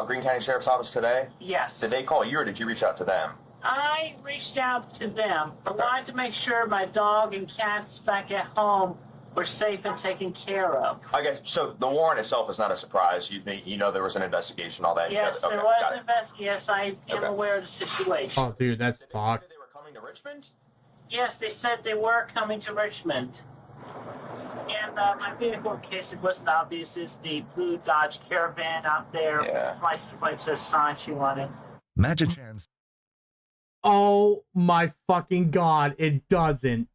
Green County Sheriff's Office today? Yes. Did they call you or did you reach out to them? I reached out to them. I wanted to make sure my dog and cats back at home were safe and taken care of. I guess, so the warrant itself is not a surprise. You know there was an investigation, all that. Yes, there was an investigation. Yes, I am aware of the situation. Oh, dude, that's fucked. They were coming to Richmond? Yes, they said they were coming to Richmond. And my vehicle, in case it wasn't obvious, is the blue Dodge Caravan out there. Yeah. Its license plate says Sanchi on it. Magic Chance. Oh my fucking god, it doesn't.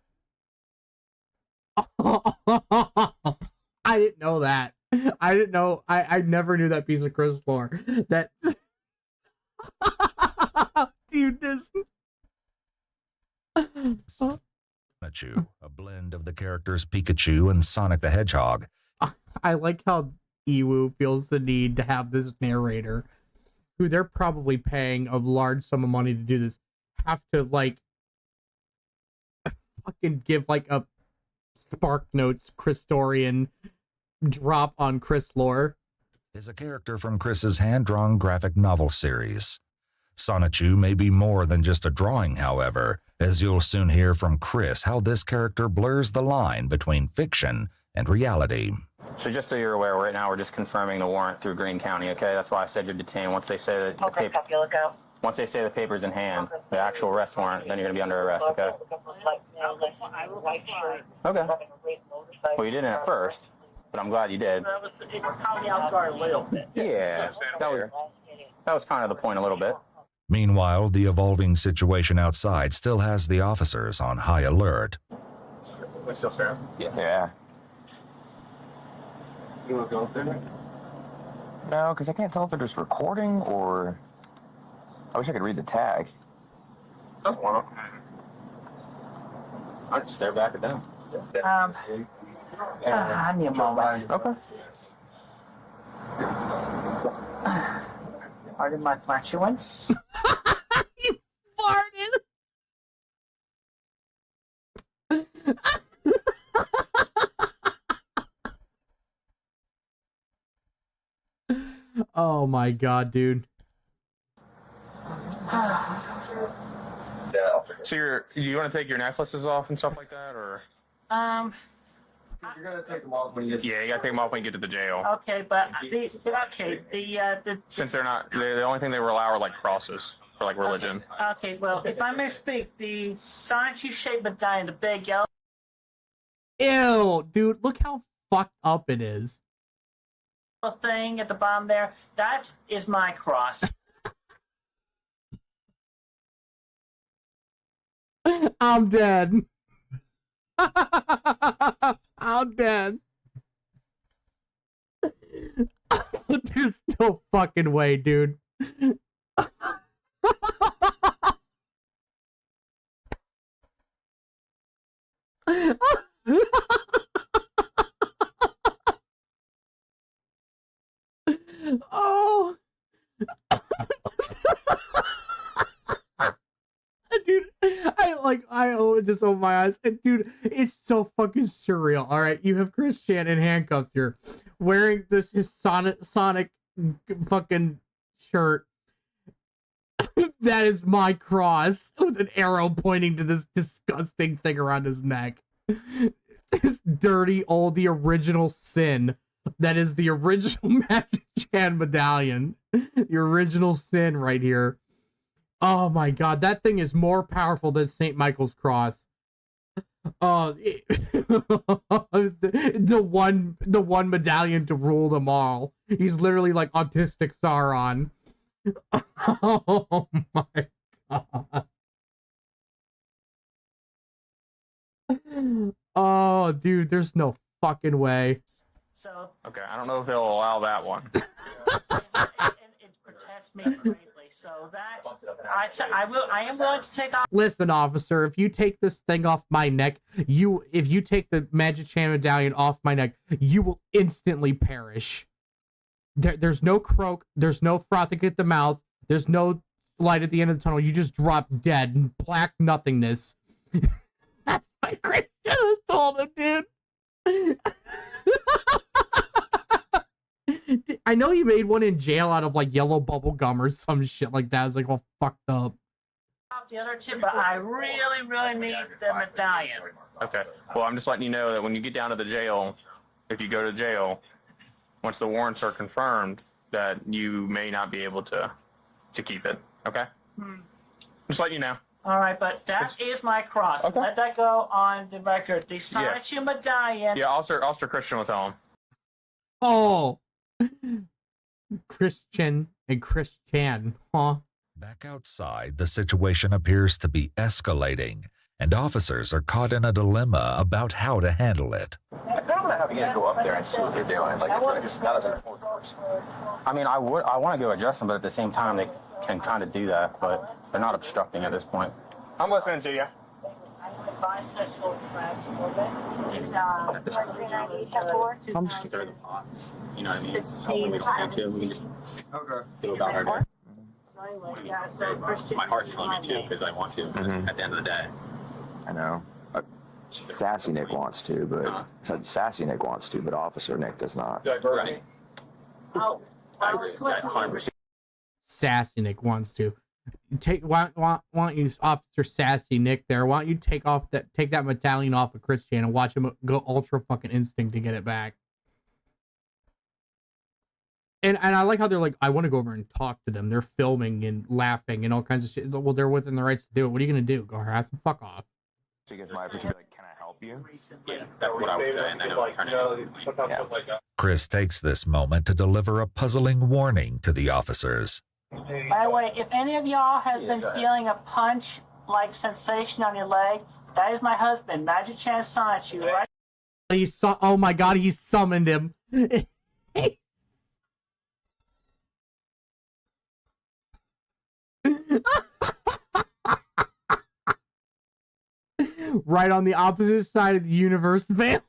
I didn't know that. I didn't know. I never knew that piece of Chris lore. That dude, this Pikachu, a blend of the characters Pikachu and Sonic the Hedgehog. I like how Ewu feels the need to have this narrator, who they're probably paying a large sum of money to do this, have to like fucking give like a Spark Notes Christorian drop on Chris lore. Is a character from Chris's hand-drawn graphic novel series. Sonichu may be more than just a drawing, however, as you'll soon hear from Chris how this character blurs the line between fiction and reality. So just so you're aware, right now we're just confirming the warrant through Greene County, okay? That's why I said you're detained. Once they say that the paper, once they say the paper's in hand, the actual arrest warrant, then you're going to be under arrest, okay? Okay. Well, you didn't at first, but I'm glad you did. It caught me off guard a little bit. Yeah, that was kind of the point a little bit. Meanwhile, the evolving situation outside still has the officers on high alert. We still fair? Yeah. You want to go up there? No, because I can't tell if they're just recording or... I wish I could read the tag. That's one of them. I'd stare back at them. I need a moment. Okay. Pardon my flatulence. You farted. Oh my god, dude. So you want to take your necklaces off and stuff like that, or? Um. You're gonna take them off when you get. Yeah, you gotta take them off when you get to the jail. Okay, but the Since the only thing they will allow are like crosses for like religion. Okay, well, if I may speak, the Sanchi shaped medallion, the big yellow. Ew, dude, look how fucked up it is. thing at the bottom there, that is my cross. I'm dead. I'm dead. There's no fucking way, dude. Oh. Dude, I just opened my eyes, and dude, it's so fucking surreal. All right, you have Chris Chan in handcuffs here, wearing his Sonic fucking shirt. That is my cross, with an arrow pointing to this disgusting thing around his neck. This dirty the original sin. That is the original Magic Chan medallion. The original sin right here. Oh my god, that thing is more powerful than St. Michael's cross. The one medallion to rule them all. He's literally like autistic Sauron. Oh my god. Oh, dude, there's no fucking way. So Okay, I don't know if they'll allow that one. it protects me greatly. So that I am willing to take off. Listen, officer, if you take this thing off my neck, if you take the Magic Chan medallion off my neck, you will instantly perish. There's no croak, there's no frothing at the mouth, there's no light at the end of the tunnel. You just drop dead in black nothingness. That's what Christian has told him, dude. I know he made one in jail out of like yellow bubble gum or some shit like that. I was like, well, fucked up. The other two, but I really, really need the medallion. Okay. Well, I'm just letting you know that when you get down to the jail, if you go to jail, once the warrants are confirmed, that you may not be able to keep it. Okay. Just letting you know. All right, but that is my cross. Okay. Let that go on the record. The Sonic medallion. Yeah, Officer Christian will tell him. Oh, Christian and Chris Chan, huh? Back outside, the situation appears to be escalating, and officers are caught in a dilemma about how to handle it. I kind of want to have you go up there and see what they're doing. Like, it's not as important. I mean, I want to go address them, but at the same time, they can kind of do that, but they're not obstructing at this point. I'm listening to you. Bisexual transfer. I'm just throw the pots. You know what I mean? When we don't need to, we can just go about our day. My heart's telling me too, because I want to, but at the end of the day. I know. Sassy Nick wants to, but Sassy Nick wants to, but Officer Nick does not. Right. Oh, I agree. 100%. Sassy Nick wants to. Why don't you, Officer Sassy Nick there? Why don't you take that medallion off of Chris Chan and watch him go ultra fucking instinct to get it back? And I like how they're like, I want to go over and talk to them. They're filming and laughing and all kinds of shit. Well, they're within the rights to do it. What are you gonna do? Go harass them? Fuck off. To get my opportunity, like, can I help you? Yeah, that's what I would say, and I know turn it. Chris takes this moment to deliver a puzzling warning to the officers. By the way, if any of y'all has been feeling a punch-like sensation on your leg, that is my husband, Magic Chan Sonic, right? He saw. Oh my god, he summoned him. Right on the opposite side of the universe, man.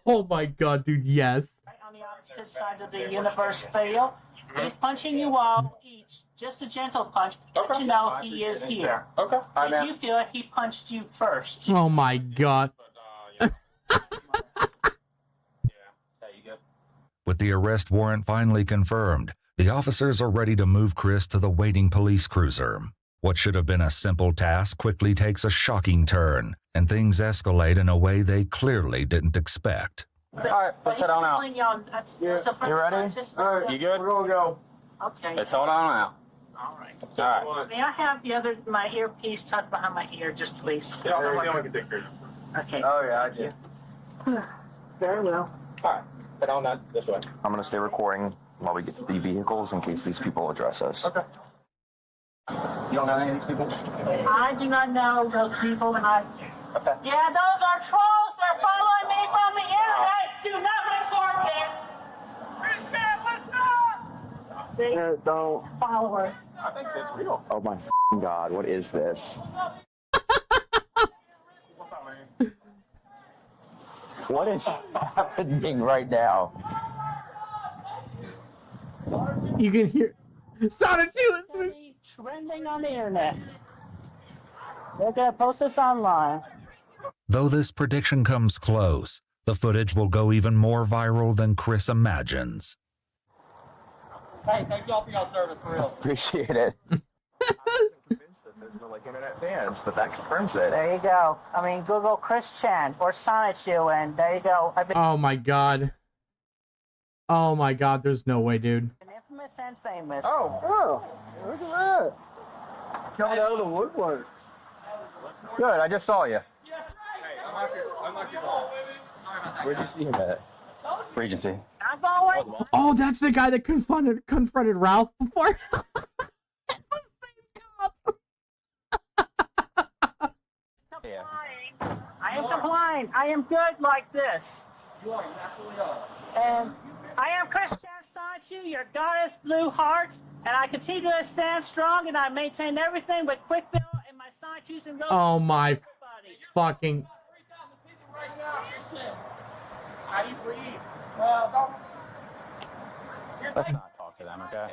Oh my god, dude, yes. Right on the opposite side of the universe, fail. He's punching you all each, just a gentle punch, but you know he is here. Okay. If you feel it, he punched you first. Oh my god. With the arrest warrant finally confirmed, the officers are ready to move Chris to the waiting police cruiser. What should have been a simple task quickly takes a shocking turn, and things escalate in a way they clearly didn't expect. All right, let's head on out. You ready? You good? We're gonna go. Okay. Let's hold on out. All right. All right. May I have my earpiece tucked behind my ear, just please? Yeah, can take care of it. Okay. Oh yeah, I do. Very well. All right. Head on that this way. I'm going to stay recording while we get to the vehicles in case these people address us. Okay. You don't know any of these people? I do not know those people, and I... Okay. Yeah, those are trolls. They're following me from the internet. Do not report this. Don't. Followers. I think that's real. Oh my God, what is this? What is happening right now? You can hear Sonic 2 is trending on the internet. They're gonna post this online. Though this prediction comes close, the footage will go even more viral than Chris imagines. Hey, thank y'all for y'all service, for real. Appreciate it. I wasn't convinced that there's no like internet fans, but that confirms it. There you go. I mean, Google Chris Chan or Sonic Shoe, and there you go. Oh my God. Oh my God, there's no way, dude. Infamous and famous. Oh, look at that. Coming out of the woodwork. Good, I just saw you. Hey, I'm not your ball. Where'd you see him at? Regency. I'm going. Oh, that's the guy that confronted Ralph before. Yeah. I am complying. I am good like this. You are, you absolutely are. And I am Chris Chan, your goddess blue heart, and I continue to stand strong, and I maintain everything with quick fill and my side choosing road. Oh my fucking. How do you breathe? Let's not talk to them, okay?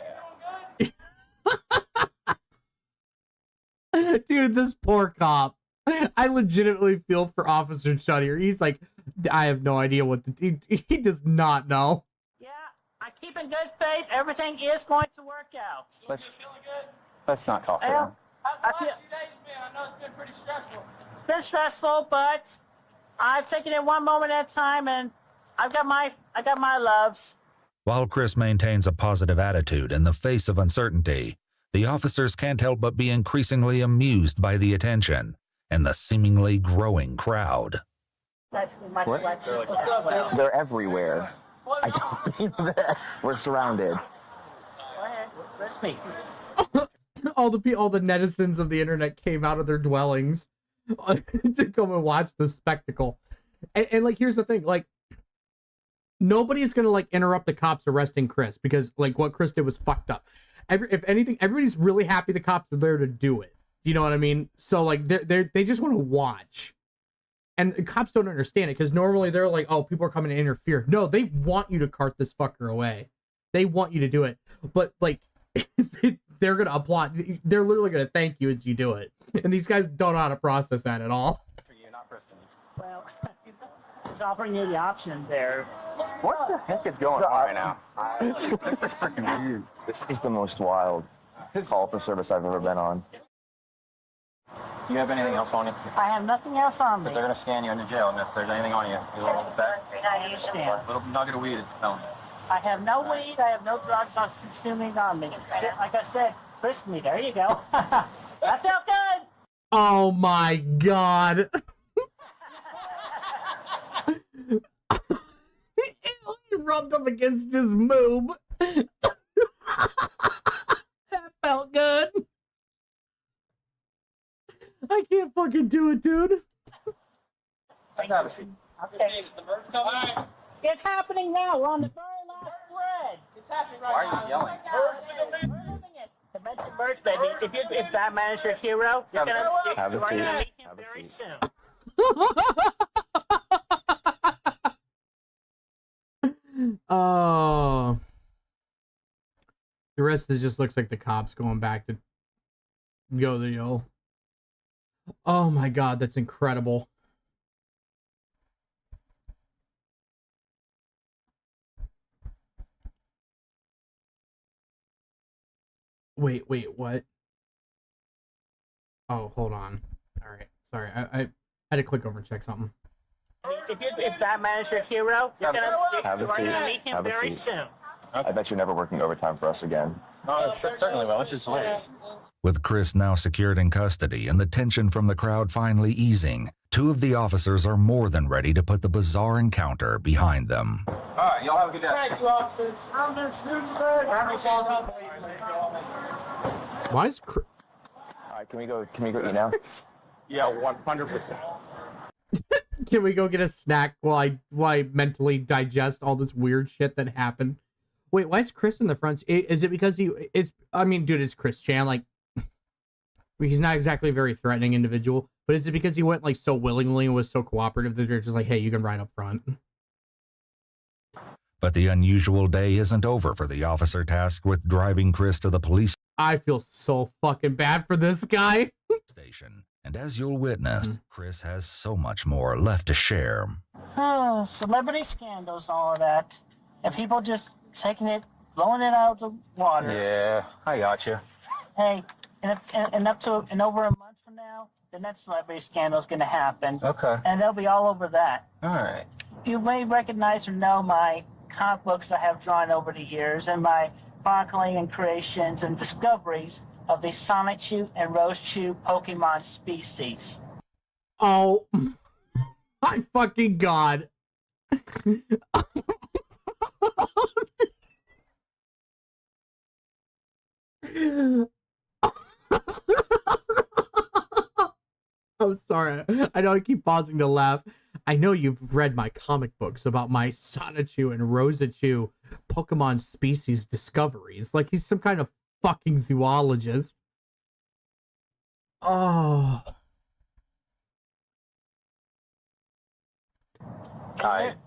Dude, this poor cop. I legitimately feel for Officer Chud here. He's like, I have no idea what to do. He does not know. Yeah, I keep in good faith. Everything is going to work out. Let's not talk to them. I feel, I know it's been pretty stressful. It's been stressful, but I've taken it one moment at a time, and I got my loves. While Chris maintains a positive attitude in the face of uncertainty, the officers can't help but be increasingly amused by the attention and the seemingly growing crowd. What? They're everywhere. I don't believe that. We're surrounded. Go ahead. Let's meet. all the netizens of the internet came out of their dwellings to come and watch this spectacle. And like, here's the thing, like, nobody is gonna like interrupt the cops arresting Chris because like what Chris did was fucked up. If anything, everybody's really happy the cops are there to do it. You know what I mean? So like they just want to watch, and the cops don't understand it because normally they're like, oh, people are coming to interfere. No, they want you to cart this fucker away. They want you to do it, but like they're gonna applaud. They're literally gonna thank you as you do it, and these guys don't know how to process that at all. Well, it's offering you the option there. What the heck is going on right now? This is freaking weird. This is the most wild call for service I've ever been on. You have anything else on you? I have nothing else on me. They're going to scan you in the jail, and if there's anything on you, you little back. I understand. A little nugget of weed is felony. I have no weed. I have no drugs on consuming on me. Like I said, frisk me. There you go. That felt good. Oh my God. He rubbed up against his moob. That felt good. I can't fucking do it, dude. Let's have a seat. Okay. It's happening now. We're on the very last thread. It's happening right now. Why are you yelling? We're living it. Dimension merge, baby. If Batman is your hero, you're gonna meet him very soon. Oh. The rest of it just looks like the cops going back to go to jail. Oh my God, that's incredible. Wait, what? Oh, hold on. All right, sorry, I had to click over and check something. If Batman is your hero, you're gonna meet him very soon. I bet you're never working overtime for us again. Oh, certainly will. It's just hilarious. With Chris now secured in custody and the tension from the crowd finally easing, Two of the officers are more than ready to put the bizarre encounter behind them. All right, y'all have a good day. Thank you, officers. I'm the student today. Why is Chris... All right, can we go eat now? Yeah, 100%. Can we go get a snack while I mentally digest all this weird shit that happened? Wait, why is Chris in the front? Is it because I mean, dude, it's Chris Chan. Like, he's not exactly a very threatening individual, but is it because he went like so willingly and was so cooperative that they're just like, hey, you can ride up front? But the unusual day isn't over for the officer tasked with driving Chris to the police I feel so fucking bad for this guy. station. And as you'll witness, Chris has so much more left to share. Oh, celebrity scandals, all of that. And people just taking it, blowing it out of the water. Yeah, I got you. Hey, and over a month from now, the next celebrity scandal is going to happen. Okay. And they'll be all over that. All right. You may recognize or know my comic books I have drawn over the years and my chronicling and creations and discoveries of the Sonichu and Rosechu Pokemon species. Oh, my fucking God. I'm sorry. I know I keep pausing to laugh. I know you've read my comic books about my Sonichu and Rosechu Pokemon species discoveries. Like he's some kind of fucking zoologist. Oh.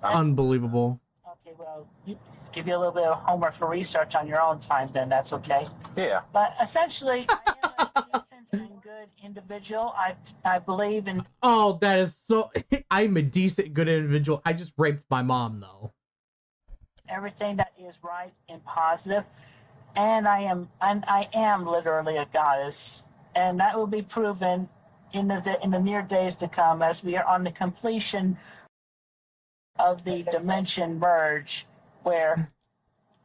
Unbelievable. Okay, well, give you a little bit of homework for research on your own time, then that's okay. Yeah. But essentially, I am a decent and good individual. I believe in... Oh, that is so... I'm a decent, good individual. I just raped my mom, though. Everything that is right and positive. And I am literally a goddess. And that will be proven in the near days to come as we are on the completion of the dimension merge, where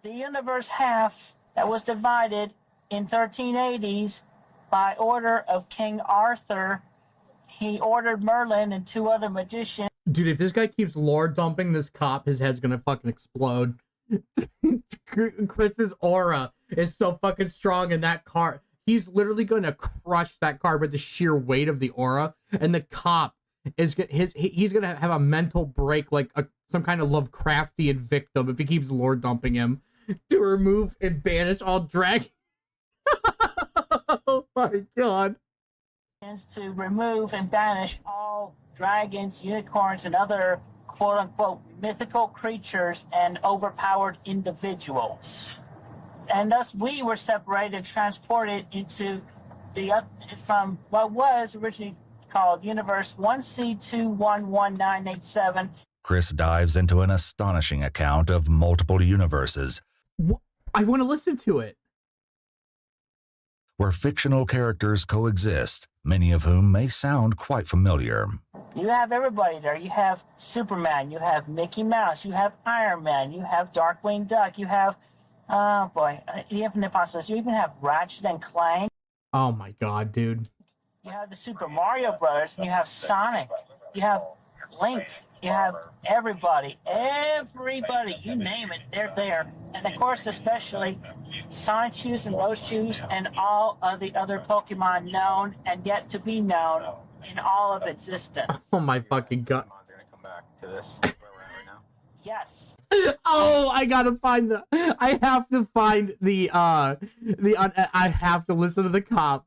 the universe half that was divided in 1380s by order of King Arthur, he ordered Merlin and two other magicians. Dude, if this guy keeps lore dumping this cop, his head's gonna fucking explode. Chris's aura is so fucking strong in that car. He's literally gonna crush that car with the sheer weight of the aura, and the cop is he's gonna have a mental break like some kind of Lovecraftian victim if he keeps lore dumping him to remove and banish all dragons. Oh my God. To remove and banish all dragons, unicorns, and other quote-unquote mythical creatures and overpowered individuals. And thus we were separated, transported into from what was originally called Universe 1C211987. Chris dives into an astonishing account of multiple universes. I want to listen to it. Where fictional characters coexist, many of whom may sound quite familiar. You have everybody there. You have Superman, you have Mickey Mouse, you have Iron Man, you have Darkwing Duck, you have, the Infinite Possibilities. You even have Ratchet and Clank. Oh my God, dude. You have the Super Mario Brothers, and you have Sonic, you have Link, you have everybody, you name it, they're there. And of course, especially Sonichus and Rosechus and all of the other Pokemon known and yet to be known in all of existence. Oh my fucking God. Come back to this where we're at right now. Yes. Oh, I gotta find I have to find I have to listen to the cop.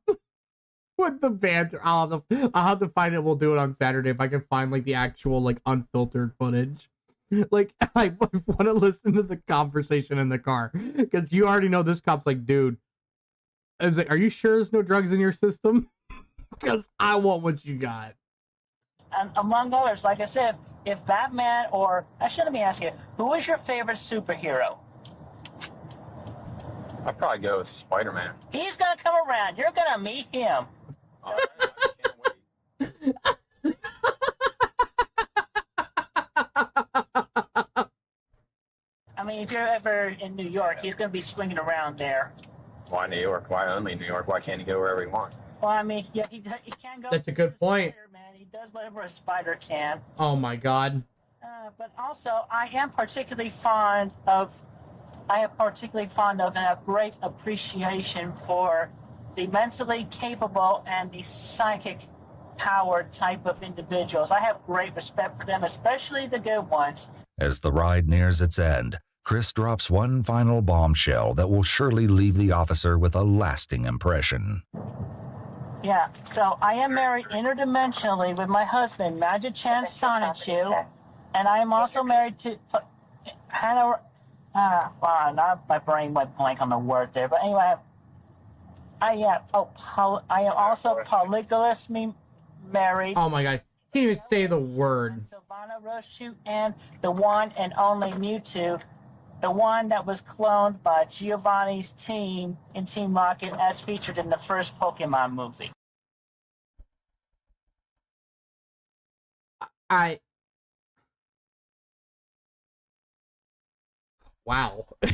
With the banter, I'll have to find it. We'll do it on Saturday if I can find like the actual like unfiltered footage. Like I want to listen to the conversation in the car because you already know this cop's like, dude. I was like, are you sure there's no drugs in your system? Because I want what you got. And among others, like I said, if Batman or let me ask you, who is your favorite superhero? I'd probably go with Spider-Man. He's gonna come around. You're gonna meet him. I mean, if you're ever in New York, he's going to be swinging around there. Why New York? Why only New York? Why can't he go wherever he wants? Well, I mean, yeah, he can go. That's a good point. He does whatever a spider can. Oh my God. But also, I have particularly fond of and have great appreciation for the mentally capable and the psychic powered type of individuals. I have great respect for them, especially the good ones. As the ride nears its end, Chris drops one final bombshell that will surely leave the officer with a lasting impression. Yeah, so I am married interdimensionally with my husband, Magic Chan Sonichu, and I am also married to Hannah. Wow, now my brain went blank on the word there. But anyway, I am also polygamously married. Oh my God. Can't even say the word. Silvana Roshu and the one and only Mewtwo, the one that was cloned by Giovanni's team in Team Rocket as featured in the first Pokemon movie. Wow. I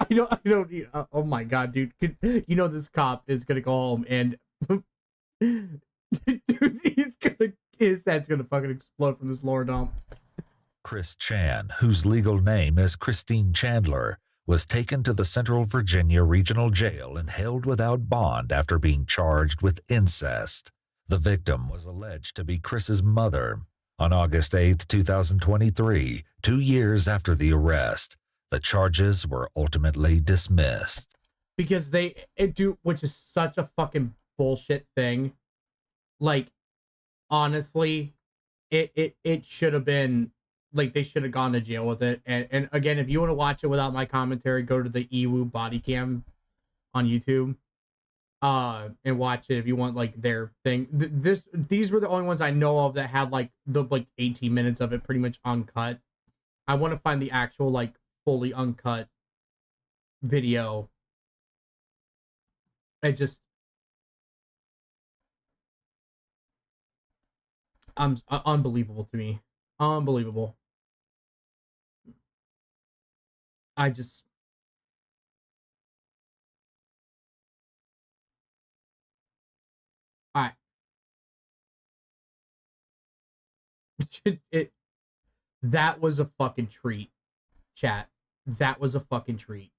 don't, oh my God, dude. You know this cop is gonna go home and dude, his head's gonna fucking explode from this lore dump. Chris Chan, whose legal name is Christine Chandler, was taken to the Central Virginia Regional Jail and held without bond after being charged with incest. The victim was alleged to be Chris's mother. On August 8, 2023, 2 years after the arrest, the charges were ultimately dismissed. Because which is such a fucking bullshit thing. Like, honestly, it should have been, like, they should have gone to jail with it. And again, if you want to watch it without my commentary, go to the EWU body cam on YouTube. And watch it if you want, like, their thing. These were the only ones I know of that had, like, 18 minutes of it pretty much uncut. I want to find the actual, like, fully uncut video. It just, unbelievable to me. Unbelievable. I just, that was a fucking treat, chat. That was a fucking treat.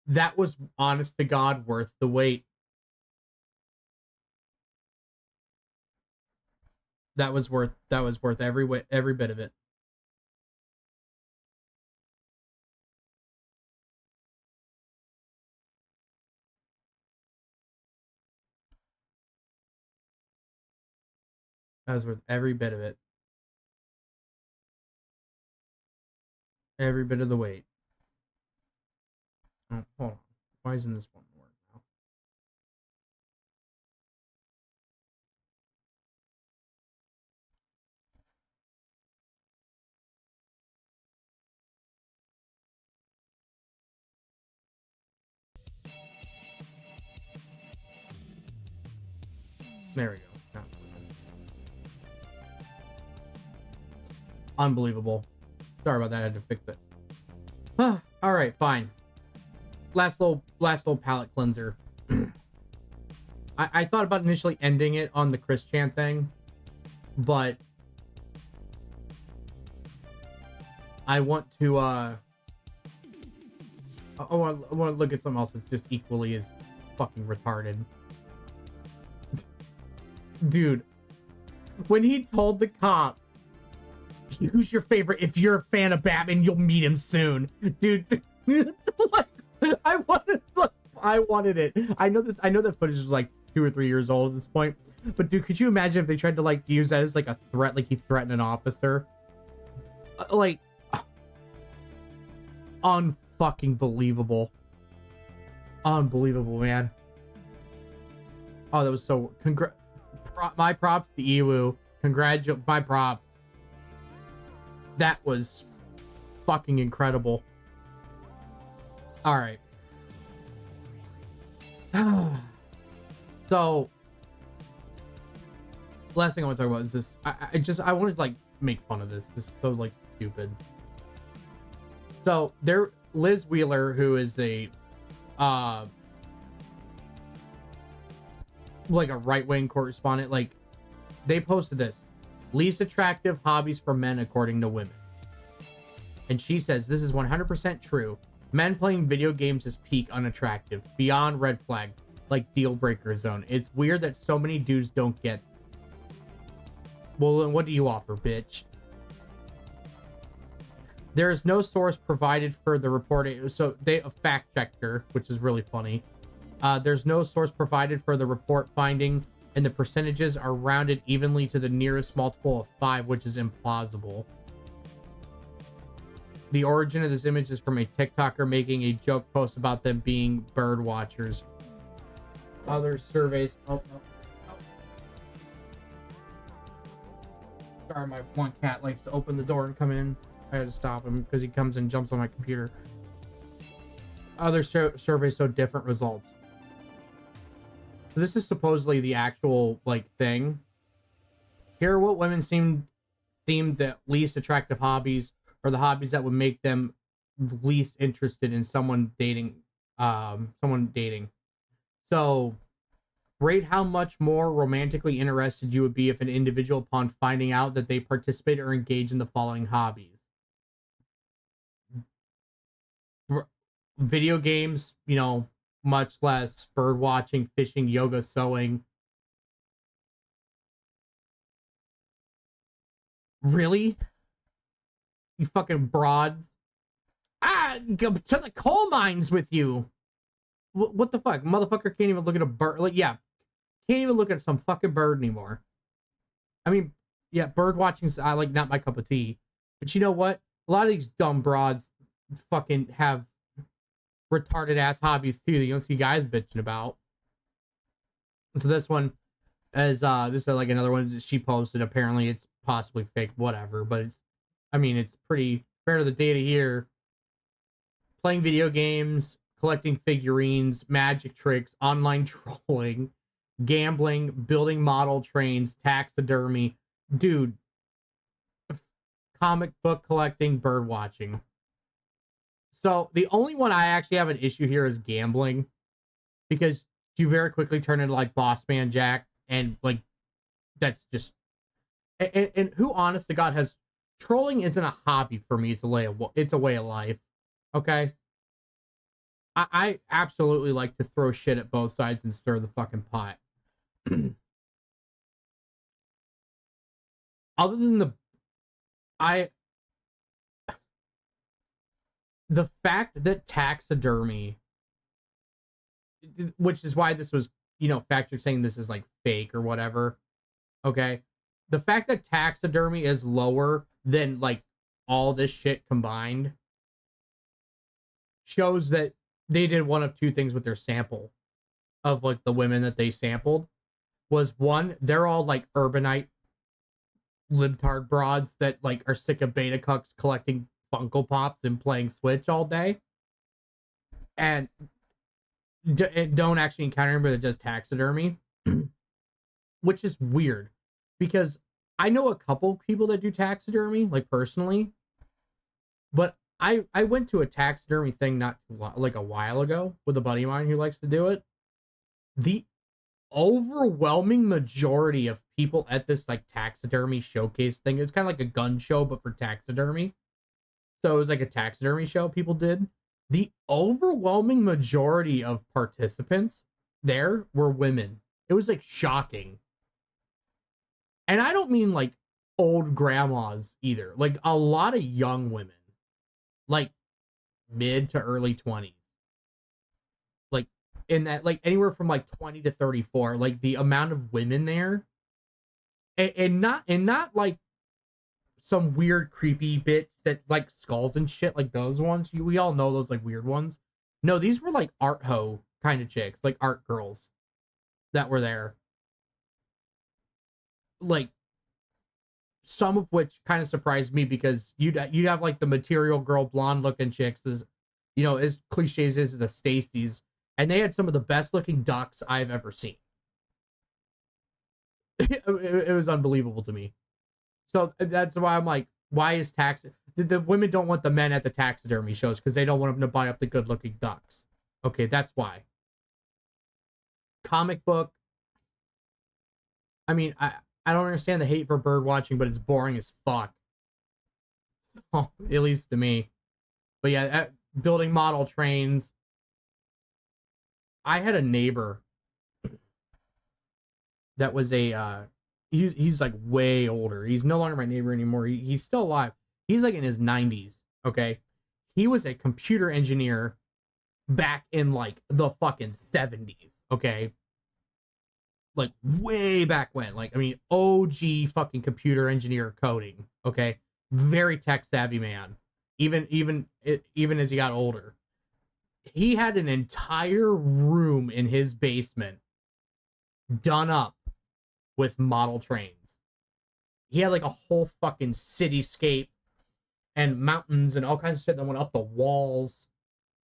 That was, honest to God, worth the wait. That was worth every bit of it. That was worth every bit of it. Every bit of the wait. Oh, hold on. Why isn't this one work now? There we go. Unbelievable. Sorry about that. I had to fix it. All right, fine. Last little palate cleanser. I thought about initially ending it on the Chris Chan thing, but I want to I want to look at something else that's just equally as fucking retarded. Dude, when he told the cop, who's your favorite? If you're a fan of Batman, you'll meet him soon. Dude, I wanted it. I know that footage is like 2 or 3 years old at this point. But dude, could you imagine if they tried to like use that as like a threat, like he threatened an officer? Like, unfucking believable. Unbelievable, man. Oh, that was so my props to EWU. My props. That was fucking incredible. All right. So, last thing I want to talk about is this. I wanted to like make fun of this. This is so like stupid. So Liz Wheeler, who is a like a right-wing correspondent, like they posted this: least attractive hobbies for men according to women. And she says this is 100% true. Men playing video games is peak unattractive, beyond red flag, like deal breaker zone. It's weird that so many dudes don't get. Well, then what do you offer, bitch? There is no source provided for the report. So they a fact checker, which is really funny. There's no source provided for the report finding, and the percentages are rounded evenly to the nearest multiple of 5, which is implausible. The origin of this image is from a TikToker making a joke post about them being bird watchers. Other surveys. Oh. Sorry, my one cat likes to open the door and come in. I had to stop him because he comes and jumps on my computer. Other surveys show different results. So this is supposedly the actual thing. Here are what women seemed the least attractive hobbies, or the hobbies that would make them least interested in someone dating. So, rate how much more romantically interested you would be if an individual, upon finding out that they participate or engage in the following hobbies: video games, much less; bird watching, fishing, yoga, sewing. Really? You fucking broads. Go to the coal mines with you. What the fuck? Motherfucker can't even look at a bird. Can't even look at some fucking bird anymore. I mean, yeah, bird watching's not my cup of tea. But you know what? A lot of these dumb broads fucking have retarded ass hobbies too that you don't see guys bitching about. So this one is another one that she posted. Apparently it's possibly fake, whatever, but it's pretty fair to the data here. Playing video games, collecting figurines, magic tricks, online trolling, gambling, building model trains, taxidermy, dude, comic book collecting, bird watching. So the only one I actually have an issue here is gambling, because you very quickly turn into Boss Man Jack, and that's just and who, honest to God, has trolling isn't a hobby for me. It's a way of life. Okay. I absolutely like to throw shit at both sides and stir the fucking pot. Other than the fact that taxidermy, which is why this was, fact check saying this is fake or whatever. Okay. The fact that taxidermy is lower than all this shit combined shows that they did one of two things with their sample of the women that they sampled. Was one, they're all urbanite libtard broads that are sick of beta cucks collecting Funko Pops and playing Switch all day, and don't actually encounter anybody that does taxidermy, which is weird, because I know a couple people that do taxidermy, personally, but I went to a taxidermy thing not a while ago with a buddy of mine who likes to do it. The overwhelming majority of people at this taxidermy showcase thing, it's kind of like a gun show but for taxidermy. So it was a taxidermy show people did. The overwhelming majority of participants there were women. It was shocking. And I don't mean old grandmas either. A lot of young women. Mid to early 20s. In that, anywhere from 20 to 34. The amount of women there. And not some weird creepy bitch that skulls and shit, those ones. We all know those weird ones. No, these were art hoe kind of chicks, art girls that were there. Some of which kind of surprised me, because you'd have the material girl blonde looking chicks, as as cliches as the Stacys, and they had some of the best looking ducks I've ever seen. It was unbelievable to me. So that's why I'm why is the women don't want the men at the taxidermy shows, because they don't want them to buy up the good looking ducks. Okay, that's why. Comic book, I mean, I don't understand the hate for bird watching, but it's boring as fuck. Oh, at least to me. But yeah, building model trains. I had a neighbor that was he's like way older. He's no longer my neighbor anymore. He's still alive. He's like in his 90s, okay? He was a computer engineer back in like the fucking 70s, okay? Like way back when. Like, I mean, OG fucking computer engineer coding, okay? Very tech savvy man. Even as he got older. He had an entire room in his basement done up with model trains. He had like a whole fucking cityscape and mountains and all kinds of shit that went up the walls.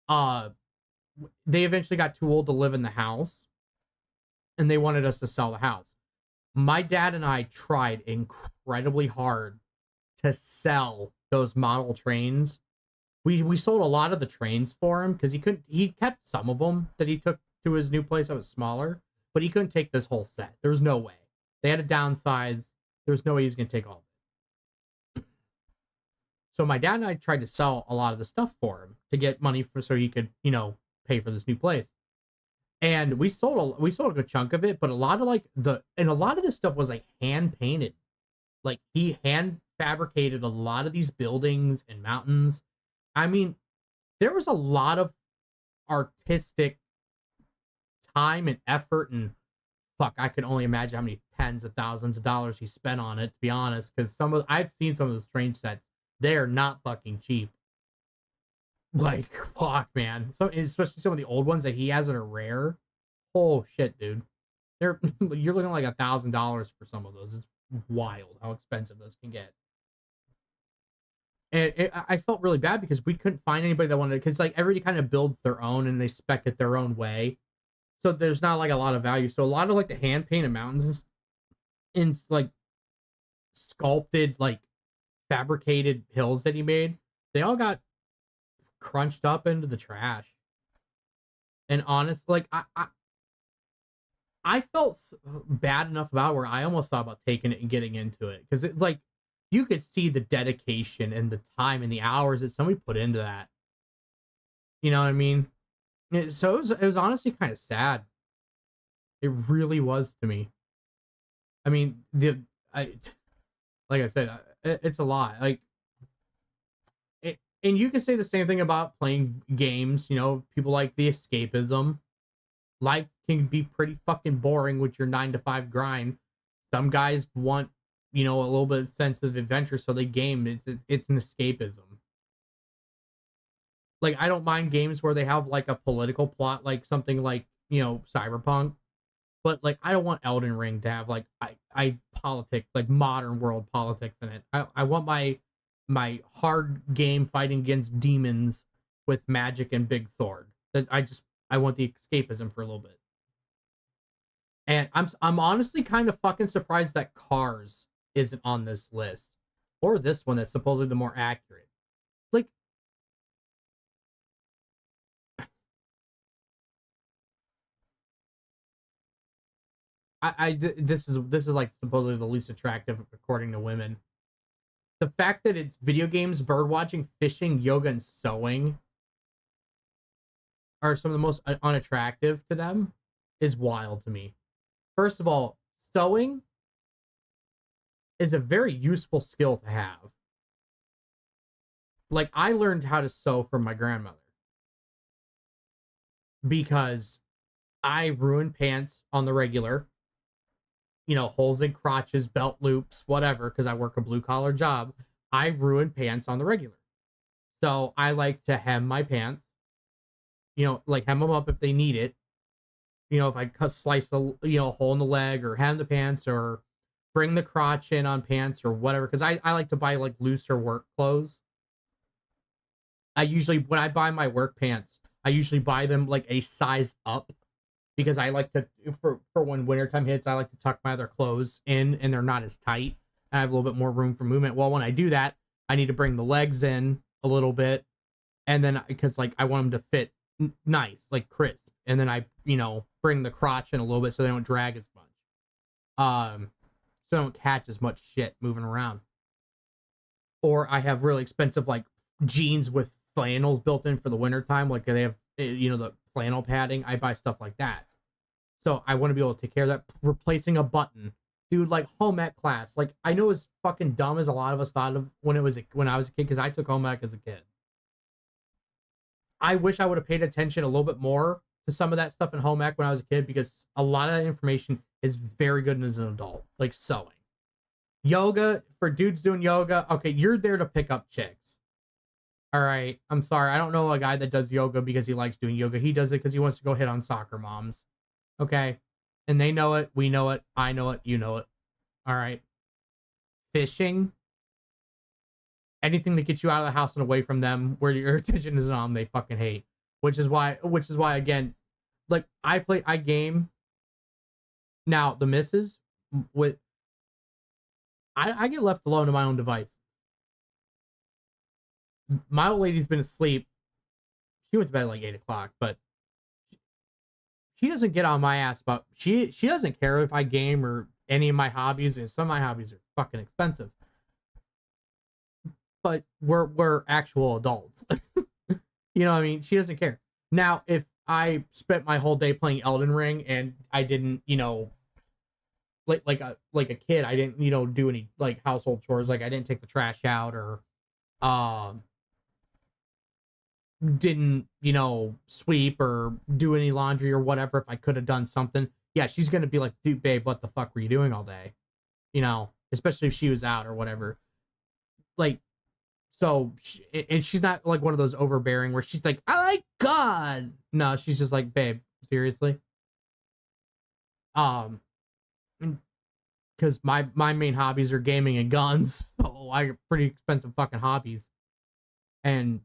They eventually got too old to live in the house, and they wanted us to sell the house. My dad and I tried incredibly hard to sell those model trains. We sold a lot of the trains for him because he kept some of them that he took to his new place that was smaller, but he couldn't take this whole set. There was no way. They had to downsize. There was no way he was going to take all of it. So my dad and I tried to sell a lot of the stuff for him to get money so he could, pay for this new place. And we sold a good chunk of it, but a lot of this stuff was like hand painted. Like he hand fabricated a lot of these buildings and mountains. I mean, there was a lot of artistic time and effort, and fuck, I can only imagine how many tens of thousands of dollars he spent on it, to be honest, because I've seen some of those train sets. They're not fucking cheap. Like, fuck, man. So, especially some of the old ones that he has that are rare. Oh, shit, dude. You're looking like $1,000 for some of those. It's wild how expensive those can get. And I felt really bad because we couldn't find anybody that wanted it, because like everybody kind of builds their own and they spec it their own way. So there's not like a lot of value. So a lot of like the hand painted mountains and like sculpted, like fabricated hills that he made, they all got crunched up into the trash. And honestly, like I felt bad enough about it where I almost thought about taking it and getting into it, because it's like you could see the dedication and the time and the hours that somebody put into that. You know what I mean? So it was honestly kind of sad. It really was to me. I mean, like I said, it's a lot. Like, and you can say the same thing about playing games. People like the escapism. Life can be pretty fucking boring with your 9-to-5 grind. Some guys want, a little bit of sense of adventure, so they game. It's an escapism. Like, I don't mind games where they have like a political plot, like something like, Cyberpunk. But like, I don't want Elden Ring to have like I politics, like modern world politics in it. I want my hard game fighting against demons with magic and big sword. That I want the escapism for a little bit. And I'm honestly kind of fucking surprised that Cars isn't on this list, or this one that's supposedly the more accurate. Like, this is like supposedly the least attractive according to women. The fact that it's video games, bird watching, fishing, yoga, and sewing are some of the most unattractive to them is wild to me. First of all, sewing is a very useful skill to have. Like, I learned how to sew from my grandmother because I ruined pants on the regular. Holes in crotches, belt loops, whatever, because I work a blue-collar job. I ruin pants on the regular. So I like to hem my pants. Like hem them up if they need it. If I slice a hole in the leg, or hem the pants, or bring the crotch in on pants or whatever, because I like to buy like looser work clothes. When I buy my work pants, I usually buy them like a size up, because I like to, for when wintertime hits, I like to tuck my other clothes in and they're not as tight. I have a little bit more room for movement. Well, when I do that, I need to bring the legs in a little bit, and then because like I want them to fit nice, like crisp, and then I bring the crotch in a little bit so they don't drag as much. So I don't catch as much shit moving around. Or I have really expensive like jeans with flannels built in for the winter time, like they have, you know, the flannel padding. I buy stuff like that. So I want to be able to take care of that. Replacing a button, dude, like home ec class. Like I know it's fucking dumb as a lot of us thought of when I was a kid, because I took home ec as a kid. I wish I would have paid attention a little bit more to some of that stuff in home ec when I was a kid, because a lot of that information is very good as an adult, like sewing. Yoga, for dudes doing yoga, okay, you're there to pick up chicks. All right, I'm sorry. I don't know a guy that does yoga because he likes doing yoga. He does it because he wants to go hit on soccer moms. Okay? And they know it, we know it, I know it, you know it. All right? Fishing, anything that gets you out of the house and away from them, where your attention is on, they fucking hate. Which is why, again, like, I game. Now, the missus, with, I get left alone to my own device. My old lady's been asleep. She went to bed at like 8 o'clock, but she doesn't get on my ass about, she doesn't care if I game or any of my hobbies, and some of my hobbies are fucking expensive. But we're actual adults. You know what I mean? She doesn't care. Now, if I spent my whole day playing Elden Ring and I didn't, you know, like a kid, I didn't, you know, do any like household chores, like I didn't take the trash out, or didn't, you know, sweep or do any laundry or whatever. If I could have done something, yeah, she's gonna be like, dude, babe, what the fuck were you doing all day? You know, especially if she was out or whatever. Like, so, and she's not like one of those overbearing where she's like, I like God. No, she's just like, babe, seriously. Because my main hobbies are gaming and guns. So I got pretty expensive fucking hobbies, and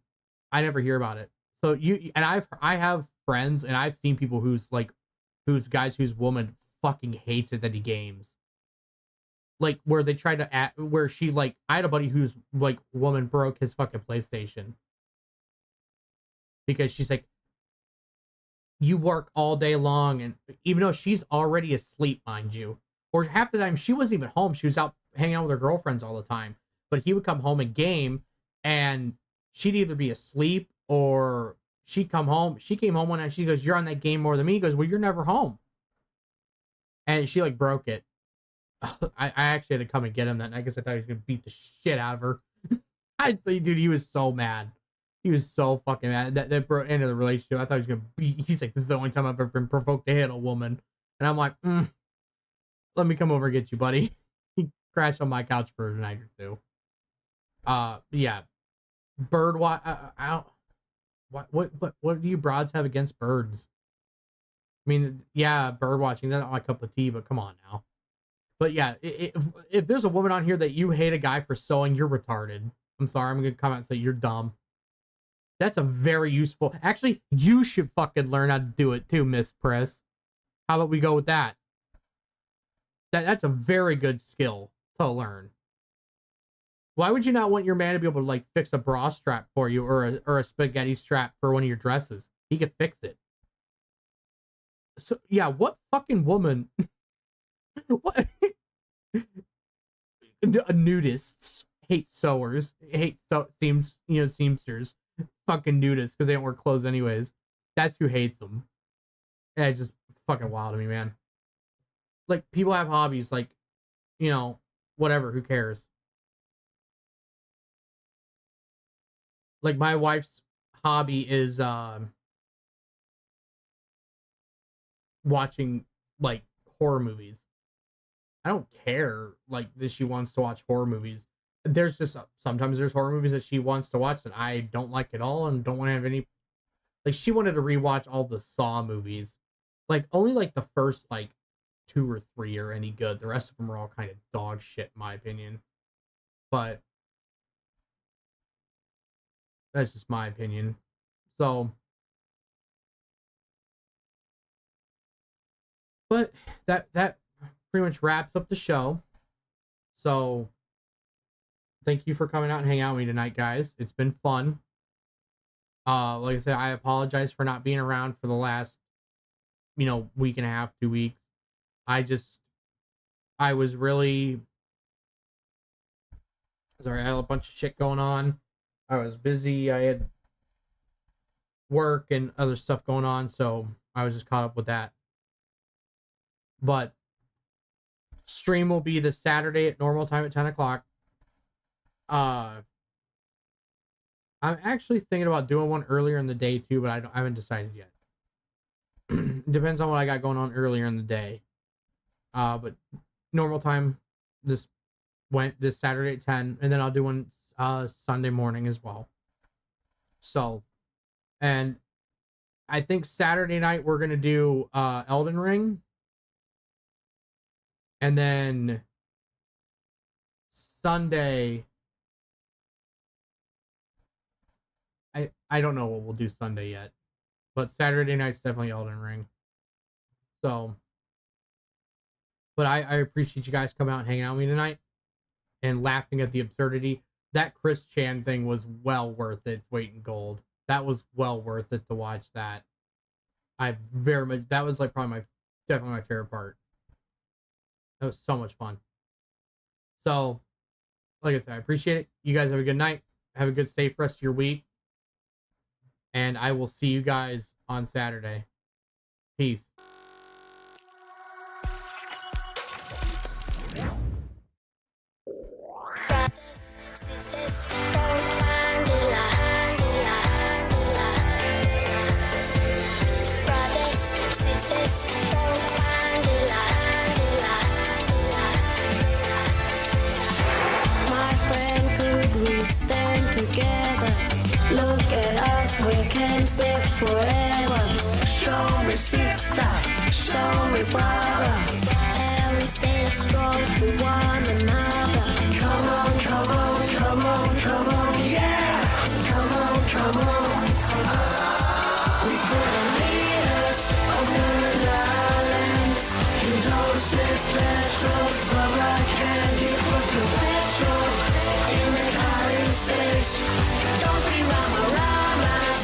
I never hear about it. So I have friends, and I've seen people whose woman fucking hates it that he games. Like, where they try to where she, like, I had a buddy whose like woman broke his fucking PlayStation because she's like, you work all day long, and even though she's already asleep, mind you, or half the time she wasn't even home, she was out hanging out with her girlfriends all the time, but he would come home and game, and she'd either be asleep or she'd come home. She came home one night, she goes, you're on that game more than me. He goes, well, you're never home. And she like broke it. I actually had to come and get him that night because I thought he was gonna beat the shit out of her. Dude, he was so mad. He was so fucking mad. That brought into the relationship. I thought he was gonna beat. He's like, this is the only time I've ever been provoked to hit a woman. And I'm like, let me come over and get you, buddy. He crashed on my couch for a night or two. Yeah, bird watch. What do you broads have against birds? I mean, yeah, bird watching, that's not my cup of tea, but come on now. But yeah, if there's a woman on here that you hate a guy for sewing, you're retarded. I'm sorry, I'm gonna come out and say you're dumb. That's a very useful. Actually, you should fucking learn how to do it too, Miss Press. How about we go with that? That's a very good skill to learn. Why would you not want your man to be able to like fix a bra strap for you, or a spaghetti strap for one of your dresses? He could fix it. So yeah, what fucking woman? What? Nudists hate sewers, seamsters, fucking nudists because they don't wear clothes anyways. That's who hates them. And it's just fucking wild to me, man. Like, people have hobbies, like, you know, whatever, who cares? Like, my wife's hobby is watching like horror movies. I don't care, like, that she wants to watch horror movies. There's just sometimes there's horror movies that she wants to watch that I don't like at all and don't want to have any. Like, she wanted to rewatch all the Saw movies. Like, only like the first like 2 or 3 are any good. The rest of them are all kind of dog shit, in my opinion. But that's just my opinion. So, but that pretty much wraps up the show. So, thank you for coming out and hanging out with me tonight, guys. It's been fun. Like I said, I apologize for not being around for the last, week and a half, 2 weeks. I just I was really... Sorry, I had a bunch of shit going on. I was busy. I had work and other stuff going on, so I was just caught up with that. But stream will be this Saturday at normal time at 10 o'clock. I'm actually thinking about doing one earlier in the day too, but I haven't decided yet. Depends on what I got going on earlier in the day. But normal time this Saturday at 10, and then I'll do one Sunday morning as well. So, and I think Saturday night we're gonna do Elden Ring, and then Sunday I don't know what we'll do Sunday yet, but Saturday night's definitely Elden Ring. So, but I appreciate you guys coming out and hanging out with me tonight and laughing at the absurdity. That Chris Chan thing was well worth its weight in gold. That was well worth it to watch that. That was like probably definitely my favorite part. That was so much fun. So, like I said, I appreciate it. You guys have a good night. Have a good, safe rest of your week. And I will see you guys on Saturday. Peace. Look at us, we can live forever. Show me sister, show me brother, and we stand strong for one another. Come on, come on, come on, come on, yeah. Come on, come on. We put the leaders over the islands. You don't sniff petrol from a can. You put your petrol in the car space. Don't be rama,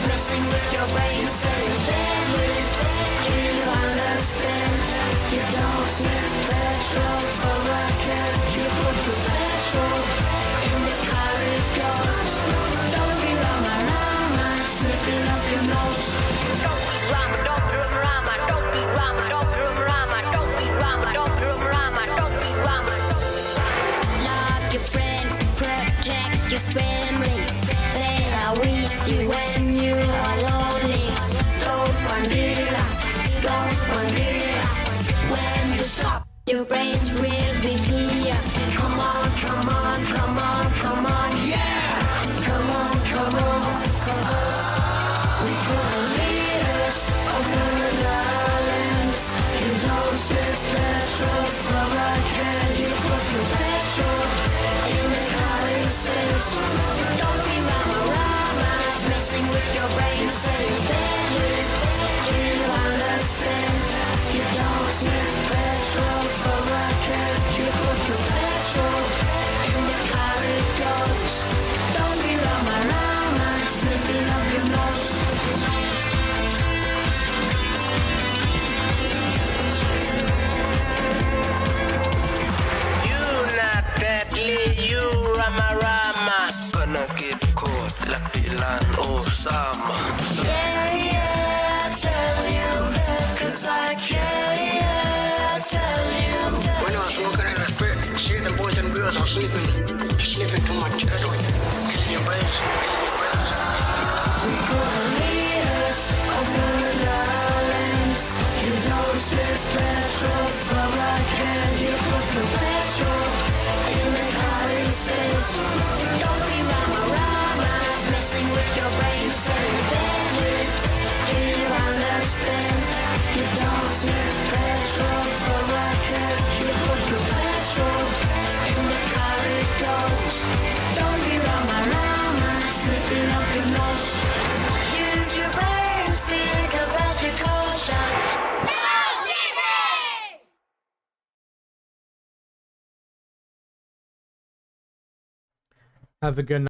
messing with your brain. Say you're deadly. Do you understand? You don't sniff petrol from a can. You put your petrol in the car it goes. Don't be rama, sniffing up your nose. Don't be rama, don't be rama, don't be rama, don't be rama, don't be rama, don't be rama, don't be rama. Love your friends, protect your family. They are with you when you are lonely. Don't bandera, don't bandera. When you stop, your brains will be clear. Come on, come on, come on, come on, yeah. Come on, come on. We put the leaders over the islands. You don't sniff petrol from a can. You put your petrol in the car space. Don't be rama, messing with your brain. Say you're deadly. Do you understand? You don't sniff petrol from a can. You put your petrol in the car it goes. Don't be rama, sniffing up your nose. You not deadly, you rama. Gonna get caught, Lapilan Osama. Yeah, I tell you, 'cause I can, yeah, I tell you. When I was smoking in the spirit, see the boys and girls are sniffing too much. Killing your brains, killing your brains. We put the leaders over the islands. You don't sniff petrol from a can. You put the petrol in the car space. Don't be rama, messing with your brain. Say you're deadly. Do you understand? You don't sniff petrol from a can. You put your petrol in the car it goes. Don't be rama, sniffing up your nose. Use your brains, think about your culture. No, Jimmy! Have a good night.